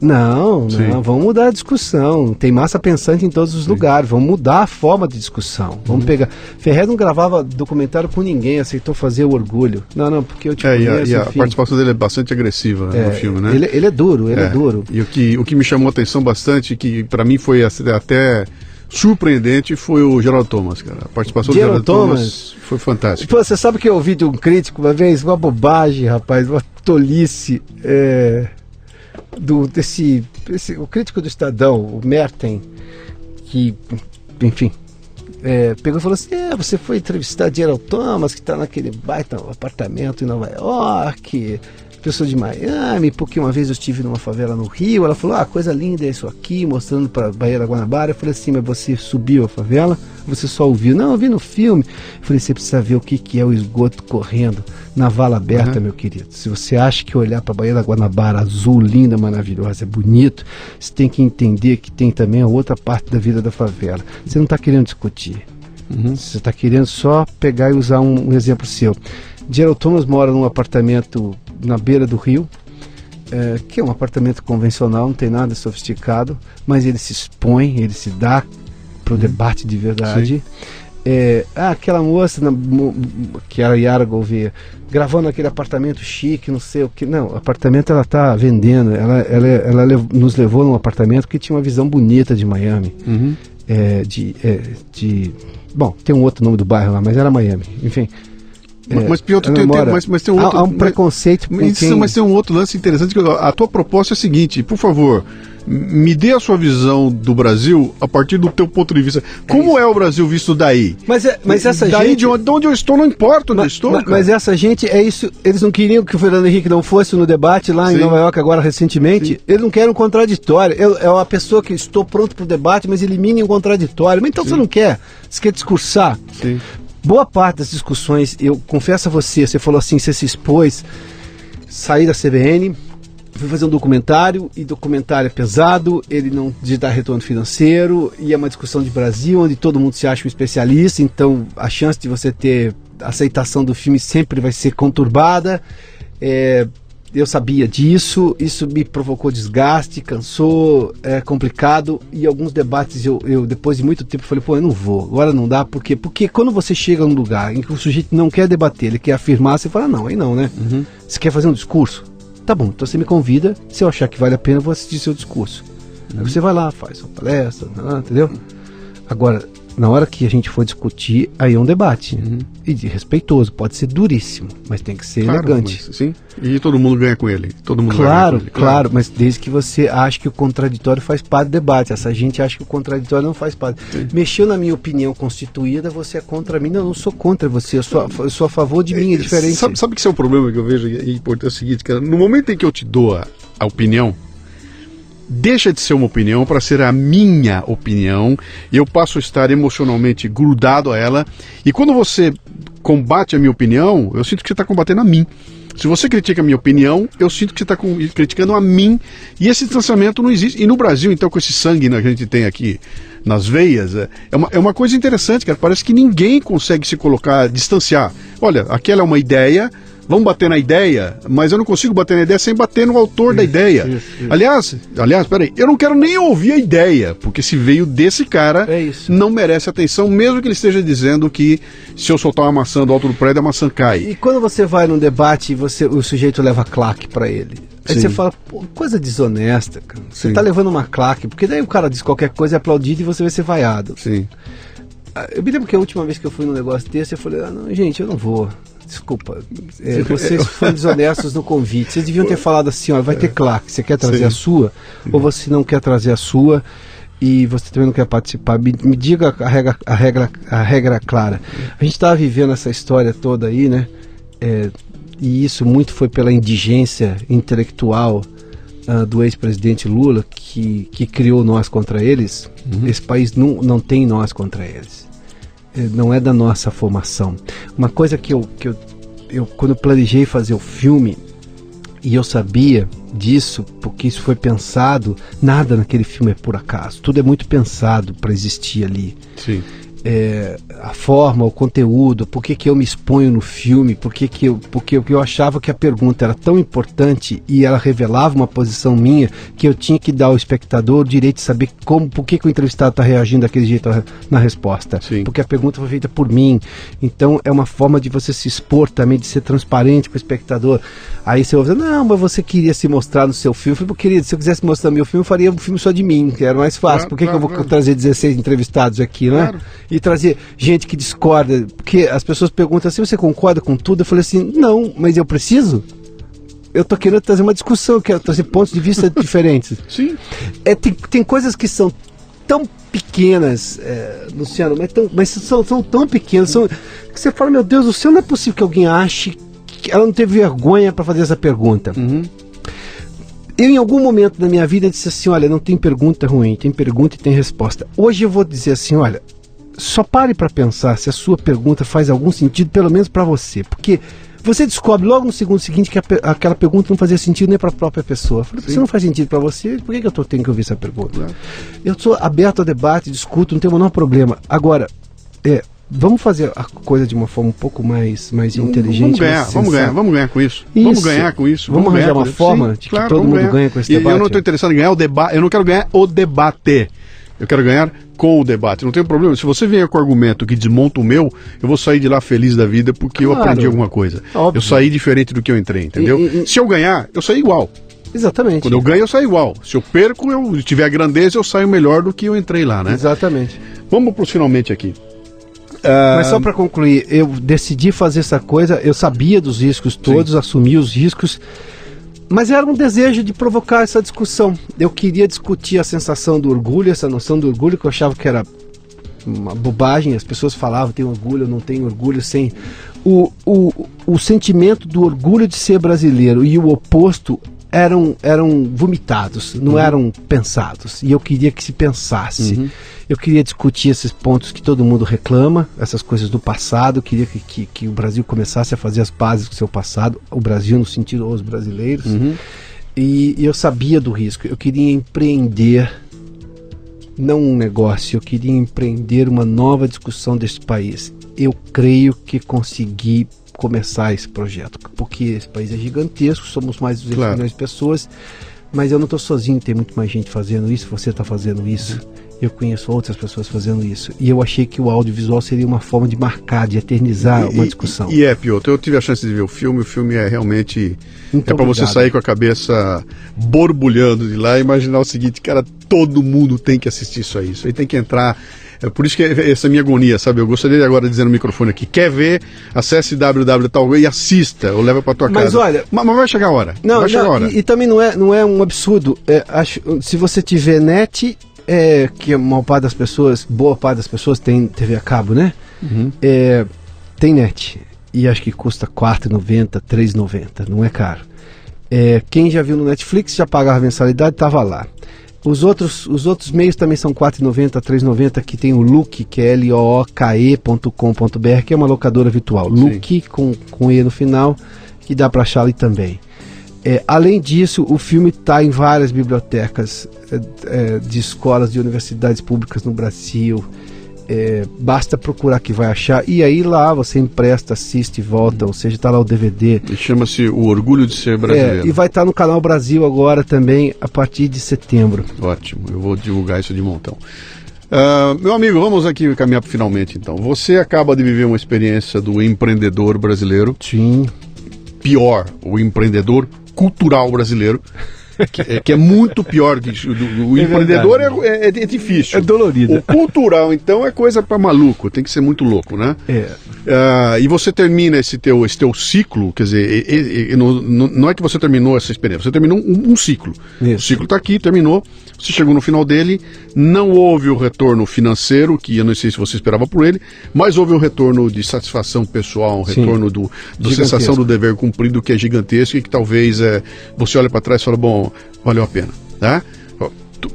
Não, vamos mudar a discussão. Tem massa pensante em todos os lugares. Vamos mudar a forma de discussão. Vamos pegar. Ferrez não gravava documentário com ninguém, aceitou fazer o Orgulho. Não, porque eu te conheço. E a participação dele é bastante agressiva no filme, né? Ele é duro, ele é duro. E o que me chamou a atenção bastante, que para mim foi até surpreendente, foi o Geraldo Thomas, cara. A participação do Geraldo Thomas foi fantástica. Pô, você sabe que eu ouvi de um crítico uma vez, uma bobagem, rapaz, uma tolice. O crítico do Estadão, o Merten, que, enfim, pegou e falou assim: você foi entrevistar Geraldo Thomas, que está naquele baita apartamento em Nova York, pessoa de Miami, porque uma vez eu estive numa favela no Rio. Ela falou: coisa linda é isso aqui, mostrando para a Baía da Guanabara. Eu falei assim: mas você subiu a favela? Você só ouviu? Não, eu vi no filme. Eu falei: você precisa ver o que é o esgoto correndo na vala aberta, meu querido. Se você acha que olhar para a Baía da Guanabara, azul, linda, maravilhosa, é bonito, você tem que entender que tem também a outra parte da vida da favela. Você não está querendo discutir. Você está querendo só pegar e usar um exemplo seu. Geraldo Thomas mora num apartamento na beira do rio, que é um apartamento convencional, não tem nada sofisticado, mas ele se expõe, ele se dá para o debate de verdade. Aquela moça que era a Yara Gouveia, gravando aquele apartamento chique, não sei o que. Não, o apartamento ela está vendendo. Ela nos levou num apartamento que tinha uma visão bonita de Miami. Bom, tem um outro nome do bairro lá, mas era Miami, enfim. Mas tem um outro... Há um preconceito com Mas tem um outro lance interessante. A tua proposta é a seguinte: por favor, me dê a sua visão do Brasil a partir do teu ponto de vista. Como é o Brasil visto daí? Mas essa daí gente... de onde eu estou, não importa onde eu estou. Mas essa gente, é isso. Eles não queriam que o Fernando Henrique não fosse no debate lá em Nova York agora recentemente. Eles não querem um contraditório. É uma pessoa que estou pronto para o debate, mas elimine um contraditório. Mas então você não quer. Você quer discursar. Sim. Boa parte das discussões, eu confesso a você falou assim, você se expôs, saí da CBN, fui fazer um documentário, e documentário é pesado, ele não dá retorno financeiro, e é uma discussão de Brasil, onde todo mundo se acha um especialista, então a chance de você ter aceitação do filme sempre vai ser conturbada. Eu sabia disso, isso me provocou desgaste, cansou, é complicado, e alguns debates eu depois de muito tempo falei, eu não vou, agora não dá, por quê? Porque quando você chega num lugar em que o sujeito não quer debater, ele quer afirmar, você fala, não, aí não, né? Você quer fazer um discurso? Tá bom, então você me convida, se eu achar que vale a pena, eu vou assistir seu discurso. Aí você vai lá, faz sua palestra, entendeu? Agora, na hora que a gente for discutir, aí é um debate. E respeitoso, pode ser duríssimo, mas tem que ser elegante. Mas, sim, e todo mundo ganha com ele. Todo mundo claro, ganha com ele, claro, mas desde que você ache que o contraditório faz parte do debate. Essa gente acha que o contraditório não faz parte. Sim. Mexeu na minha opinião constituída, você é contra mim. Não, eu não sou contra você, eu sou a favor de mim, é diferente. Sabe que esse é o problema que eu vejo? E é o seguinte, cara, no momento em que eu te dou a opinião, deixa de ser uma opinião para ser a minha opinião, e eu passo a estar emocionalmente grudado a ela, e quando você combate a minha opinião, eu sinto que você está combatendo a mim. Se você critica a minha opinião, eu sinto que você está criticando a mim, e esse distanciamento não existe. E no Brasil, então, com esse sangue que a gente tem aqui nas veias, é uma coisa interessante, cara, parece que ninguém consegue se colocar, distanciar. Olha, aquela é uma ideia, vamos bater na ideia, mas eu não consigo bater na ideia sem bater no autor da ideia. Isso. Aliás, peraí, eu não quero nem ouvir a ideia, porque se veio desse cara, não merece atenção, mesmo que ele esteja dizendo que se eu soltar uma maçã do alto do prédio, a maçã cai. E quando você vai num debate e o sujeito leva claque pra ele, aí você fala, pô, coisa desonesta, cara. Você tá levando uma claque, porque daí o cara diz qualquer coisa, é aplaudido e você vai ser vaiado. Sim. Eu me lembro que a última vez que eu fui num negócio desse, eu falei, não, gente, eu não vou. Desculpa, vocês foram desonestos no convite. Vocês deviam ter falado assim, ó, vai ter claque, você quer trazer a sua? Ou você não quer trazer a sua e você também não quer participar? Me diga a regra clara. A gente estava vivendo essa história toda aí, né? E isso muito foi pela indigência intelectual do ex-presidente Lula, que criou nós contra eles. Esse país não tem nós contra eles. Não é da nossa formação. Uma coisa que eu quando eu planejei fazer o filme, e eu sabia disso, porque isso foi pensado, nada naquele filme é por acaso, tudo é muito pensado para existir ali. Sim. A forma, o conteúdo, por que eu me exponho no filme, porque eu achava que a pergunta era tão importante e ela revelava uma posição minha, que eu tinha que dar ao espectador o direito de saber por que o entrevistado está reagindo daquele jeito na resposta. Sim. Porque a pergunta foi feita por mim. Então é uma forma de você se expor também, de ser transparente com o espectador. Aí você ouve, não, mas você queria se mostrar no seu filme. Eu falei, querido, se eu quisesse mostrar meu filme, eu faria um filme só de mim, que era mais fácil. Por que eu vou trazer 16 entrevistados aqui, né? Claro. E trazer gente que discorda, porque as pessoas perguntam assim, você concorda com tudo? Eu falei assim, não, mas eu preciso? Eu tô querendo trazer uma discussão, eu quero trazer pontos de vista diferentes. Sim. Tem coisas que são tão pequenas, Luciano, mas são tão pequenas, que você fala, meu Deus do céu, não é possível que alguém ache que ela não teve vergonha para fazer essa pergunta. Eu, em algum momento da minha vida, disse assim, olha, não tem pergunta ruim, tem pergunta e tem resposta. Hoje eu vou dizer assim, olha, só pare para pensar se a sua pergunta faz algum sentido, pelo menos para você, porque você descobre logo no segundo seguinte que aquela pergunta não fazia sentido nem para a própria pessoa. Se não faz sentido para você, por que eu tenho que ouvir essa pergunta? Claro. Eu sou aberto ao debate, discuto, não tem o menor problema. Agora, vamos fazer a coisa de uma forma um pouco mais inteligente. Vamos ganhar com isso. Vamos ganhar com isso. Vamos arranjar uma forma de que todo mundo ganha com esse debate. Eu não estou interessado em ganhar o debate, eu não quero ganhar o debate. Eu quero ganhar com o debate. Não tem problema. Se você vier com argumento que desmonta o meu, eu vou sair de lá feliz da vida porque eu aprendi alguma coisa. Óbvio. Eu saí diferente do que eu entrei, entendeu? Se eu ganhar, eu saio igual. Exatamente. Quando eu ganho, eu saio igual. Se eu perco, eu tiver a grandeza, eu saio melhor do que eu entrei lá, né? Exatamente. Vamos para os finalmente aqui. Mas só para concluir, eu decidi fazer essa coisa, eu sabia dos riscos todos, assumi os riscos, mas era um desejo de provocar essa discussão. Eu queria discutir a sensação do orgulho, essa noção do orgulho que eu achava que era uma bobagem. As pessoas falavam, tem orgulho, não tem orgulho, sem... O sentimento do orgulho de ser brasileiro e o oposto eram vomitados, não eram pensados. E eu queria que se pensasse. Eu queria discutir esses pontos que todo mundo reclama, essas coisas do passado. Eu queria que o Brasil começasse a fazer as pazes com o seu passado, o Brasil no sentido os brasileiros. E eu sabia do risco. Eu queria empreender, não um negócio, eu queria empreender uma nova discussão deste país. Eu creio que consegui começar esse projeto, porque esse país é gigantesco, somos mais de 200 milhões de pessoas, mas eu não estou sozinho, tem muito mais gente fazendo isso, você está fazendo isso. Eu conheço outras pessoas fazendo isso. E eu achei que o audiovisual seria uma forma de marcar, de eternizar uma discussão. Piotr, eu tive a chance de ver o filme é realmente... Muito para você sair com a cabeça borbulhando de lá e imaginar o seguinte, cara, todo mundo tem que assistir isso aí tem que entrar... É por isso que essa minha agonia, sabe? Eu gostaria de agora dizer no microfone aqui, quer ver, acesse www e assista, ou leva para tua casa. Mas olha... Mas vai chegar a hora. E também não é um absurdo. Se você tiver net... que a maior parte das pessoas, boa parte das pessoas tem TV a cabo, né? Uhum. Tem net. E acho que custa R$4,90, R$3,90. Não é caro. Quem já viu no Netflix, já pagava a mensalidade, estava lá. Os outros meios também são R$4,90, R$3,90, que tem o Look, que é looke.com.br, que é uma locadora virtual. Look com E no final, que dá para achar ali também. Além disso, o filme está em várias bibliotecas de escolas, de universidades públicas no Brasil. Basta procurar que vai achar. E aí lá você empresta, assiste e volta, ou seja, está lá o DVD. E chama-se O Orgulho de Ser Brasileiro. E vai estar no Canal Brasil agora também, a partir de setembro. Ótimo, eu vou divulgar isso de montão. Meu amigo, vamos aqui caminhar finalmente então. Você acaba de viver uma experiência do empreendedor brasileiro. Sim. Pior, o empreendedor cultural brasileiro, que é muito pior que o empreendedor é difícil. É dolorido. O cultural, então, é coisa para maluco, tem que ser muito louco, né? E você termina esse teu ciclo, quer dizer, não é que você terminou essa experiência, você terminou um ciclo. Isso. O ciclo está aqui, terminou, você chegou no final dele, não houve o retorno financeiro, que eu não sei se você esperava por ele, mas houve um retorno de satisfação pessoal, um retorno da sensação do dever cumprido, que é gigantesco e que talvez você olha para trás e fala, bom, valeu a pena, tá?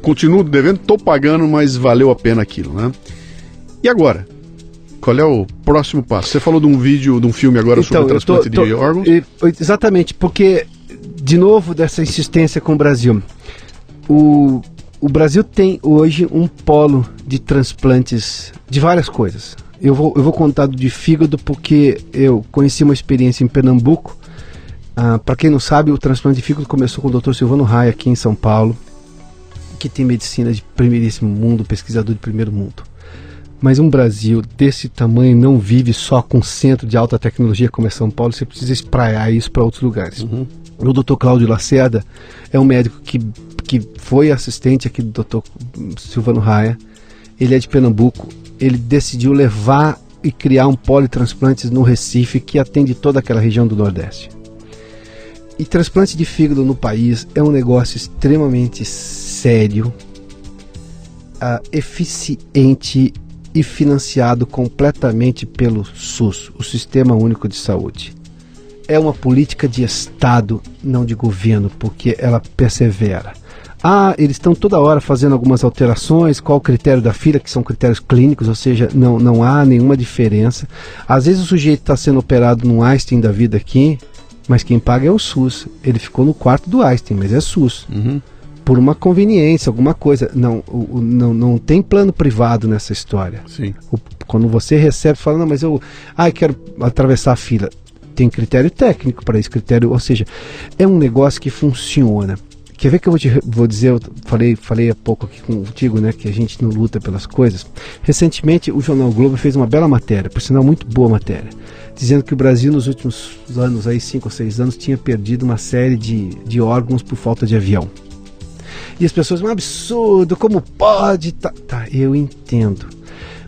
Continuo devendo, estou pagando, mas valeu a pena aquilo, né? E agora? Qual é o próximo passo? Você falou de um filme agora sobre transplante de órgãos? Exatamente, porque, de novo, dessa insistência com o Brasil. O Brasil tem hoje um polo de transplantes de várias coisas. Eu vou contar de fígado porque eu conheci uma experiência em Pernambuco. Para quem não sabe, o transplante de fígado começou com o Dr. Silvano Raia aqui em São Paulo, que tem medicina de primeiríssimo mundo, pesquisador de primeiro mundo. Mas um Brasil desse tamanho não vive só com centro de alta tecnologia como é São Paulo, você precisa espraiar isso para outros lugares. Uhum. O Dr. Cláudio Lacerda é um médico que foi assistente aqui do Dr. Silvano Raia. Ele é de Pernambuco. Ele decidiu levar e criar um polo de transplantes no Recife que atende toda aquela região do Nordeste. E transplante de fígado no país é um negócio extremamente sério, eficiente e financiado completamente pelo SUS, o Sistema Único de Saúde. É uma política de Estado, não de governo, porque ela persevera. Eles estão toda hora fazendo algumas alterações, qual o critério da fila, que são critérios clínicos, ou seja, não há nenhuma diferença. Às vezes o sujeito está sendo operado num Einstein da vida aqui, mas quem paga é o SUS. Ele ficou no quarto do Einstein, mas é SUS. Uhum. Por uma conveniência, alguma coisa. Não tem plano privado nessa história. Sim. Quando você recebe, fala, não, mas eu quero atravessar a fila. Tem critério técnico para esse critério, ou seja, é um negócio que funciona. Quer ver que eu vou dizer, eu falei há pouco aqui contigo, né, que a gente não luta pelas coisas. Recentemente o Jornal Globo fez uma bela matéria, por sinal muito boa matéria, dizendo que o Brasil nos últimos anos, 5 ou 6 anos, tinha perdido uma série de órgãos por falta de avião. E as pessoas, um absurdo, como pode? Tá, eu entendo.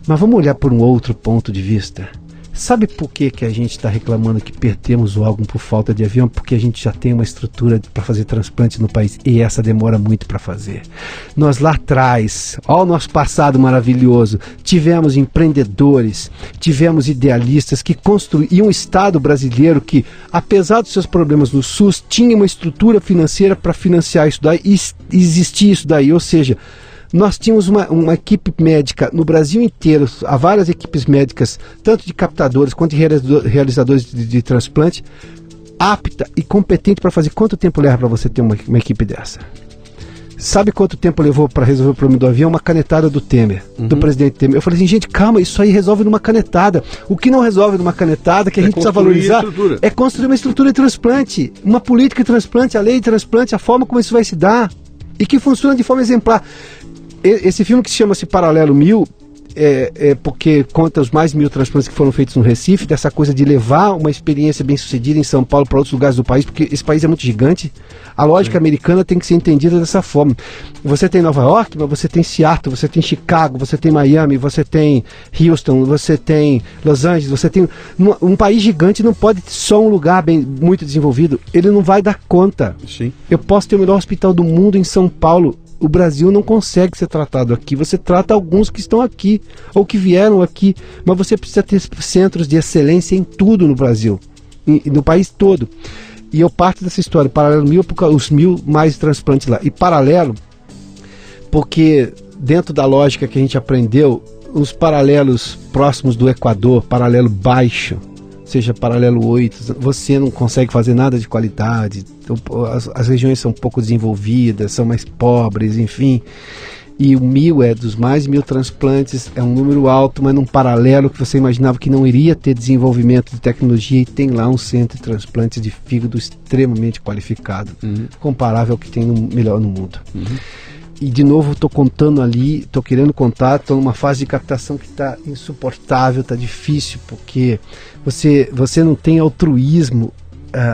Mas vamos olhar por um outro ponto de vista. Sabe por que a gente está reclamando que perdemos o órgão por falta de avião? Porque a gente já tem uma estrutura para fazer transplante no país e essa demora muito para fazer. Nós lá atrás, olha o nosso passado maravilhoso, tivemos empreendedores, tivemos idealistas que construíam um Estado brasileiro que, apesar dos seus problemas no SUS, tinha uma estrutura financeira para financiar isso daí e existia isso daí, ou seja, nós tínhamos uma equipe médica no Brasil inteiro, há várias equipes médicas, tanto de captadores quanto de realizadores de transplante, apta e competente para fazer. Quanto tempo leva para você ter uma equipe dessa? Sabe quanto tempo levou para resolver o problema do avião? Uma canetada do Temer, do presidente Temer. Eu falei assim, gente, calma, isso aí resolve numa canetada. O que não resolve numa canetada, que a gente precisa valorizar, é construir uma estrutura de transplante, uma política de transplante, a lei de transplante, a forma como isso vai se dar, e que funciona de forma exemplar. esse filme que se chama-se Paralelo 1000 é porque conta os mais 1000 transplantes que foram feitos no Recife, dessa coisa de levar uma experiência bem sucedida em São Paulo para outros lugares do país, porque esse país é muito gigante. A lógica americana tem que ser entendida dessa forma. Você tem Nova York, mas você tem Seattle, você tem Chicago, você tem Miami, você tem Houston, você tem Los Angeles, você tem... Um país gigante não pode ter só um lugar muito desenvolvido, ele não vai dar conta. Sim. Eu posso ter o melhor hospital do mundo em São Paulo, o Brasil não consegue ser tratado aqui. Você trata alguns que estão aqui ou que vieram aqui, mas você precisa ter centros de excelência em tudo no Brasil, no país todo. E eu parto dessa história, Paralelo 1000, porque os 1000 mais transplantes lá. E paralelo, porque dentro da lógica que a gente aprendeu, os paralelos próximos do Equador, paralelo baixo, seja paralelo 8, você não consegue fazer nada de qualidade, as regiões são pouco desenvolvidas, são mais pobres, enfim. E o 1000 é dos mais 1000 transplantes, é um número alto, mas num paralelo que você imaginava que não iria ter desenvolvimento de tecnologia, e tem lá um centro de transplantes de fígado extremamente qualificado, comparável ao que tem melhor no mundo. E de novo estou contando ali, estou querendo contar, estou numa fase de captação que está insuportável, está difícil, porque você não tem altruísmo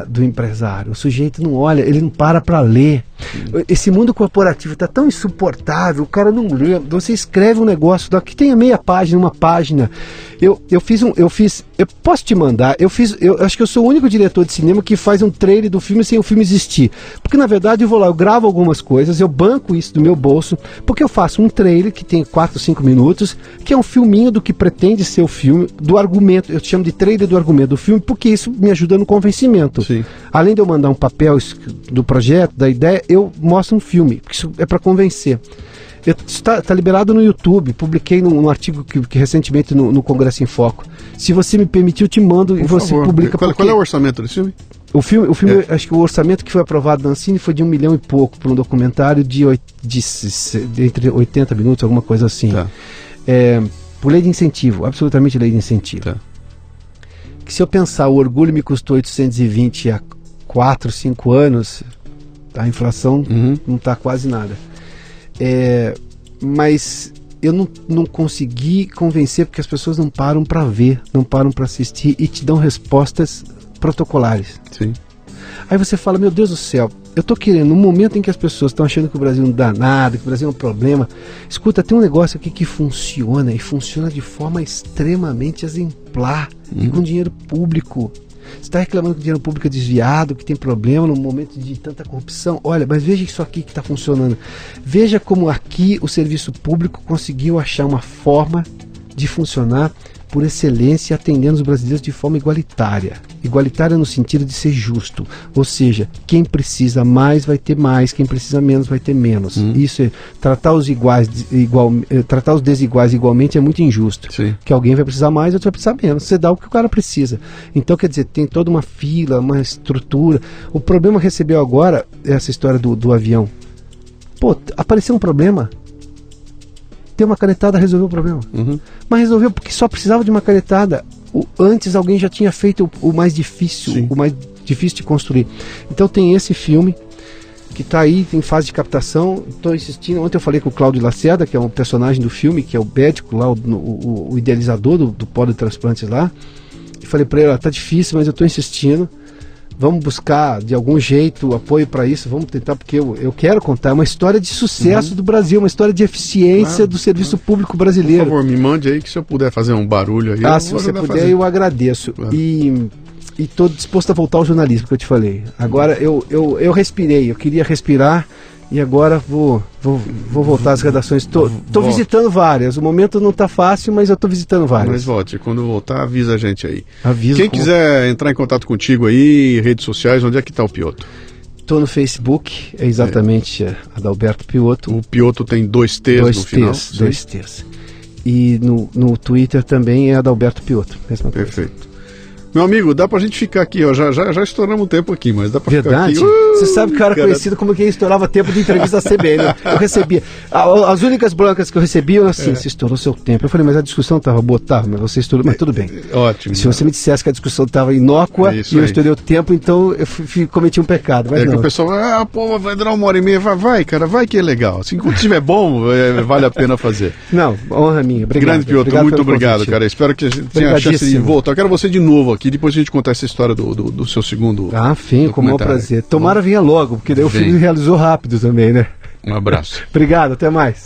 do empresário. O sujeito não olha, ele não para ler. Esse mundo corporativo está tão insuportável, o cara não lê. Você escreve um negócio daqui, tem meia página, uma página. Eu posso te mandar, eu acho que eu sou o único diretor de cinema que faz um trailer do filme sem o filme existir. Porque na verdade eu vou lá, eu gravo algumas coisas, eu banco isso do meu bolso, porque eu faço um trailer que tem 4 ou 5 minutos, que é um filminho do que pretende ser o filme, do argumento, eu chamo de trailer do argumento do filme, porque isso me ajuda no convencimento. Sim. Além de eu mandar um papel do projeto, da ideia, eu mostro um filme, porque isso é para convencer. Está liberado no YouTube, publiquei num artigo que recentemente no Congresso em Foco. Se você me permitir, eu te mando. Por e você favor. Publica. Qual é o orçamento desse filme? O filme acho que o orçamento que foi aprovado na Ancine foi de 1 milhão e pouco, para um documentário de entre 80 minutos, alguma coisa assim. Tá. Por lei de incentivo, absolutamente lei de incentivo. Tá. Que se eu pensar, o Orgulho me custou 820 há 4, 5 anos, a inflação não está quase nada. Mas eu não consegui convencer, porque as pessoas não param para ver, não param para assistir e te dão respostas protocolares. Sim. Aí você fala, meu Deus do céu, eu estou querendo, no momento em que as pessoas estão achando que o Brasil não dá nada, que o Brasil é um problema, escuta, tem um negócio aqui que funciona, e funciona de forma extremamente exemplar, e com dinheiro público. Você está reclamando que o dinheiro público é desviado, que tem problema no momento de tanta corrupção. Olha, mas veja isso aqui que está funcionando. Veja como aqui o serviço público conseguiu achar uma forma de funcionar por excelência, atendendo os brasileiros de forma igualitária. Igualitária no sentido de ser justo. Ou seja, quem precisa mais vai ter mais, quem precisa menos vai ter menos. Isso é, tratar os desiguais igualmente é muito injusto. Sim. Que alguém vai precisar mais, outro vai precisar menos. Você dá o que o cara precisa. Então, quer dizer, tem toda uma fila, uma estrutura. O problema que recebeu agora é essa história do avião. Pô, apareceu um problema. Ter uma canetada resolveu o problema. Mas resolveu porque só precisava de uma canetada. Antes alguém já tinha feito o mais difícil, Sim. o mais difícil de construir. Então tem esse filme que está aí em fase de captação. Estou insistindo. Ontem eu falei com o Cláudio Lacerda, que é um personagem do filme, que é o médico lá, o idealizador do polo de transplantes lá. E falei para ele, tá difícil, mas eu estou insistindo. Vamos buscar de algum jeito apoio para isso, vamos tentar, porque eu quero contar uma história de sucesso do Brasil, uma história de eficiência do serviço público brasileiro. Por favor, me mande aí, que se eu puder fazer um barulho aí. Se você puder, eu agradeço. E estou disposto a voltar ao jornalismo, que eu te falei. Agora eu respirei, eu queria respirar. E agora vou voltar às redações. Estou visitando várias. O momento não está fácil, mas eu estou visitando várias. Mas volte. Quando voltar, avisa a gente aí. Aviso. Quem quiser entrar em contato contigo aí, redes sociais, onde é que está o Piotto? Estou no Facebook, é exatamente Adalberto Piotto. O Piotto tem 2 T's no final. 2 T's. E no Twitter também é Adalberto Piotto. Mesma coisa. Perfeito. Meu amigo, dá pra gente ficar aqui, ó. Já estouramos o tempo aqui, mas dá pra Verdade? ficar aqui. Você sabe que eu era conhecido como quem estourava tempo de entrevista da CBN. Eu recebia. As únicas blancas que eu recebia eram assim, você estourou seu tempo. Eu falei, mas a discussão tava boa, mas você estourou, mas tudo bem. Ótimo. Se você me dissesse que a discussão tava inócua e eu estourei o tempo, então eu cometi um pecado. Mas não. Que o pessoal, pô, vai durar 1h30. Vai, cara, vai que é legal. Assim, quando estiver bom, vale a pena fazer. Não, honra minha. Obrigado. Grande Piotr, muito obrigado, cara. Espero que a gente tenha a chance de voltar. Eu quero você de novo aqui, depois a gente contar essa história do seu segundo. Sim, com o maior prazer. Tomara vinha logo, porque daí o filho realizou rápido também, né? Um abraço. Obrigado, até mais.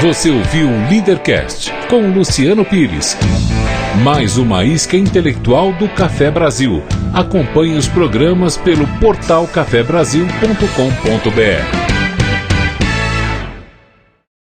Você ouviu o Leadercast com Luciano Pires. Mais uma isca intelectual do Café Brasil. Acompanhe os programas pelo portal cafebrasil.com.br.